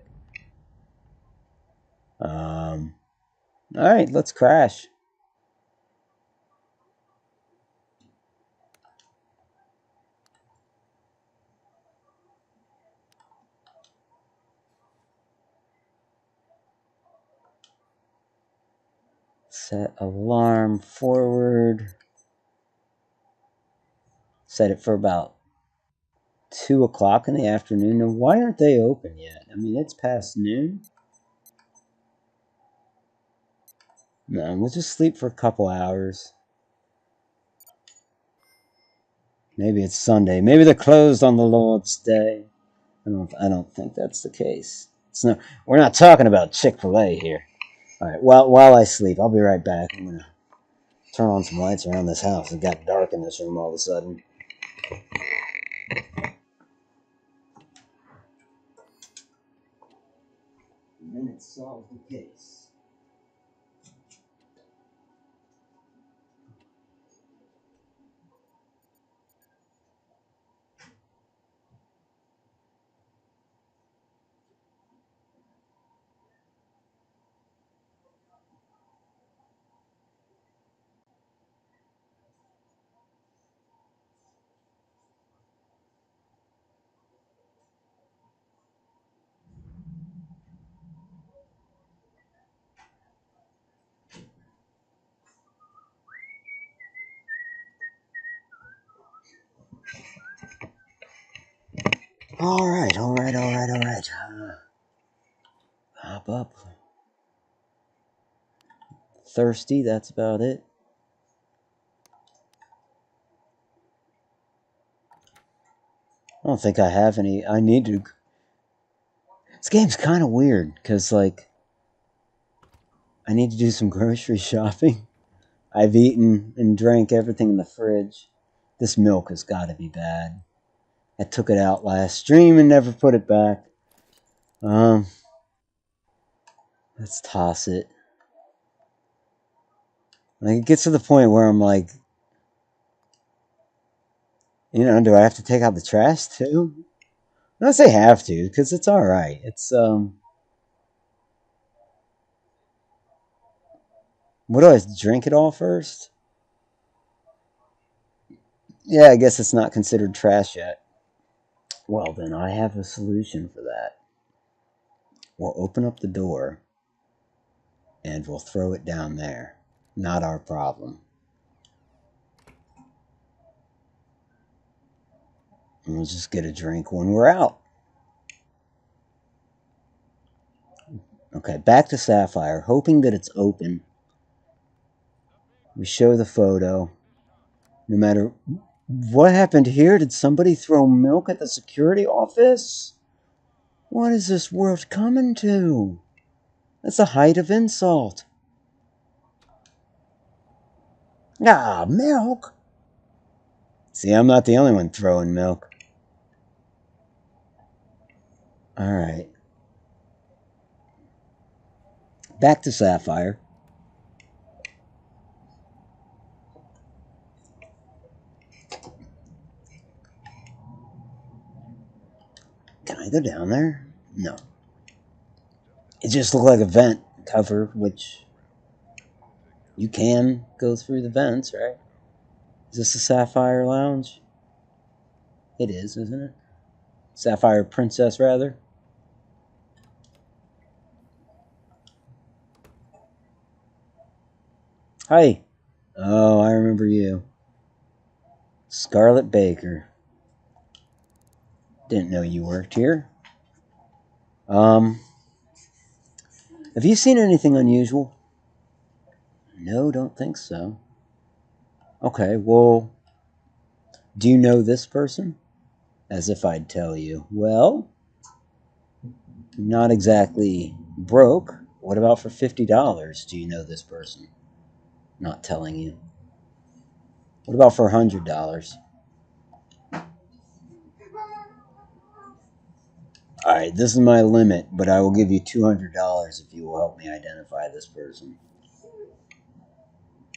Alright, let's crash. Set alarm forward. Set it for about 2 o'clock in the afternoon. Now, why aren't they open yet? I mean, it's past noon. No, we'll just sleep for a couple hours. Maybe it's Sunday. Maybe they're closed on the Lord's Day. I don't think that's the case. We're not talking about Chick-fil-A here. All right. While I sleep, I'll be right back. I'm gonna turn on some lights around this house. It got dark in this room all of a sudden. And then it solved the case. All right. Hop up. Thirsty, that's about it. I don't think I have any. I need to. This game's kind of weird because, like, I need to do some grocery shopping. I've eaten and drank everything in the fridge. This milk has got to be bad. I took it out last stream and never put it back. Let's toss it. Like, it gets to the point where I'm like, do I have to take out the trash too? I don't say have to, because it's alright. What do I drink it all first? Yeah, I guess it's not considered trash yet. Well, then I have a solution for that. We'll open up the door and we'll throw it down there. Not our problem. And we'll just get a drink when we're out. Okay, back to Sapphire, hoping that it's open. We show the photo. No matter what happened here, did somebody throw milk at the security office? What is this world coming to? That's the height of insult. Ah, milk. See, I'm not the only one throwing milk. Alright. Back to Sapphire. Can I go down there? No. It just looked like a vent cover, which you can go through the vents, right? Is this a Sapphire Lounge? It is, isn't it? Sapphire Princess, rather. Hi. Oh, I remember you. Scarlett Baker. Didn't know you worked here. Have you seen anything unusual? No, don't think so. Okay, well, do you know this person? As if I'd tell you. Well, not exactly broke. What about for $50? Do you know this person? Not telling you. What about for $100? Alright, this is my limit, but I will give you $200 if you will help me identify this person.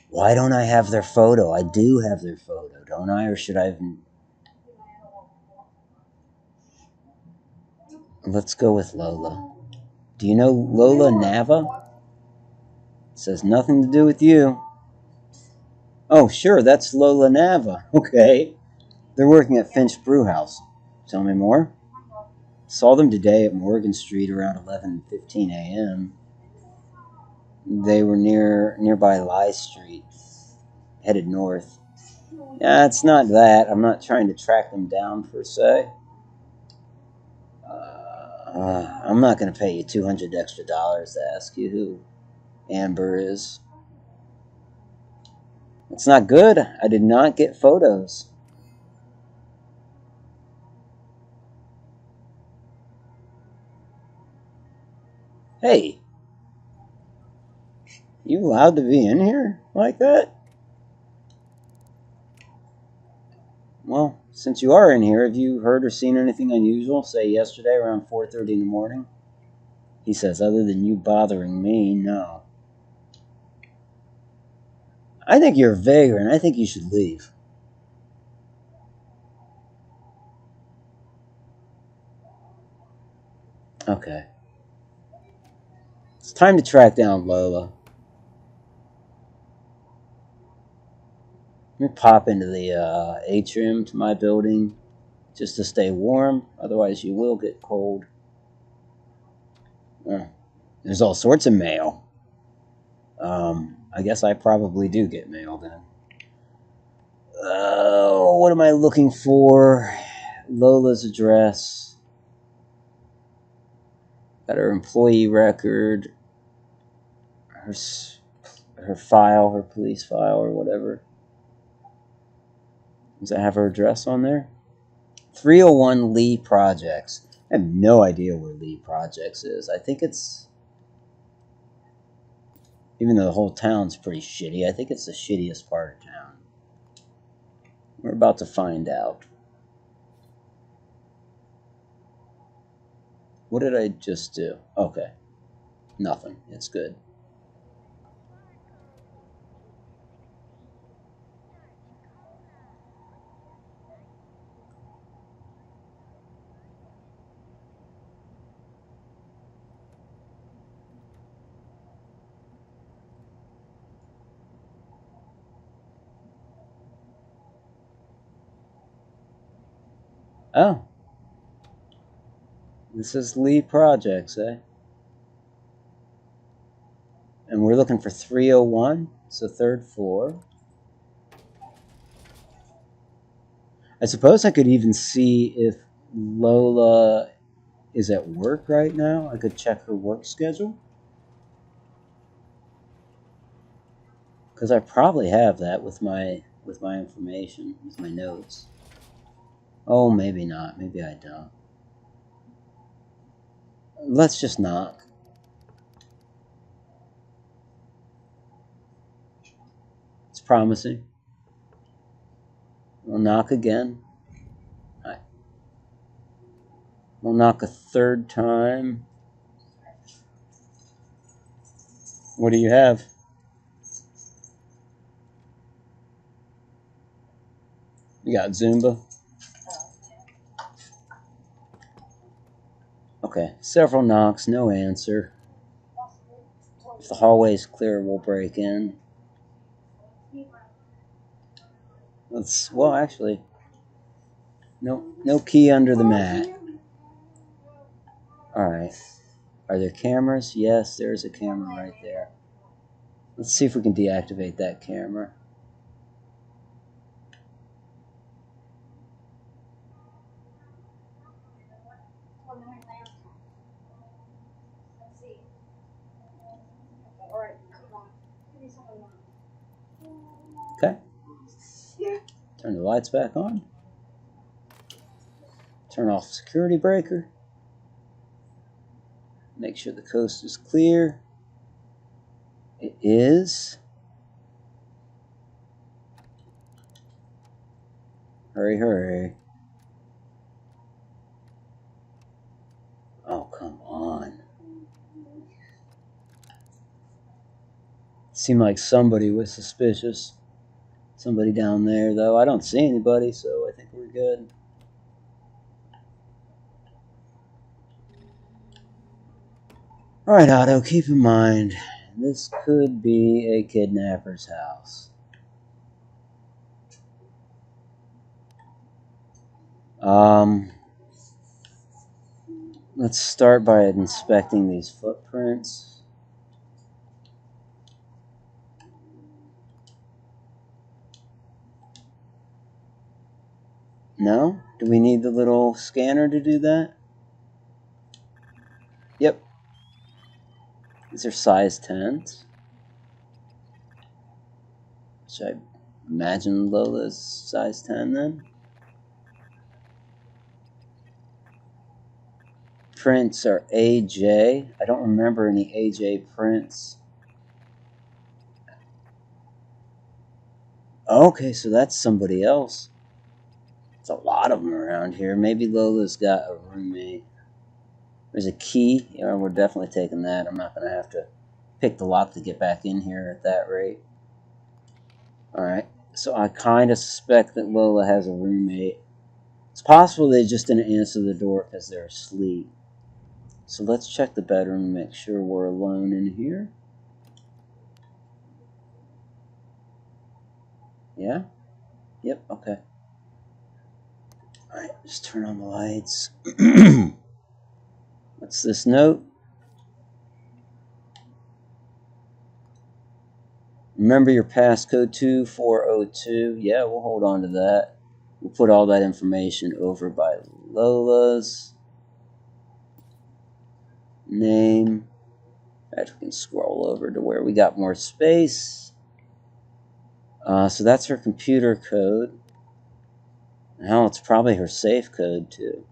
Why don't I have their photo? I do have their photo, don't I? Or should I even... Let's go with Lola. Do you know Lola Nava? It says nothing to do with you. Oh, sure, that's Lola Nava. Okay. They're working at Finch Brewhouse. Tell me more. Saw them today at Morgan Street around 11:15 a.m. They were nearby Lye Street, headed north. Yeah, it's not that. I'm not trying to track them down per se. I'm not going to pay you $200 extra to ask you who Amber is. It's not good. I did not get photos. Hey, you allowed to be in here like that? Well, since you are in here, have you heard or seen anything unusual, say yesterday around 4:30 in the morning? He says, other than you bothering me, no. I think you're a vagrant. I think you should leave. Okay. It's time to track down Lola. Let me pop into the atrium to my building just to stay warm. Otherwise, you will get cold. There's all sorts of mail. I guess I probably do get mail then. Oh, what am I looking for? Lola's address. Got her employee record. Her file, her police file, or whatever. Does it have her address on there? 301 Lee Projects. I have no idea where Lee Projects is. I think it's... Even though the whole town's pretty shitty, I think it's the shittiest part of town. We're about to find out. What did I just do? Okay. Nothing. It's good. Oh. This is Lee Projects, eh? And we're looking for 301. It's the third floor. I suppose I could even see if Lola is at work right now. I could check her work schedule. Because I probably have that with my information, with my notes. Oh, maybe not. Maybe I don't. Let's just knock. It's promising. We'll knock again. We'll knock a third time. What do you have? You got Zumba? Okay, several knocks, no answer. If the hallway's clear, we'll break in. Well, actually, no key under the mat. Alright. Are there cameras? Yes, there's a camera right there. Let's see if we can deactivate that camera. Turn the lights back on. Turn off security breaker. Make sure the coast is clear. It is. Hurry, hurry. Oh, come on. Seemed like somebody was suspicious. Somebody down there, though. I don't see anybody, so I think we're good. Alright, Otto, keep in mind, this could be a kidnapper's house. Let's start by inspecting these footprints. No? Do we need the little scanner to do that? Yep. These are size 10s. Should I imagine Lola's size 10 then? Prints are AJ. I don't remember any AJ prints. Okay, so that's somebody else. There's a lot of them around here. Maybe Lola's got a roommate. There's a key. Yeah, we're definitely taking that. I'm not going to have to pick the lock to get back in here at that rate. Alright, so I kind of suspect that Lola has a roommate. It's possible they just didn't answer the door because they're asleep. So let's check the bedroom and make sure we're alone in here. Yeah? Yep, okay. Alright, just turn on the lights. What's this note? Remember your passcode 2402. Yeah, we'll hold on to that. We'll put all that information over by Lola's name. Right, we can scroll over to where we got more space. So that's her computer code. Hell, it's probably her safe code too.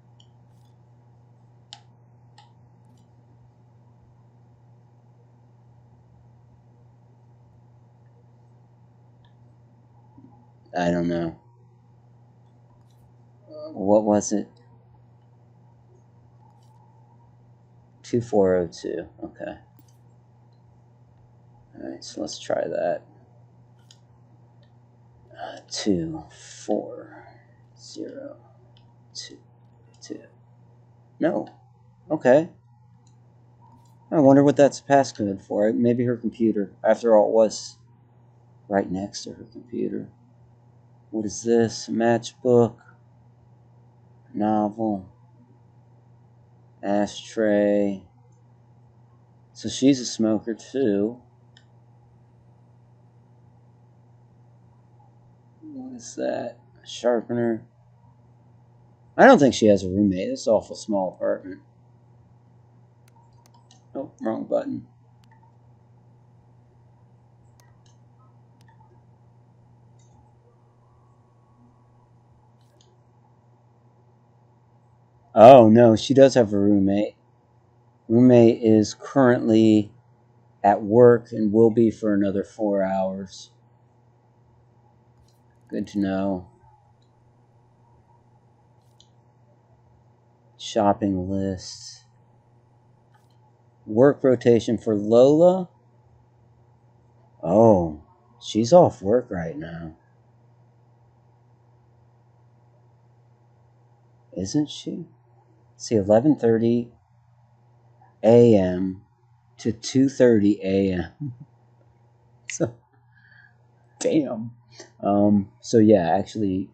I don't know. What was it? 2402. Okay. Alright, so let's try that. 2402. No. Okay. I wonder what that's a passcode for. Maybe her computer. After all, it was right next to her computer. What is this? Matchbook. Novel. Ashtray. So she's a smoker too. What is that? A sharpener. I don't think she has a roommate. It's an awful small apartment. Oh, wrong button. Oh, no, she does have a roommate. Roommate is currently at work and will be for another 4 hours. Good to know. Shopping list. Work rotation for Lola. Oh, she's off work right now. Isn't she? See, 11:30 a.m. to 2:30 a.m. So, damn. So yeah, actually,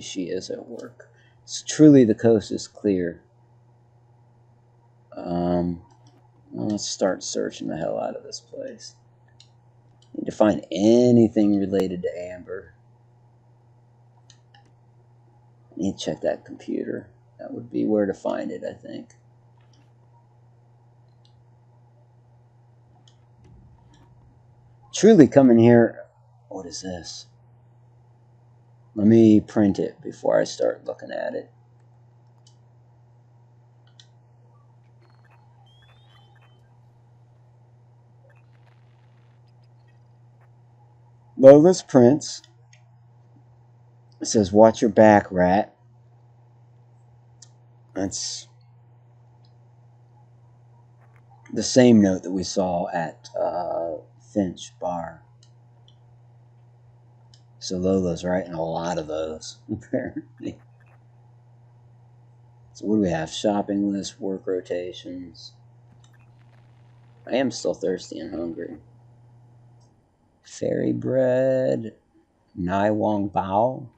she is at work. So truly, the coast is clear. Well, let's start searching the hell out of this place. Need to find anything related to Amber. Need to check that computer. That would be where to find it, I think. Truly coming here What is this? Let me print it before I start looking at it. Lola's prints. It says, "Watch your back, rat." That's the same note that we saw at Finch Bar. So Lola's writing a lot of those, apparently. So what do we have? Shopping list, work rotations. I am still thirsty and hungry. Fairy bread. Nai Wong Bao.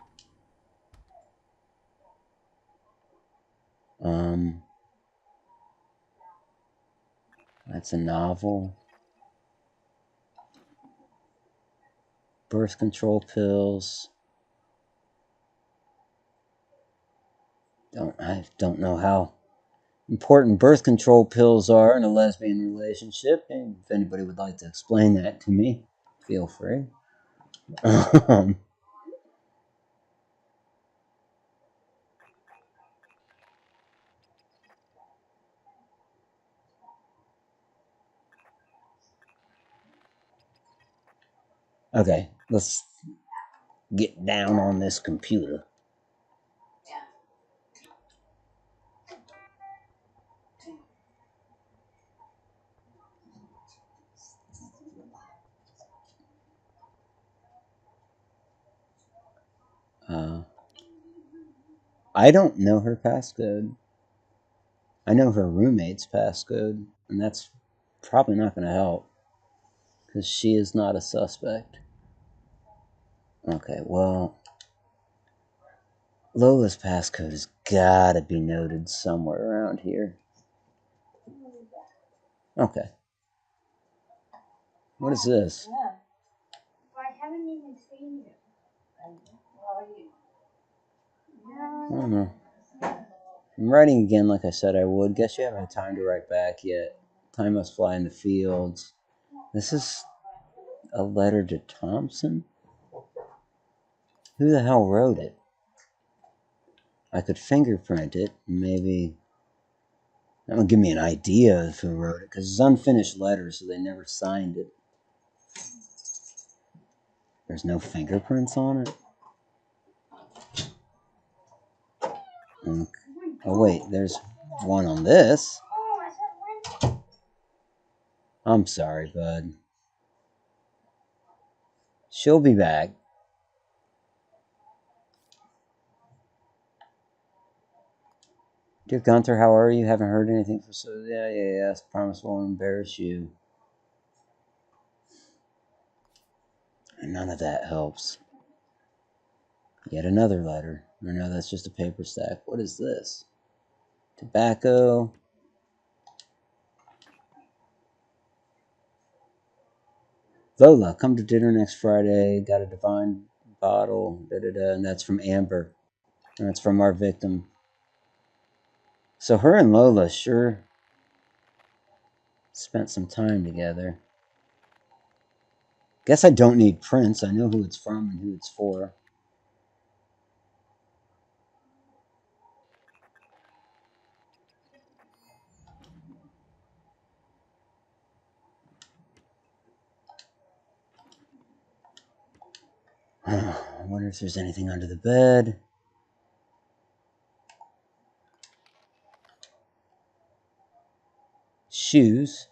That's a novel. Birth control pills. I don't know how important birth control pills are in a lesbian relationship. And if anybody would like to explain that to me, feel free. Okay, let's get down on this computer. I don't know her passcode. I know her roommate's passcode, and that's probably not going to help because she is not a suspect. Okay, well, Lola's passcode has got to be noted somewhere around here. Okay. What is this? Yeah. Well, I haven't even seen you. I don't know. I'm writing again like I said I would. Guess you haven't had time to write back yet. Time must fly in the fields. This is a letter to Thompson? Who the hell wrote it? I could fingerprint it. Maybe that would give me an idea of who wrote it, because it's unfinished letters, so they never signed it. There's no fingerprints on it? Okay. Oh, wait, there's one on this. I'm sorry, bud. She'll be back. Dear Gunther, how are you? Haven't heard anything for so. Yeah. Promise won't embarrass you. And none of that helps. Yet another letter. Or no, that's just a paper stack. What is this? Tobacco. Lola, come to dinner next Friday. Got a divine bottle. And that's from Amber. And that's from our victim. So her and Lola sure spent some time together. Guess I don't need prints. I know who it's from and who it's for. I wonder if there's anything under the bed. Shoes.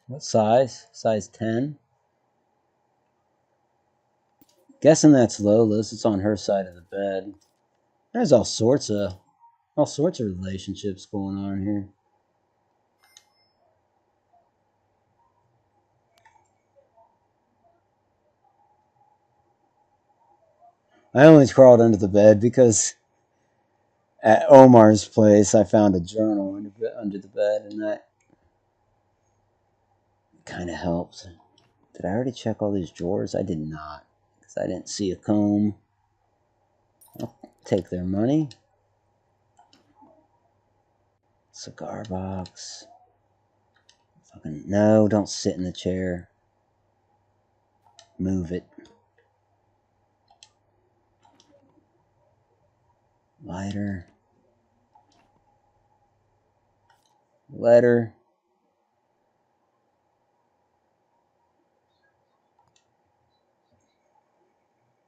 What size? Size 10. Guessing that's Lola's. It's on her side of the bed. There's all sorts of relationships going on here. I only crawled under the bed because at Omar's place I found a journal under the bed, and that kind of helped. Did I already check all these drawers? I did not, because I didn't see a comb. I'll take their money. Cigar box. Fucking no, don't sit in the chair. Move it. Lighter. Letter.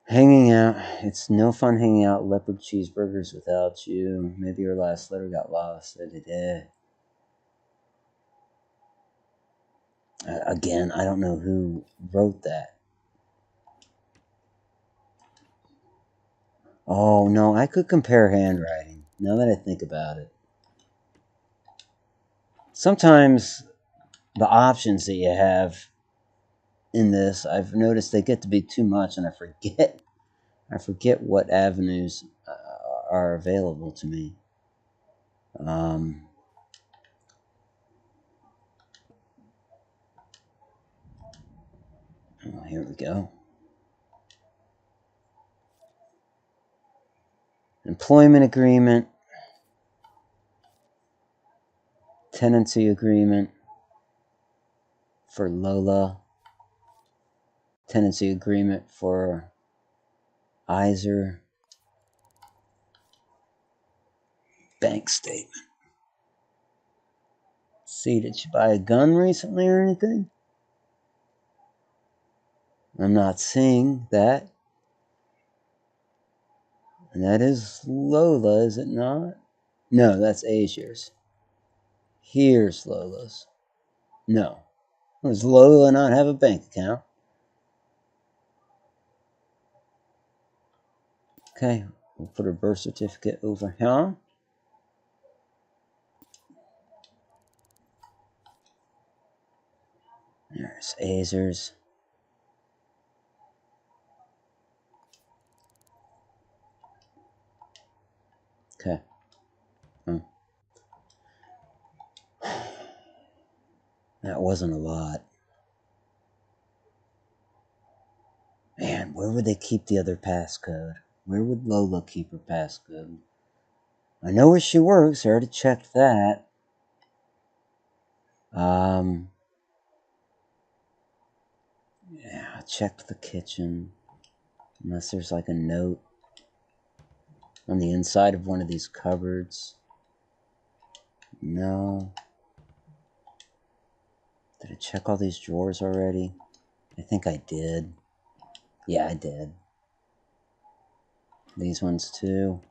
Hanging out. It's no fun hanging out leopard cheeseburgers without you. Maybe your last letter got lost. Again, I don't know who wrote that. Oh, no, I could compare handwriting, now that I think about it. Sometimes the options that you have in this, I've noticed they get to be too much, and I forget what avenues are available to me. Oh, here we go. Employment agreement, tenancy agreement for Lola, tenancy agreement for Iser, bank statement. See, did she buy a gun recently or anything? I'm not seeing that. And that is Lola, is it not? No, that's Asier's. Here's Lola's. No. Does Lola not have a bank account? Okay, we'll put her birth certificate over here. There's Azer's. Okay. That wasn't a lot. Man, where would they keep the other passcode? Where would Lola keep her passcode? I know where she works. I already checked that. Yeah, I checked the kitchen. Unless there's like a note on the inside of one of these cupboards. No. Did I check all these drawers already? I think I did. Yeah, I did. These ones too.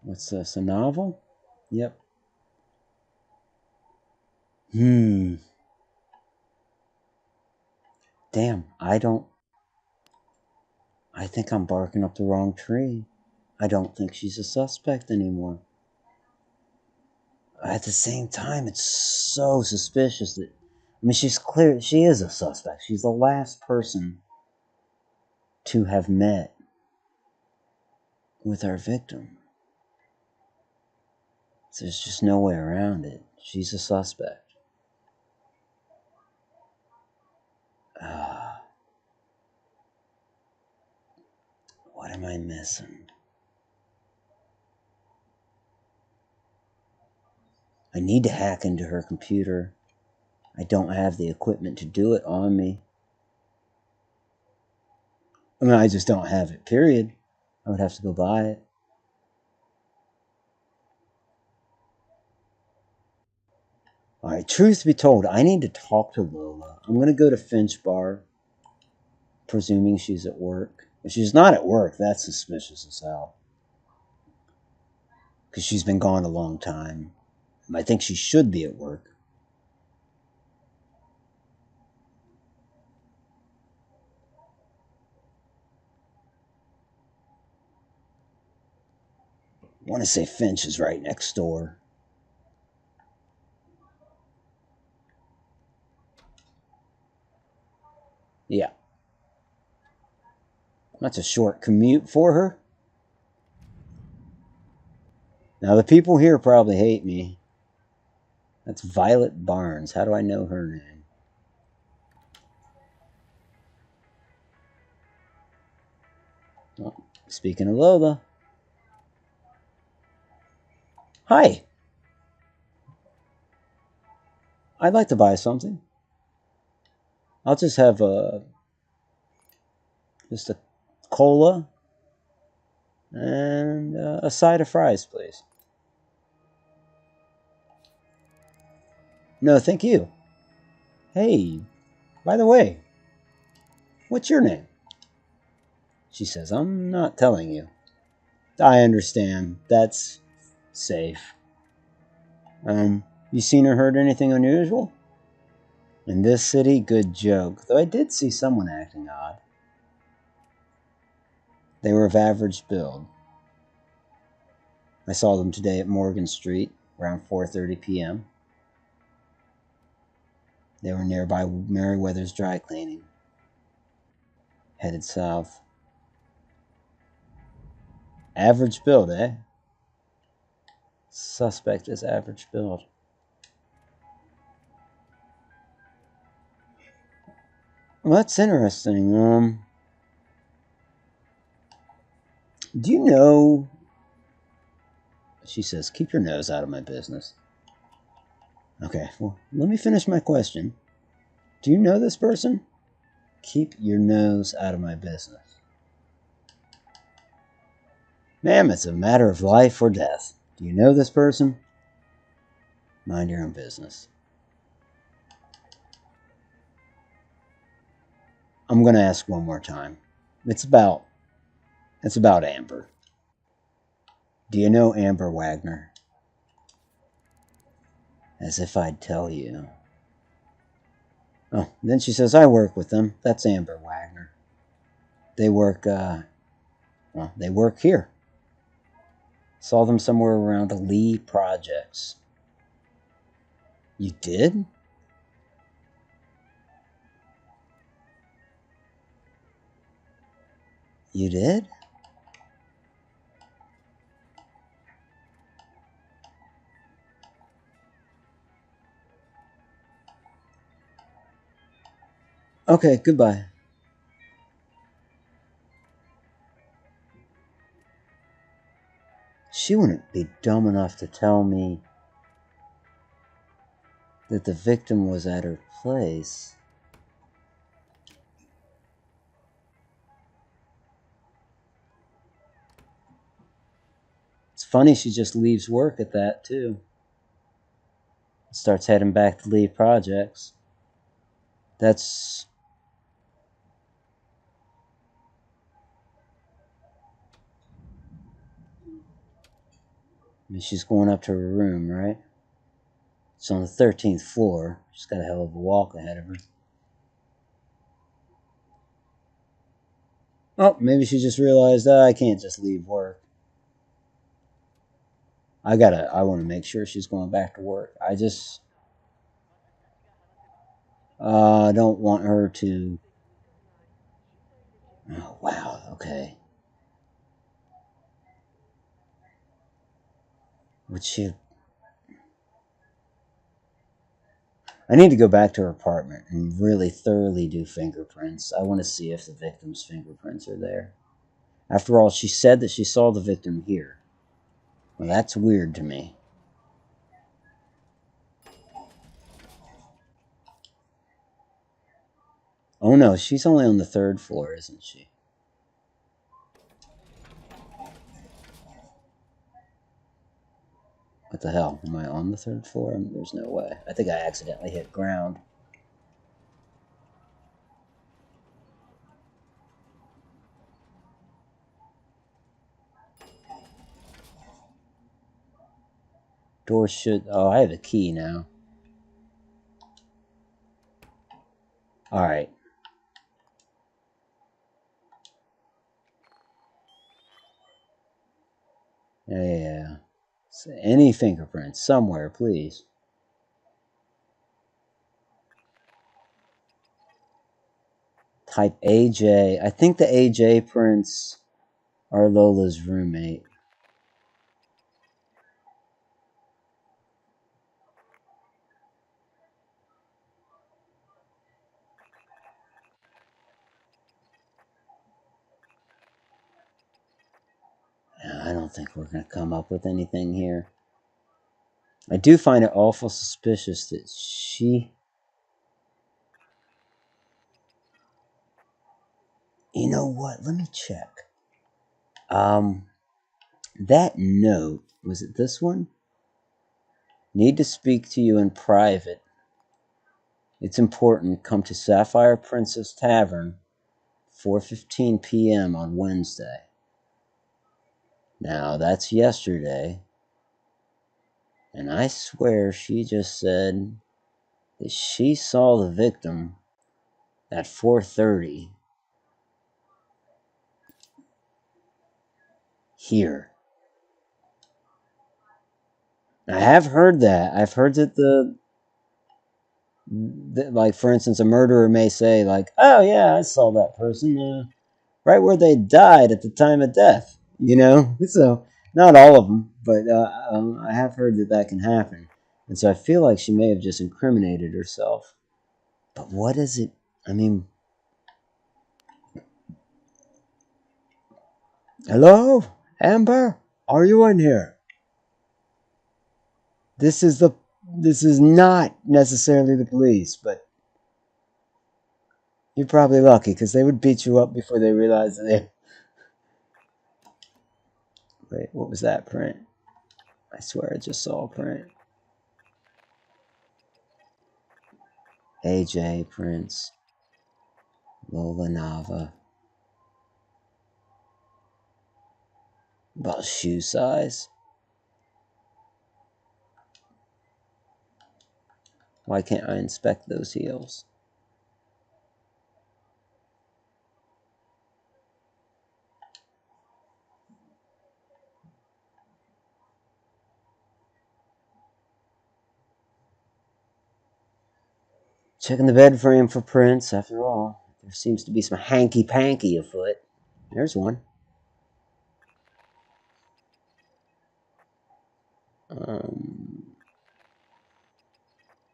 What's this? A novel? Yep. Damn, I think I'm barking up the wrong tree. I don't think she's a suspect anymore. At the same time, it's so suspicious that, I mean, she's clear, she is a suspect. She's the last person to have met with our victim. So there's just no way around it. She's a suspect. What am I missing? I need to hack into her computer. I don't have the equipment to do it on me. I mean, I just don't have it, period. I would have to go buy it. Alright, truth be told, I need to talk to Lola. I'm going to go to Finch Bar, presuming she's at work. If she's not at work, that's suspicious as hell. Because she's been gone a long time. I think she should be at work. I want to say Finch is right next door. Yeah. That's a short commute for her. Now, the people here probably hate me. That's Violet Barnes. How do I know her name? Oh, speaking of Lola, Hi. I'd like to buy something. I'll just have just a cola and a side of fries, please. No, thank you. Hey, by the way, what's your name? She says, I'm not telling you. I understand. That's safe. You seen or heard anything unusual? In this city, good joke. Though I did see someone acting odd. They were of average build. I saw them today at Morgan Street around 4:30 p.m. They were nearby Meriwether's dry cleaning, headed south. Average build, eh? Suspect is average build. Well, that's interesting. Do you know? She says, keep your nose out of my business. Okay, well, let me finish my question. Do you know this person? Keep your nose out of my business. Ma'am, it's a matter of life or death. Do you know this person? Mind your own business. I'm going to ask one more time. It's about Amber. Do you know Amber Wagner? As if I'd tell you. Oh, then she says, I work with them. That's Amber Wagner. They work, they work here. Saw them somewhere around the Lee Projects. You did? You did? Okay, goodbye. She wouldn't be dumb enough to tell me that the victim was at her place. It's funny she just leaves work at that, too. Starts heading back to Lee Projects. That's. I mean, she's going up to her room, right? It's on the 13th floor. She's got a hell of a walk ahead of her. Oh, maybe she just realized I can't just leave work. I want to make sure she's going back to work. I don't want her to. Oh, wow, okay. Would she. I need to go back to her apartment and really thoroughly do fingerprints. I want to see if the victim's fingerprints are there. After all, she said that she saw the victim here. Well, that's weird to me. Oh no, she's only on the 3rd floor, isn't she? What the hell? Am I on the 3rd floor? There's no way. I think I accidentally hit ground. Door should. Oh, I have a key now. Alright. Yeah. So any fingerprints somewhere, please. Type AJ. I think the AJ prints are Lola's roommate. I don't think we're going to come up with anything here. I do find it awful suspicious that she... You know what? Let me check. That note, was it this one? Need to speak to you in private. It's important. Come to Sapphire Princess Tavern, 4:15 p.m. on Wednesday. Now, that's yesterday. And I swear she just said that she saw the victim at 4:30 here. I have heard that. I've heard that like, for instance, a murderer may say, like, oh yeah, I saw that person right where they died at the time of death, you know? So, not all of them, but I have heard that that can happen. And so I feel like she may have just incriminated herself. But what is it? I mean, hello? Amber? Are you in here? This is not necessarily the police, but you're probably lucky because they would beat you up before they realized that they... Wait, what was that print? I swear I just saw a print. AJ Prince, Lola Nava. About shoe size. Why can't I inspect those heels? Checking the bed frame for prints, after all. There seems to be some hanky-panky afoot. There's one.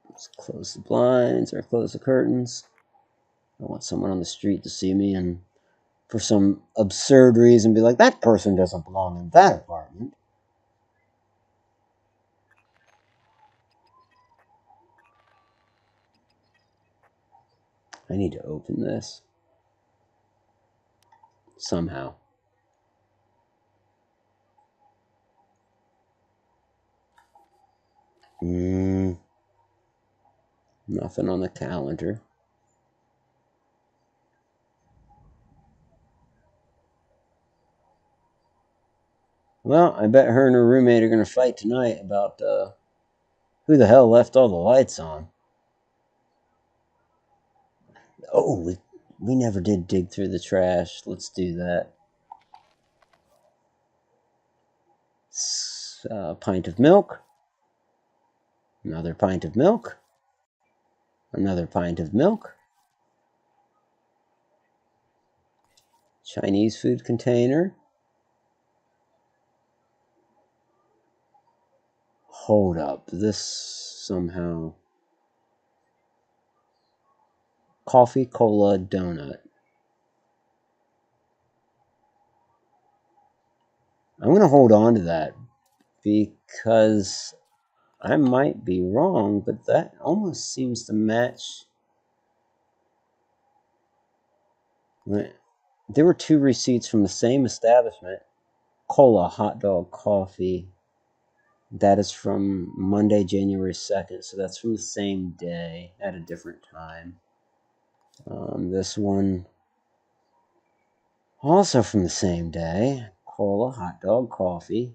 Let's close the blinds or close the curtains. I want someone on the street to see me and for some absurd reason be like, that person doesn't belong in that apartment. I need to open this. Somehow. Nothing on the calendar. Well, I bet her and her roommate are going to fight tonight about who the hell left all the lights on. Oh, we never did dig through the trash. Let's do that. Pint of milk. Another pint of milk. Another pint of milk. Chinese food container. Hold up. This somehow... Coffee, cola, donut. I'm going to hold on to that because I might be wrong, but that almost seems to match. There were 2 receipts from the same establishment. Cola, hot dog, coffee. That is from Monday, January 2nd, so that's from the same day at a different time. This one, also from the same day. Cola, hot dog, coffee.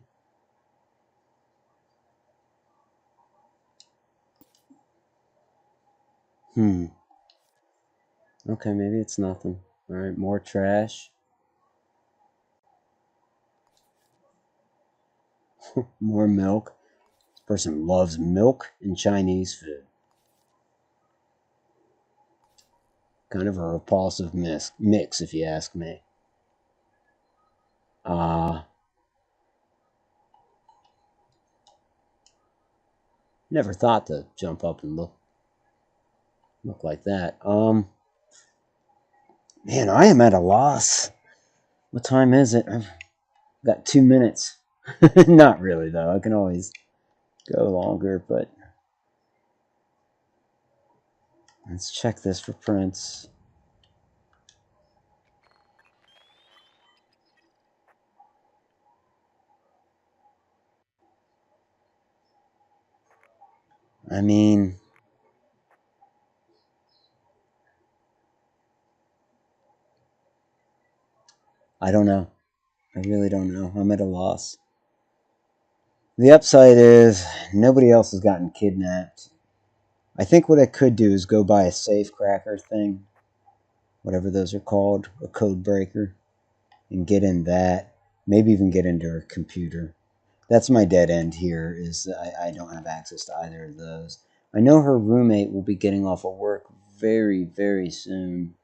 Okay, maybe it's nothing. Alright, more trash. More milk. This person loves milk and Chinese food. Kind of a repulsive mix, if you ask me. Never thought to jump up and look like that. Man, I am at a loss. What time is it? I've got 2 minutes. Not really, though. I can always go longer, but let's check this for prints. I mean, I don't know. I really don't know. I'm at a loss. The upside is nobody else has gotten kidnapped. I think what I could do is go buy a safe cracker thing, whatever those are called, a code breaker, and get in that. Maybe even get into her computer. That's my dead end here, is I don't have access to either of those. I know her roommate will be getting off of work very, very soon.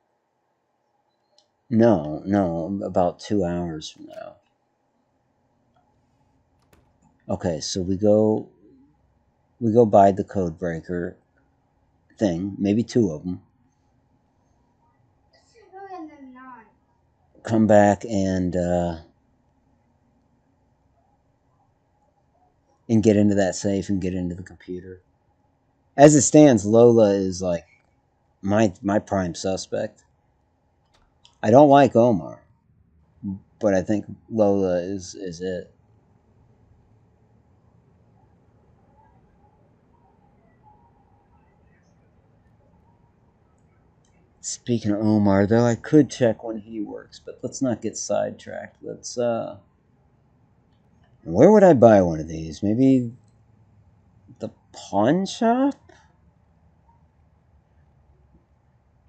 No, about 2 hours from now. Okay, so we go buy the code breaker thing, maybe 2 of them. Come back and get into that safe and get into the computer. As it stands, Lola is like my prime suspect. I don't like Omar, but I think Lola is it. Speaking of Omar, though, I could check when he works, but let's not get sidetracked. Let's where would I buy one of these? Maybe the pawn shop?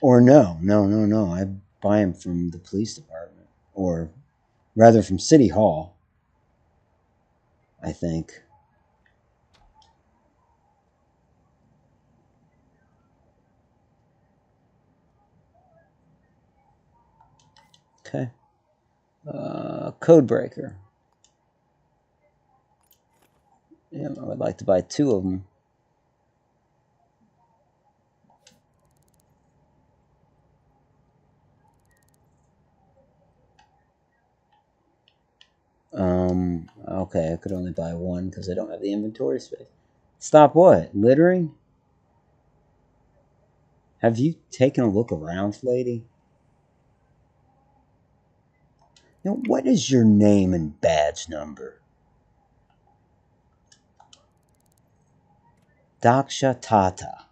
Or no. I buy them from the police department, or rather from City Hall, I think. Okay. Code breaker. Yeah, I would like to buy 2 of them. Okay, I could only buy 1 because I don't have the inventory space. Stop what? Littering? Have you taken a look around, lady? Now, what is your name and badge number? Daksha Tata.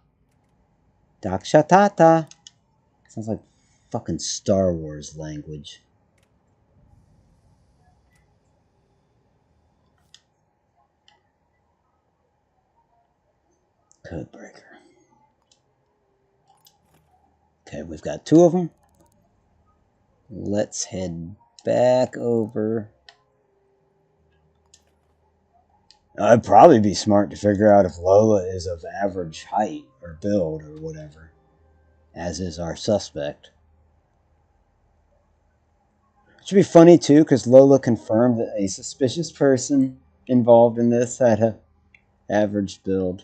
Daksha Tata. Sounds like fucking Star Wars language. Codebreaker. Okay, we've got 2 of them. Let's head back over. It'd probably be smart to figure out if Lola is of average height or build or whatever, as is our suspect. It should be funny too, because Lola confirmed that a suspicious person involved in this had a average build.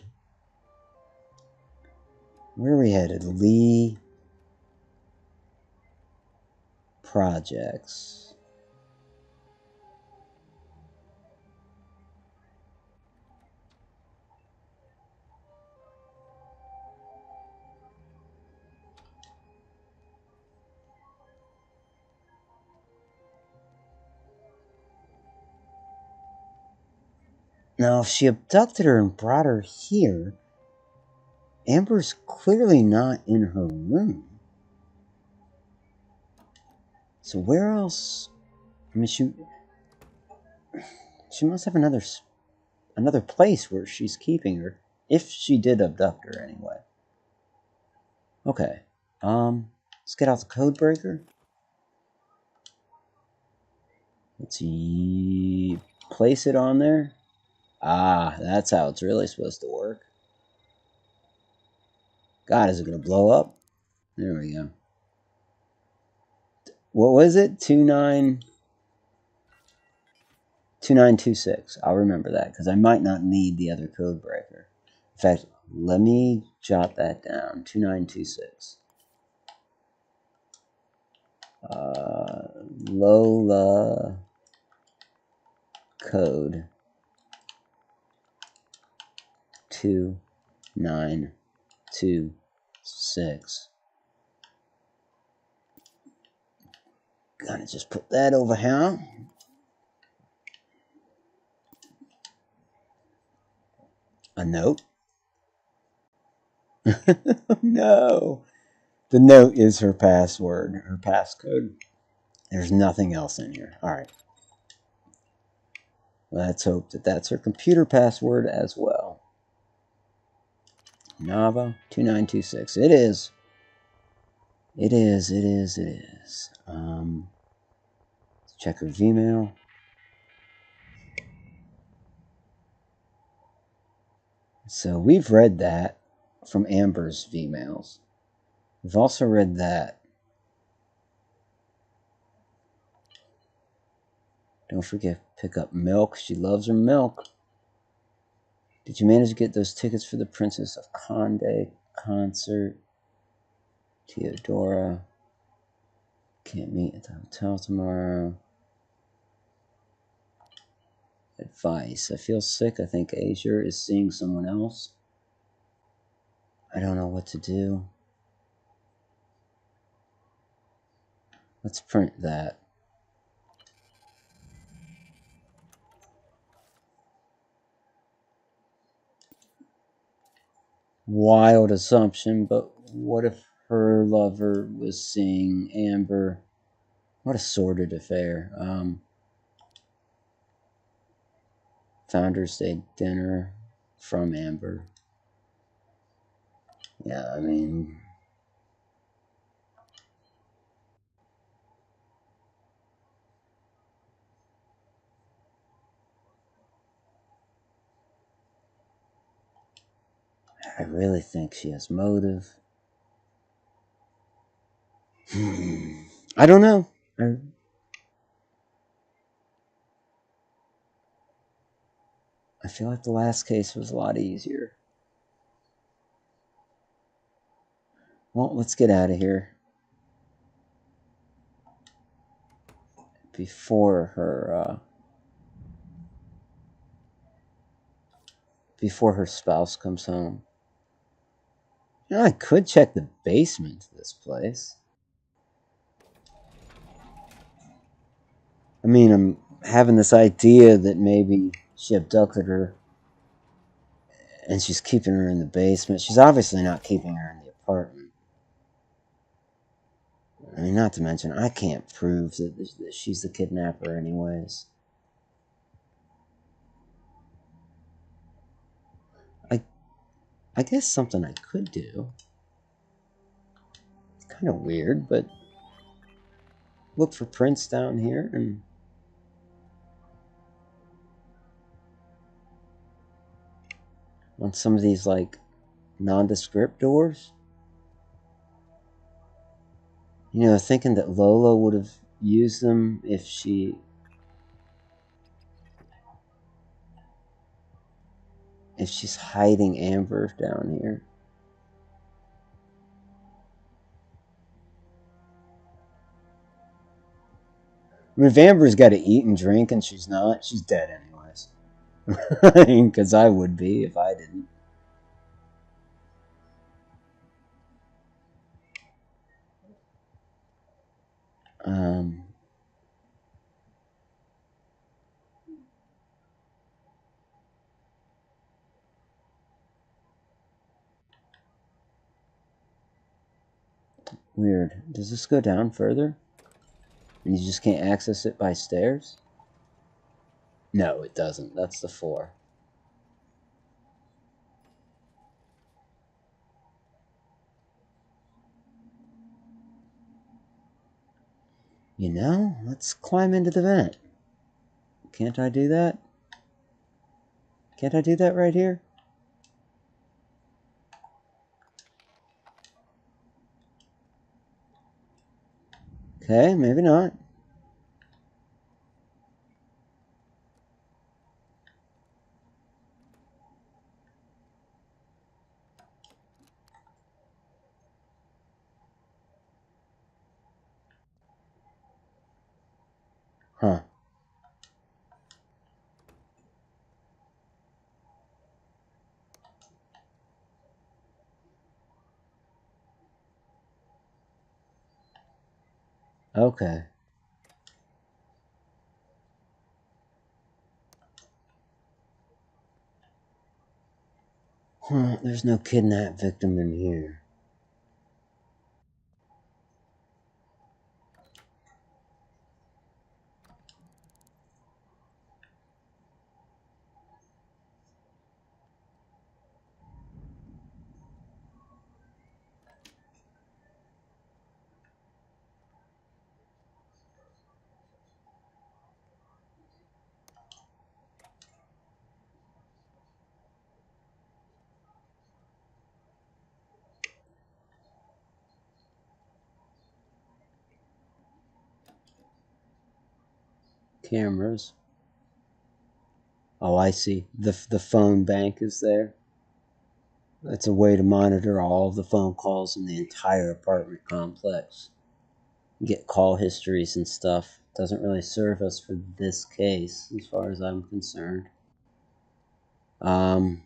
Where are we headed? Lee Projects. Now, if she abducted her and brought her here, Amber's clearly not in her room. So where else? I mean, she must have another place where she's keeping her, if she did abduct her anyway. Okay, let's get out the code breaker. Let's see, place it on there. Ah, that's how it's really supposed to work. God, is it gonna blow up? There we go. What was it? 2926. I'll remember that because I might not need the other code breaker. In fact, let me jot that down. 2926. Lola code E2926. Gonna just put that over here. A note. No. The note is her password, her passcode. There's nothing else in here. All right. Let's hope that that's her computer password as well. Nava2926. It is. It is. Let's check her Vmail. So we've read that from Amber's Vmails. We've also read that. Don't forget, pick up milk. She loves her milk. Did you manage to get those tickets for the Princess of Conde concert? Theodora. Can't meet at the hotel tomorrow. Advice. I feel sick. I think Azure is seeing someone else. I don't know what to do. Let's print that. Wild assumption, but what if her lover was seeing Amber? What a sordid affair. Founders Day dinner from Amber. Yeah, I mean, I really think she has motive. I don't know. I feel like the last case was a lot easier. Well, let's get out of here before her spouse comes home. You know, I could check the basement of this place. I mean, I'm having this idea that maybe she abducted her and she's keeping her in the basement. She's obviously not keeping her in the apartment. I mean, not to mention, I can't prove that she's the kidnapper, anyways. I guess something I could do. It's kind of weird, but look for prints down here and on some of these like nondescript doors. You know, thinking that Lola would have used them if she's hiding Amber down here. I mean, if Amber's got to eat and drink and she's not, she's dead anyways. I mean, because I would be if I didn't. Weird. Does this go down further? And you just can't access it by stairs? No, it doesn't. That's the floor. You know, let's climb into the vent. Can't I do that? Can't I do that right here? Okay, maybe not. Huh. Okay. There's no kidnap victim in here. Cameras. Oh, I see. The phone bank is there. That's a way to monitor all of the phone calls in the entire apartment complex. Get call histories and stuff. Doesn't really serve us for this case, as far as I'm concerned. Um,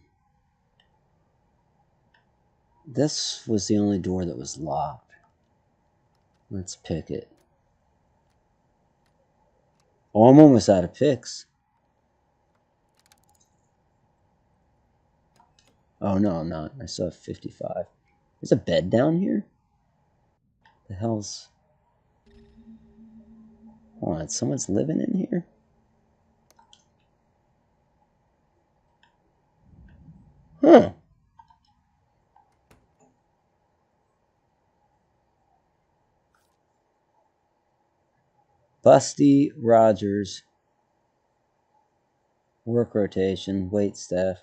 this was the only door that was locked. Let's pick it. Oh, I'm almost out of picks. Oh, no, I'm not. I still have 55. There's a bed down here? The hell's... Hold on, someone's living in here? Huh. Busty Rogers. Work rotation. Wait staff.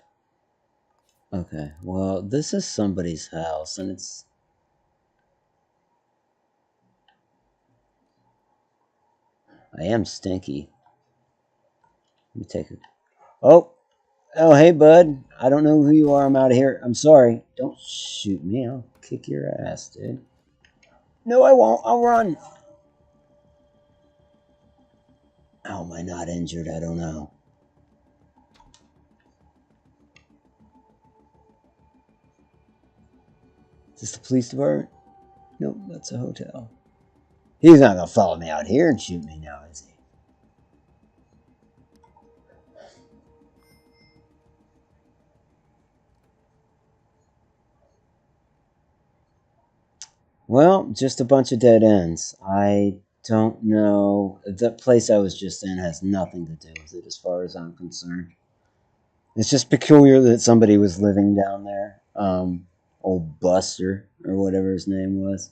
Okay, well, this is somebody's house, and it's... I am stinky. Let me take a... Oh! Oh, hey, bud. I don't know who you are. I'm out of here. I'm sorry. Don't shoot me. I'll kick your ass, dude. No, I won't. I'll run. How am I not injured? I don't know. Is this the police department? Nope, that's a hotel. He's not gonna follow me out here and shoot me now, is he? Well, just a bunch of dead ends. I don't know. The place I was just in has nothing to do with it as far as I'm concerned. It's just peculiar that somebody was living down there. Old Buster, or whatever his name was.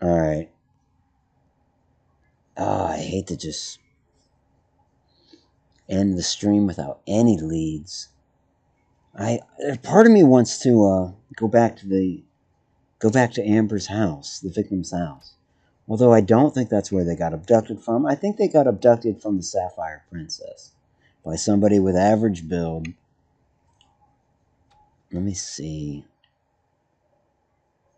Alright. I hate to just end the stream without any leads. Part of me wants to go back to Amber's house, the victim's house. Although I don't think that's where they got abducted from. I think they got abducted from the Sapphire Princess by somebody with average build. Let me see.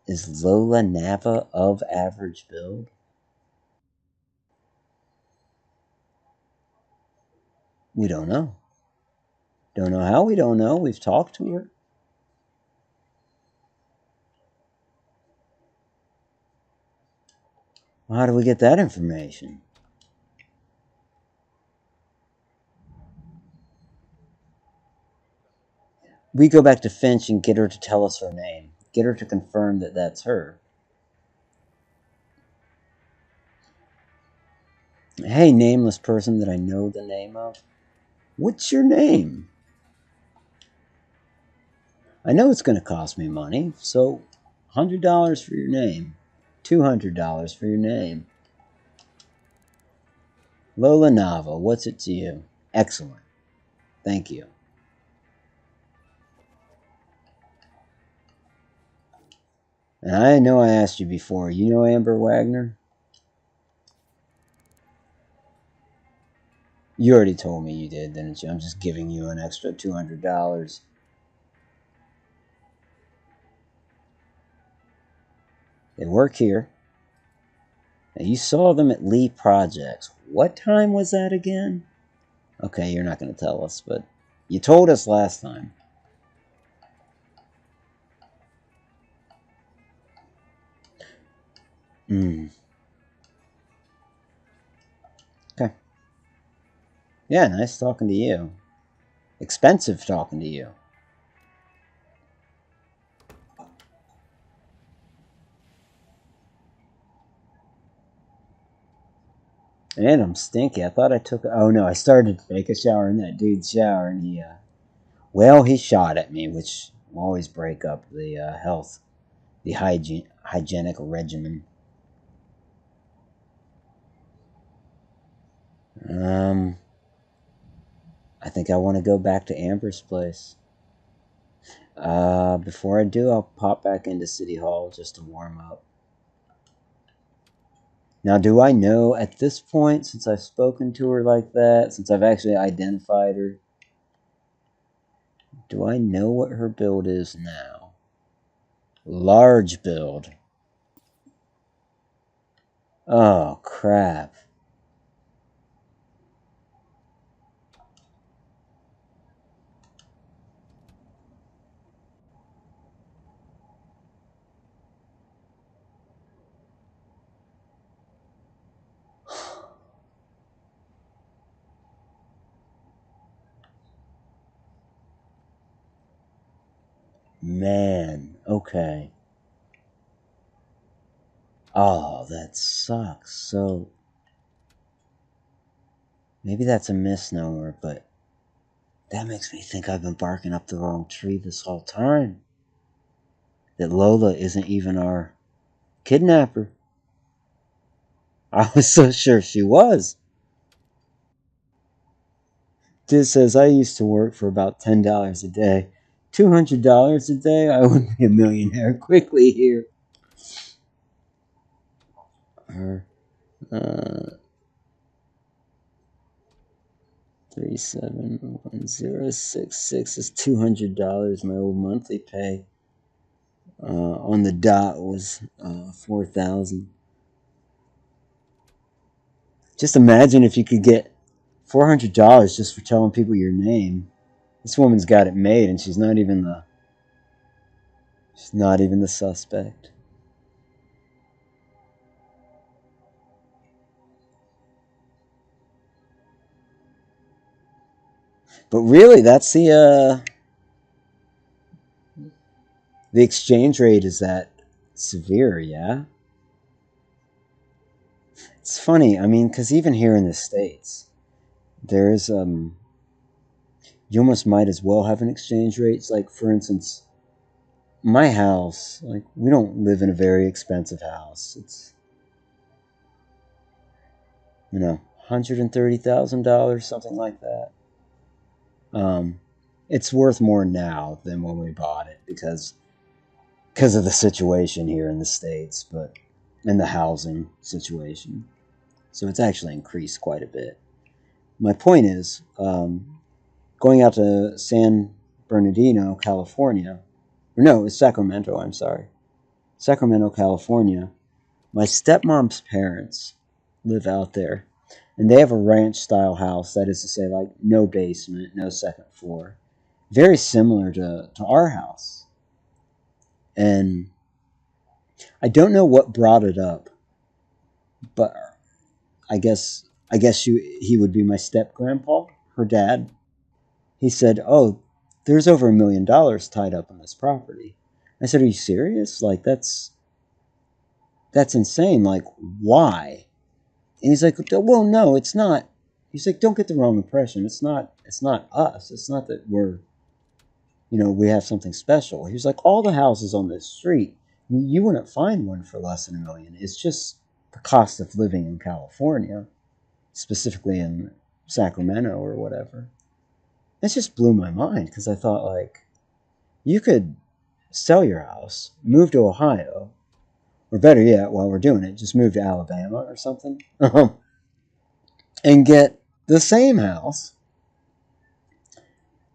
Is Lola Nava of average build? We don't know. Don't know how we don't know. We've talked to her. Well, how do we get that information? We go back to Finch and get her to tell us her name. Get her to confirm that that's her. Hey, nameless person that I know the name of. What's your name? I know it's going to cost me money, so $100 for your name. $200 for your name. Lola Nava, what's it to you? Excellent. Thank you. And I know I asked you before. You know Amber Wagner? You already told me you did, didn't you? I'm just giving you an extra $200. They work here. Now, you saw them at Lee Projects. What time was that again? Okay, you're not going to tell us, but you told us last time. Okay. Yeah, nice talking to you. Expensive talking to you. And I'm stinky. I thought I took. Oh no, I started to take a shower in that dude's shower, and he shot at me, which will always break up the the hygienic regimen. Um, I think I want to go back to Amber's place. Before I do, I'll pop back into City Hall just to warm up. Now, do I know at this point, since I've spoken to her like that, since I've actually identified her, do I know what her build is now? Large build. Oh, crap. Man, okay. Oh, that sucks. So, maybe that's a misnomer, but that makes me think I've been barking up the wrong tree this whole time. That Lola isn't even our kidnapper. I was so sure she was. This says I used to work for about $10 a day. $200 a day? I would be a millionaire quickly here. Or, uh, 371066 is $200. My old monthly pay on the dot was 4,000. Just imagine if you could get $400 just for telling people your name. This woman's got it made, and she's not even the suspect. But really, that's the exchange rate is that severe, yeah? It's funny, I mean, because even here in the States, there's, you almost might as well have an exchange rate. It's like, for instance, my house, like, we don't live in a very expensive house. It's, $130,000, something like that. Um, it's worth more now than when we bought it because of the situation here in the States, but in the housing situation. So it's actually increased quite a bit. My point is, going out to San Bernardino, California, or no, it's Sacramento, I'm sorry. Sacramento, California. My stepmom's parents live out there, and they have a ranch style house, that is to say, like, no basement, no second floor. Very similar to our house. And I don't know what brought it up, but I guess he would be my step grandpa, her dad. He said, "Oh, there's over $1 million tied up in this property." I said, "Are you serious? Like that's insane. Like why?" And he's like, "Well, no, it's not." He's like, "Don't get the wrong impression. It's not us. It's not that we have something special." He was like, "All the houses on this street, you wouldn't find one for less than $1 million. It's just the cost of living in California, specifically in Sacramento or whatever." It just blew my mind because I thought, like, you could sell your house, move to Ohio, or better yet, while we're doing it, just move to Alabama or something, and get the same house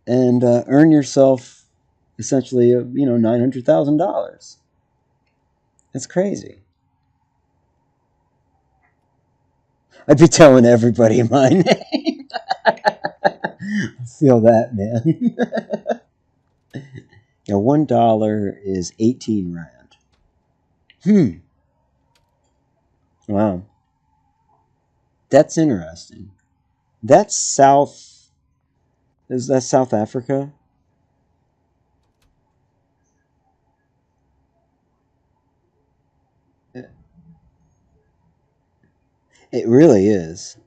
and earn yourself essentially, $900,000. That's crazy. I'd be telling everybody my name. I feel that, man. Yeah, $1 is 18 rand. Wow. That's interesting. That's South. Is that South Africa? It really is.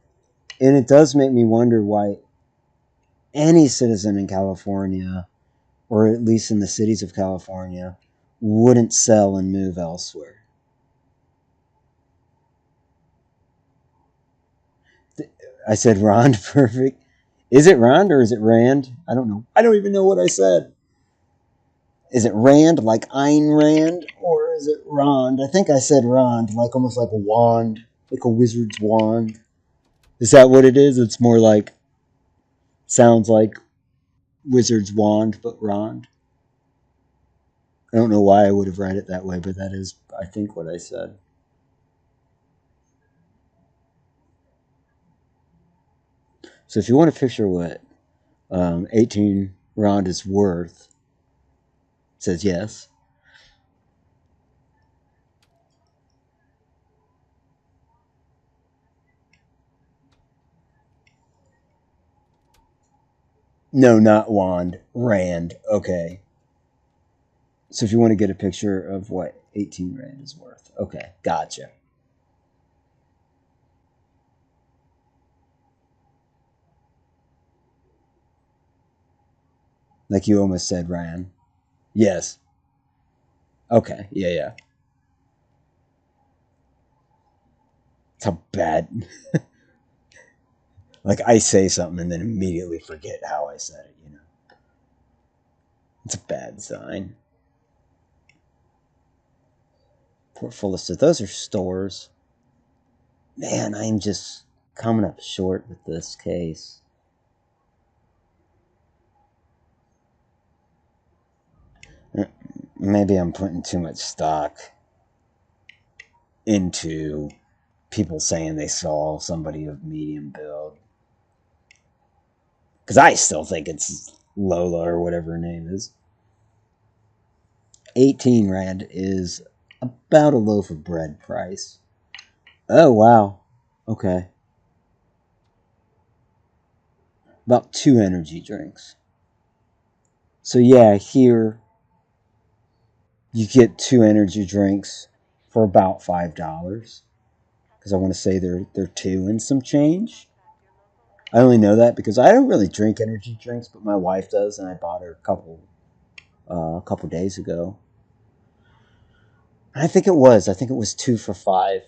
And it does make me wonder why any citizen in California, or at least in the cities of California, wouldn't sell and move elsewhere. I said Rond, perfect. Is it Rond or is it Rand? I don't know. I don't even know what I said. Is it Rand, like Ayn Rand, or is it Rond? I think I said Rond, like almost like a wand, like a wizard's wand. Is that what it is? It's more like, sounds like wizard's wand, but Rond. I don't know why I would have read it that way, but that is, I think, what I said. So if you want to picture what 18 Rond is worth, it says yes. No, not wand. Rand. Okay. So if you want to get a picture of what 18 Rand is worth. Okay, gotcha. Like you almost said, Ryan. Yes. Okay. Yeah, yeah. It's how bad. Like I say something and then immediately forget how I said it, you know. It's a bad sign. Portfolio. So those are stores. Man, I'm just coming up short with this case. Maybe I'm putting too much stock into people saying they saw somebody of medium build. Because I still think it's Lola or whatever her name is. 18 Rand is about a loaf of bread price. Oh, wow. Okay. About 2 energy drinks. So, yeah, here you get 2 energy drinks for about $5. Because I want to say they're two and some change. I only know that because I don't really drink energy drinks, but my wife does, and I bought her a couple days ago. I think it was. I think it was 2 for $5,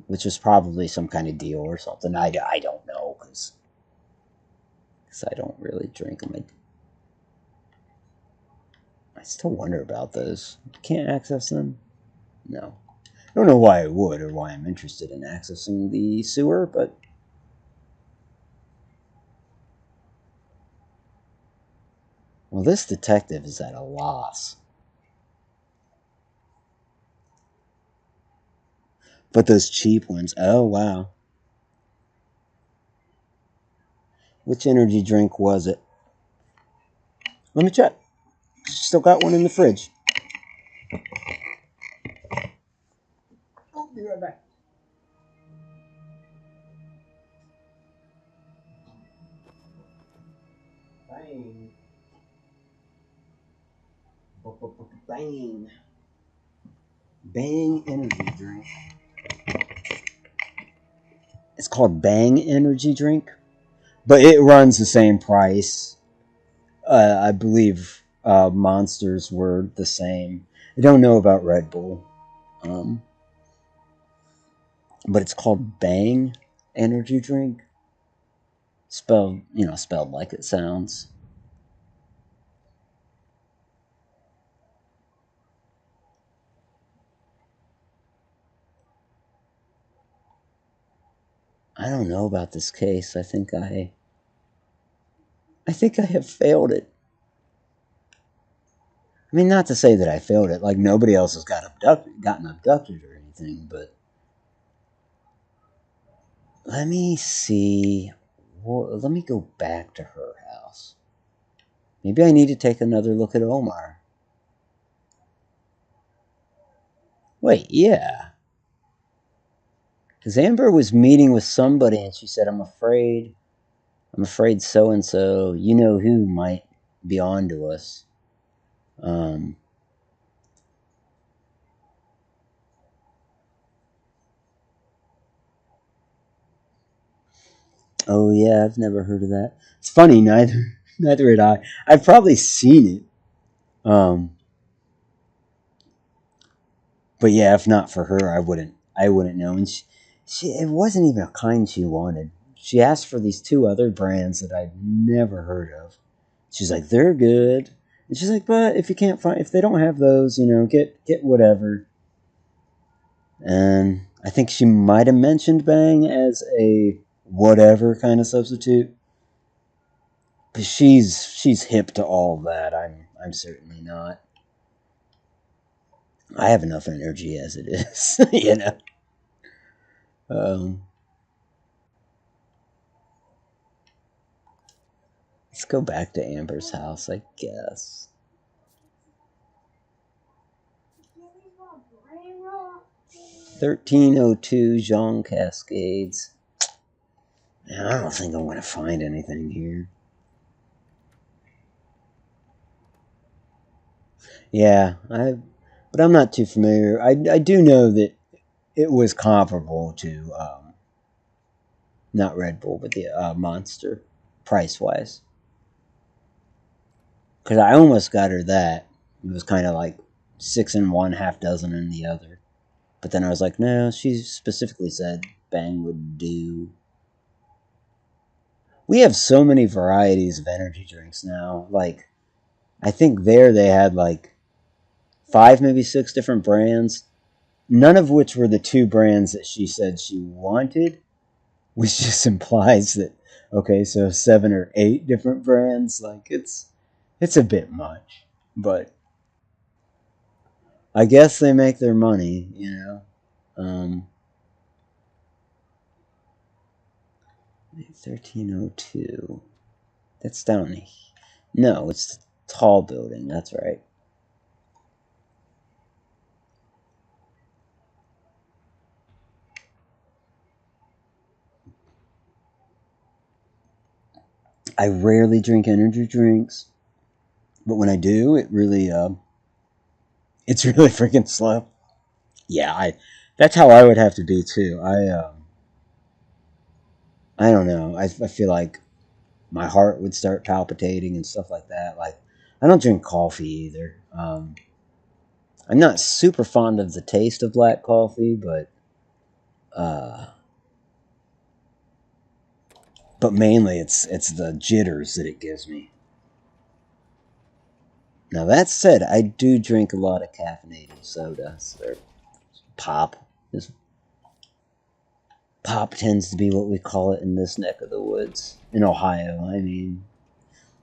which was probably some kind of deal or something. I don't know because I don't really drink them. I still wonder about those. Can't access them? No. I don't know why I would or why I'm interested in accessing the sewer, but well, this detective is at a loss. But those cheap ones, oh wow. Which energy drink was it? Let me check. Still got one in the fridge. I'll be right back. Bang. Bang. Bang energy drink. It's called Bang energy drink, but it runs the same price. I believe Monsters were the same. I don't know about Red Bull, um, but it's called Bang energy drink. Spelled like it sounds. I don't know about this case. I think I have failed it. I mean, not to say that I failed it. Like nobody else has gotten abducted or anything. But let me see. Well, let me go back to her house. Maybe I need to take another look at Omar. Wait, yeah. Because Amber was meeting with somebody and she said, I'm afraid so and so, you know who, might be on to us. Um, oh yeah, I've never heard of that. It's funny, neither had I. I've probably seen it. But yeah, if not for her, I wouldn't know. And she it wasn't even a kind she wanted. She asked for these two other brands that I'd never heard of. She's like, they're good. And she's like, but if they don't have those, get whatever. And I think she might have mentioned Bang as a whatever kind of substitute. But she's hip to all that. I'm certainly not. I have enough energy as it is, you know. Um, let's go back to Amber's house, I guess. 1302 Jean Cascades. Man, I don't think I'm going to find anything here. Yeah, but I'm not too familiar. I do know that it was comparable to not Red Bull, but the Monster, price wise. Because I almost got her that. It was kind of like 6 in one, half dozen in the other. But then I was like, no, she specifically said Bang would do. We have so many varieties of energy drinks now. Like, I think there they had like 5, maybe 6 different brands, none of which were the 2 brands that she said she wanted, which just implies that, okay, so 7 or 8 different brands. Like, it's a bit much, but I guess they make their money. 1302. That's down here. No, it's the tall building. That's right. I rarely drink energy drinks, but when I do, it's really freaking slow. Yeah, that's how I would have to be too. I don't know. I feel like my heart would start palpitating and stuff like that. Like, I don't drink coffee either. I'm not super fond of the taste of black coffee, uh, but mainly it's the jitters that it gives me. Now that said, I do drink a lot of caffeinated sodas or pop. This pop tends to be what we call it in this neck of the woods in Ohio. I mean,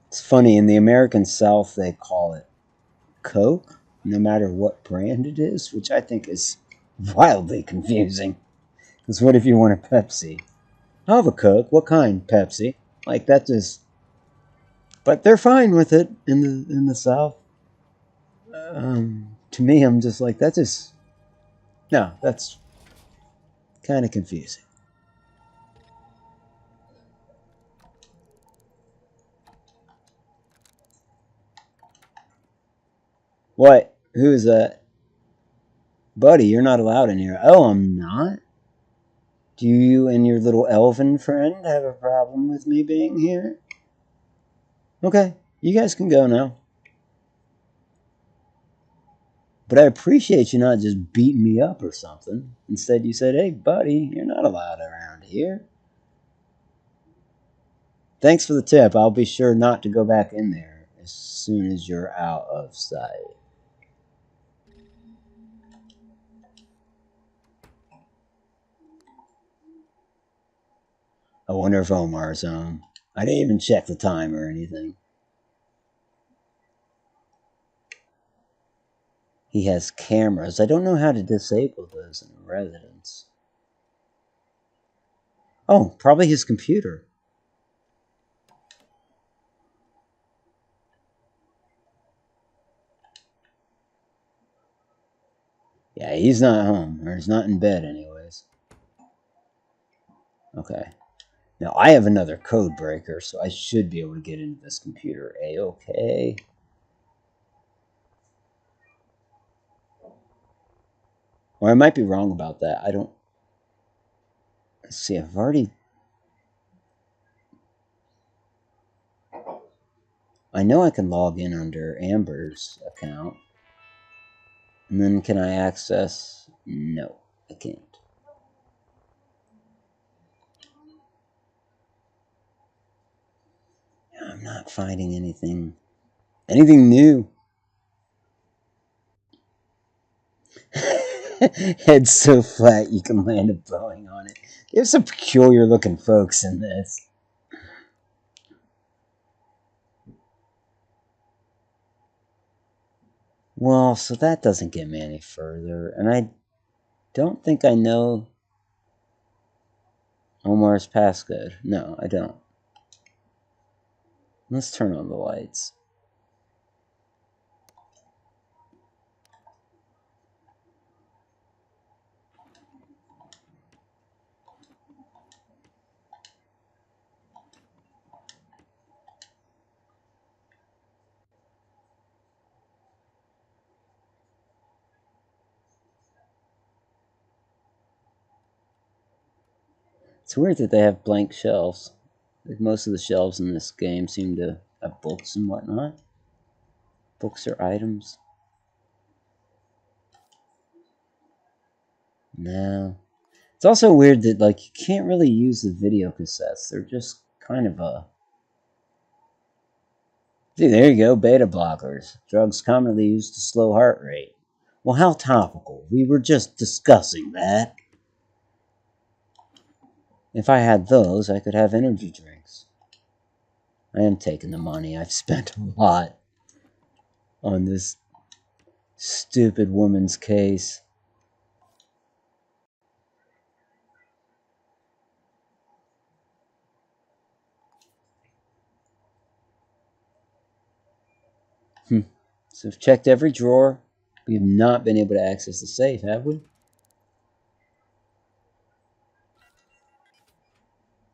it's funny in the American South they call it Coke, no matter what brand it is, which I think is wildly confusing. Because what if you want a Pepsi? I'll have a Coke. What kind? Pepsi. Like that just. But they're fine with it in the South. To me, I'm just like that. Just no. That's kind of confusing. What? Who is that? Buddy, you're not allowed in here. Oh, I'm not? Do you and your little elven friend have a problem with me being here? Okay, you guys can go now. But I appreciate you not just beating me up or something. Instead, you said, hey, buddy, you're not allowed around here. Thanks for the tip. I'll be sure not to go back in there as soon as you're out of sight. I wonder if Omar's home. I didn't even check the time or anything. He has cameras. I don't know how to disable those in a residence. Oh, probably his computer. Yeah, he's not home, or he's not in bed, anyways. Okay. Now I have another code breaker, so I should be able to get into this computer A-okay. Or I might be wrong about that. I don't... Let's see, I've already... I know I can log in under Amber's account. And then can I access... No, I can't. I'm not finding anything new. Head so flat you can land a Boeing on it. There's some peculiar looking folks in this. Well, so that doesn't get me any further. And I don't think I know Omar's passcode. No, I don't. Let's turn on the lights. It's weird that they have blank shelves. Like most of the shelves in this game seem to have books and whatnot. Books or items. No. It's also weird that like you can't really use the video cassettes. They're just kind of a... See, there you go, beta blockers. Drugs commonly used to slow heart rate. Well, how topical. We were just discussing that. If I had those, I could have energy drinks. I am taking the money. I've spent a lot on this stupid woman's case. So we've checked every drawer. We have not been able to access the safe, have we?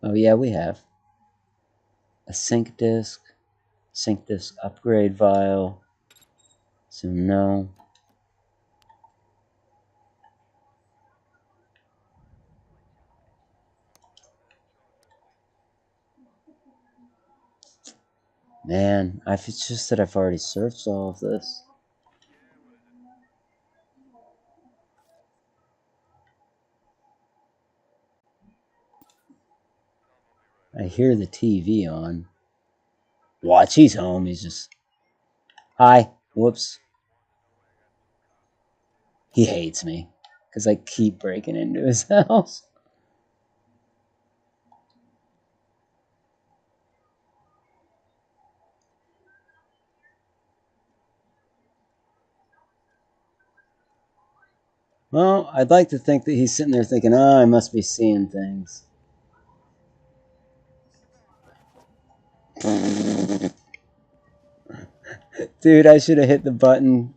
Oh yeah, we have. A sync disk upgrade vial. So no. Man, it's just that I've already searched all of this. I hear the TV on. Watch, he's home. He's just... Hi. Whoops. He hates me. Because I keep breaking into his house. Well, I'd like to think that he's sitting there thinking, I must be seeing things. Dude, I should have hit the button.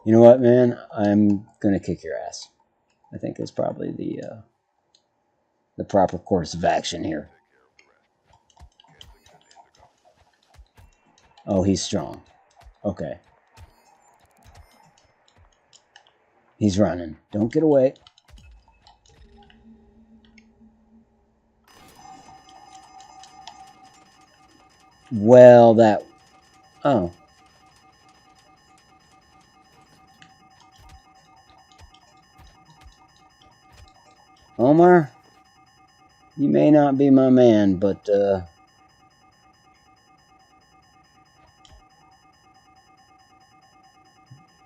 You know what, man? I'm gonna kick your ass. I think is probably the proper course of action here. Oh, he's strong. Okay. He's running. Don't get away. Well, that... Oh. Omar, you may not be my man, but,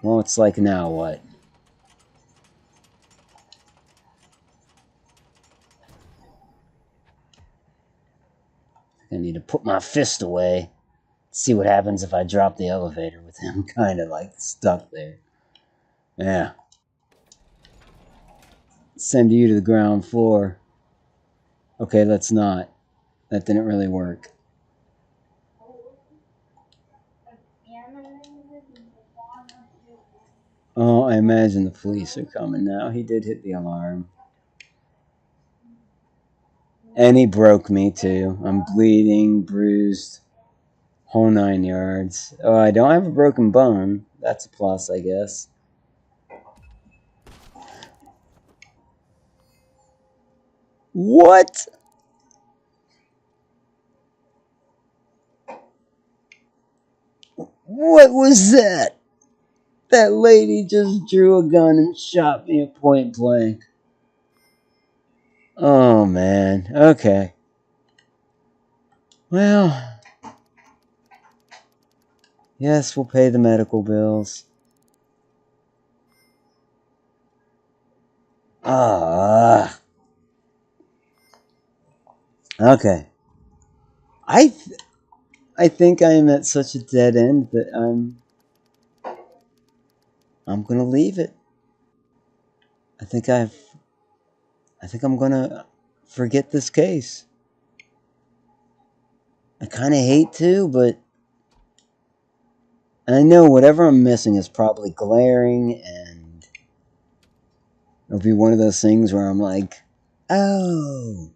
well, it's like now what? I need to put my fist away. See what happens if I drop the elevator with him kind of like stuck there. Yeah. Send you to the ground floor. Okay, let's not. That didn't really work. Oh, I imagine the police are coming now. He did hit the alarm. And he broke me too. I'm bleeding, bruised, whole 9 yards. Oh, I don't have a broken bone. That's a plus, I guess. What? What was that? That lady just drew a gun and shot me at point blank. Oh, man. Okay. Well, yes, we'll pay the medical bills. Ah. Okay. I th- I think I am at such a dead end that I'm gonna leave it. I think I've I think I'm gonna forget this case. I kind of hate to, but I know whatever I'm missing is probably glaring, and it'll be one of those things where I'm like, oh,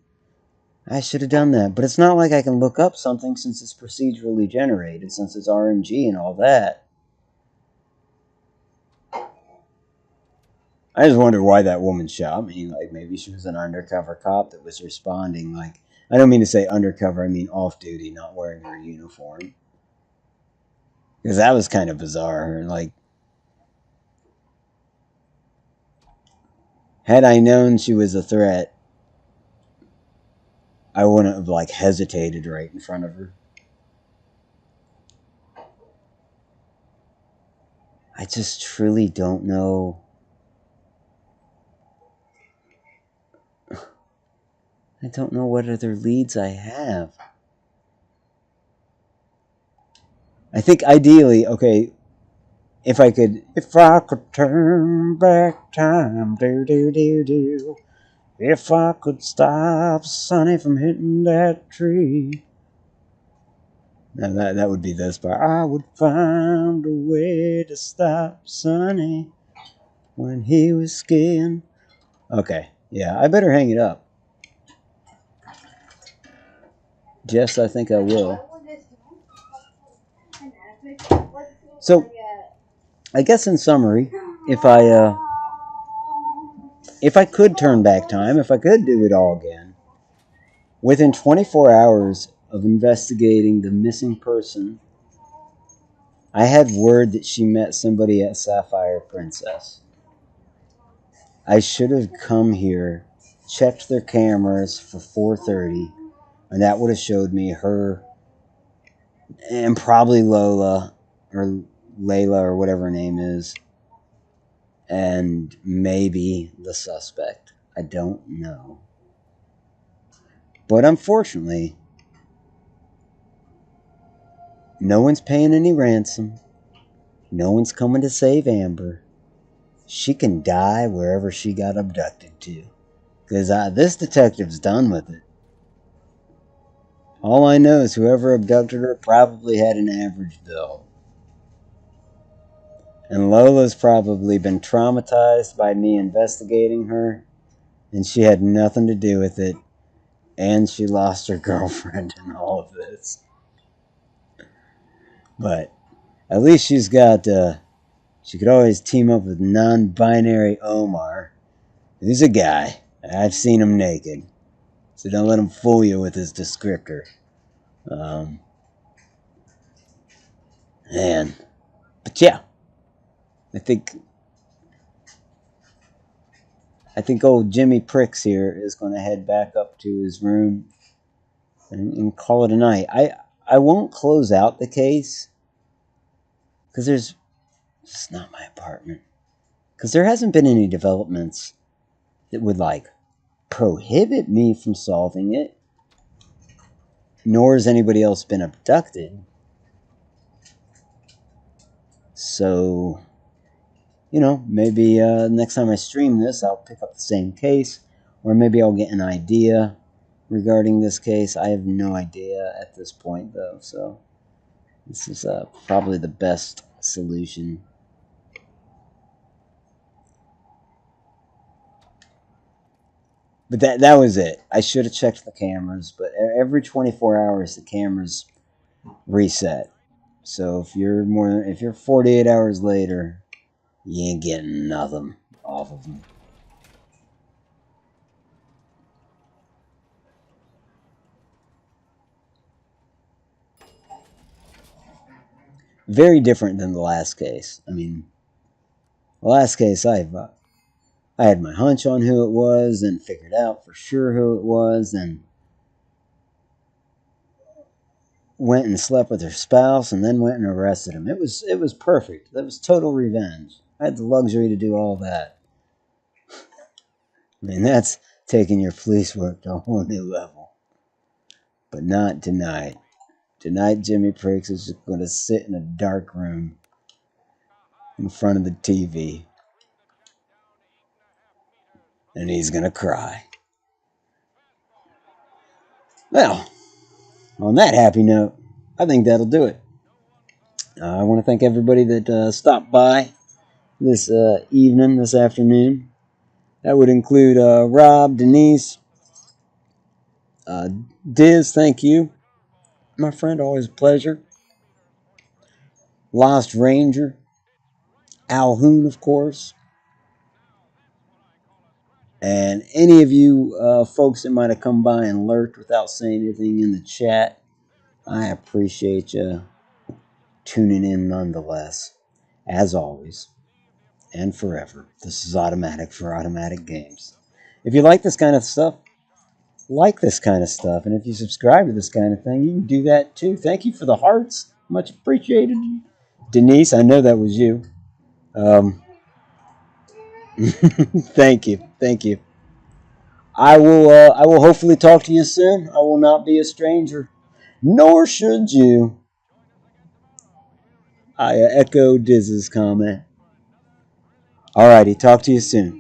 I should have done that. But it's not like I can look up something since it's procedurally generated, since it's RNG and all that. I just wonder why that woman shot me. Like, maybe she was an undercover cop that was responding. Like, I don't mean to say undercover, I mean off duty, not wearing her uniform. Because that was kind of bizarre. Like, had I known she was a threat, I wouldn't have, like, hesitated right in front of her. I just truly don't know. I don't know what other leads I have. I think ideally, okay, if I could turn back time, do do do do. If I could stop Sonny from hitting that tree. Now that would be this part. I would find a way to stop Sonny when he was skiing. Okay, yeah, I better hang it up. Jess, I think I will. So, I guess in summary, if I could turn back time, if I could do it all again, within 24 hours of investigating the missing person, I had word that she met somebody at Sapphire Princess. I should have come here, checked their cameras for 4:30, and that would have showed me her and probably Lola or Layla or whatever her name is, and maybe the suspect. I don't know. But unfortunately, no one's paying any ransom. No one's coming to save Amber. She can die wherever she got abducted to. Because this detective's done with it. All I know is whoever abducted her probably had an average bill. And Lola's probably been traumatized by me investigating her, and she had nothing to do with it, and she lost her girlfriend in all of this. But at least she could always team up with non-binary Omar. He's a guy. I've seen him naked. So don't let him fool you with his descriptor. Um, man. But yeah, I think old Jimmy Pricks here is going to head back up to his room and call it a night. I won't close out the case because it's not my apartment. Because there hasn't been any developments that would like prohibit me from solving it, nor has anybody else been abducted. So, maybe next time I stream this, I'll pick up the same case, or maybe I'll get an idea regarding this case. I have no idea at this point, though, so this is probably the best solution. But that was it. I should have checked the cameras, but every 24 hours the cameras reset. So if you're 48 hours later, you ain't getting nothing off of them. Very different than the last case. I mean, the last case I had my hunch on who it was and figured out for sure who it was and went and slept with her spouse and then went and arrested him. It was perfect. That was total revenge. I had the luxury to do all that. I mean, that's taking your police work to a whole new level. But not tonight. Tonight, Jimmy Pricks is just going to sit in a dark room in front of the TV and he's going to cry. Well, on that happy note, I think that'll do it. I want to thank everybody that stopped by this evening, this afternoon. That would include Rob, Denise, uh, Diz, thank you. My friend, always a pleasure. Lost Ranger, Alhoon, of course. And any of you folks that might have come by and lurked without saying anything in the chat, I appreciate you tuning in nonetheless. As always, and forever, this is Automatic for Automatic Games. If you like this kind of stuff, like this kind of stuff, and if you subscribe to this kind of thing, you can do that too. Thank you for the hearts. Much appreciated. Denise, I know that was you. Thank you. Thank you. I will hopefully talk to you soon. I will not be a stranger. Nor should you. I echo Diz's comment. Alrighty, talk to you soon.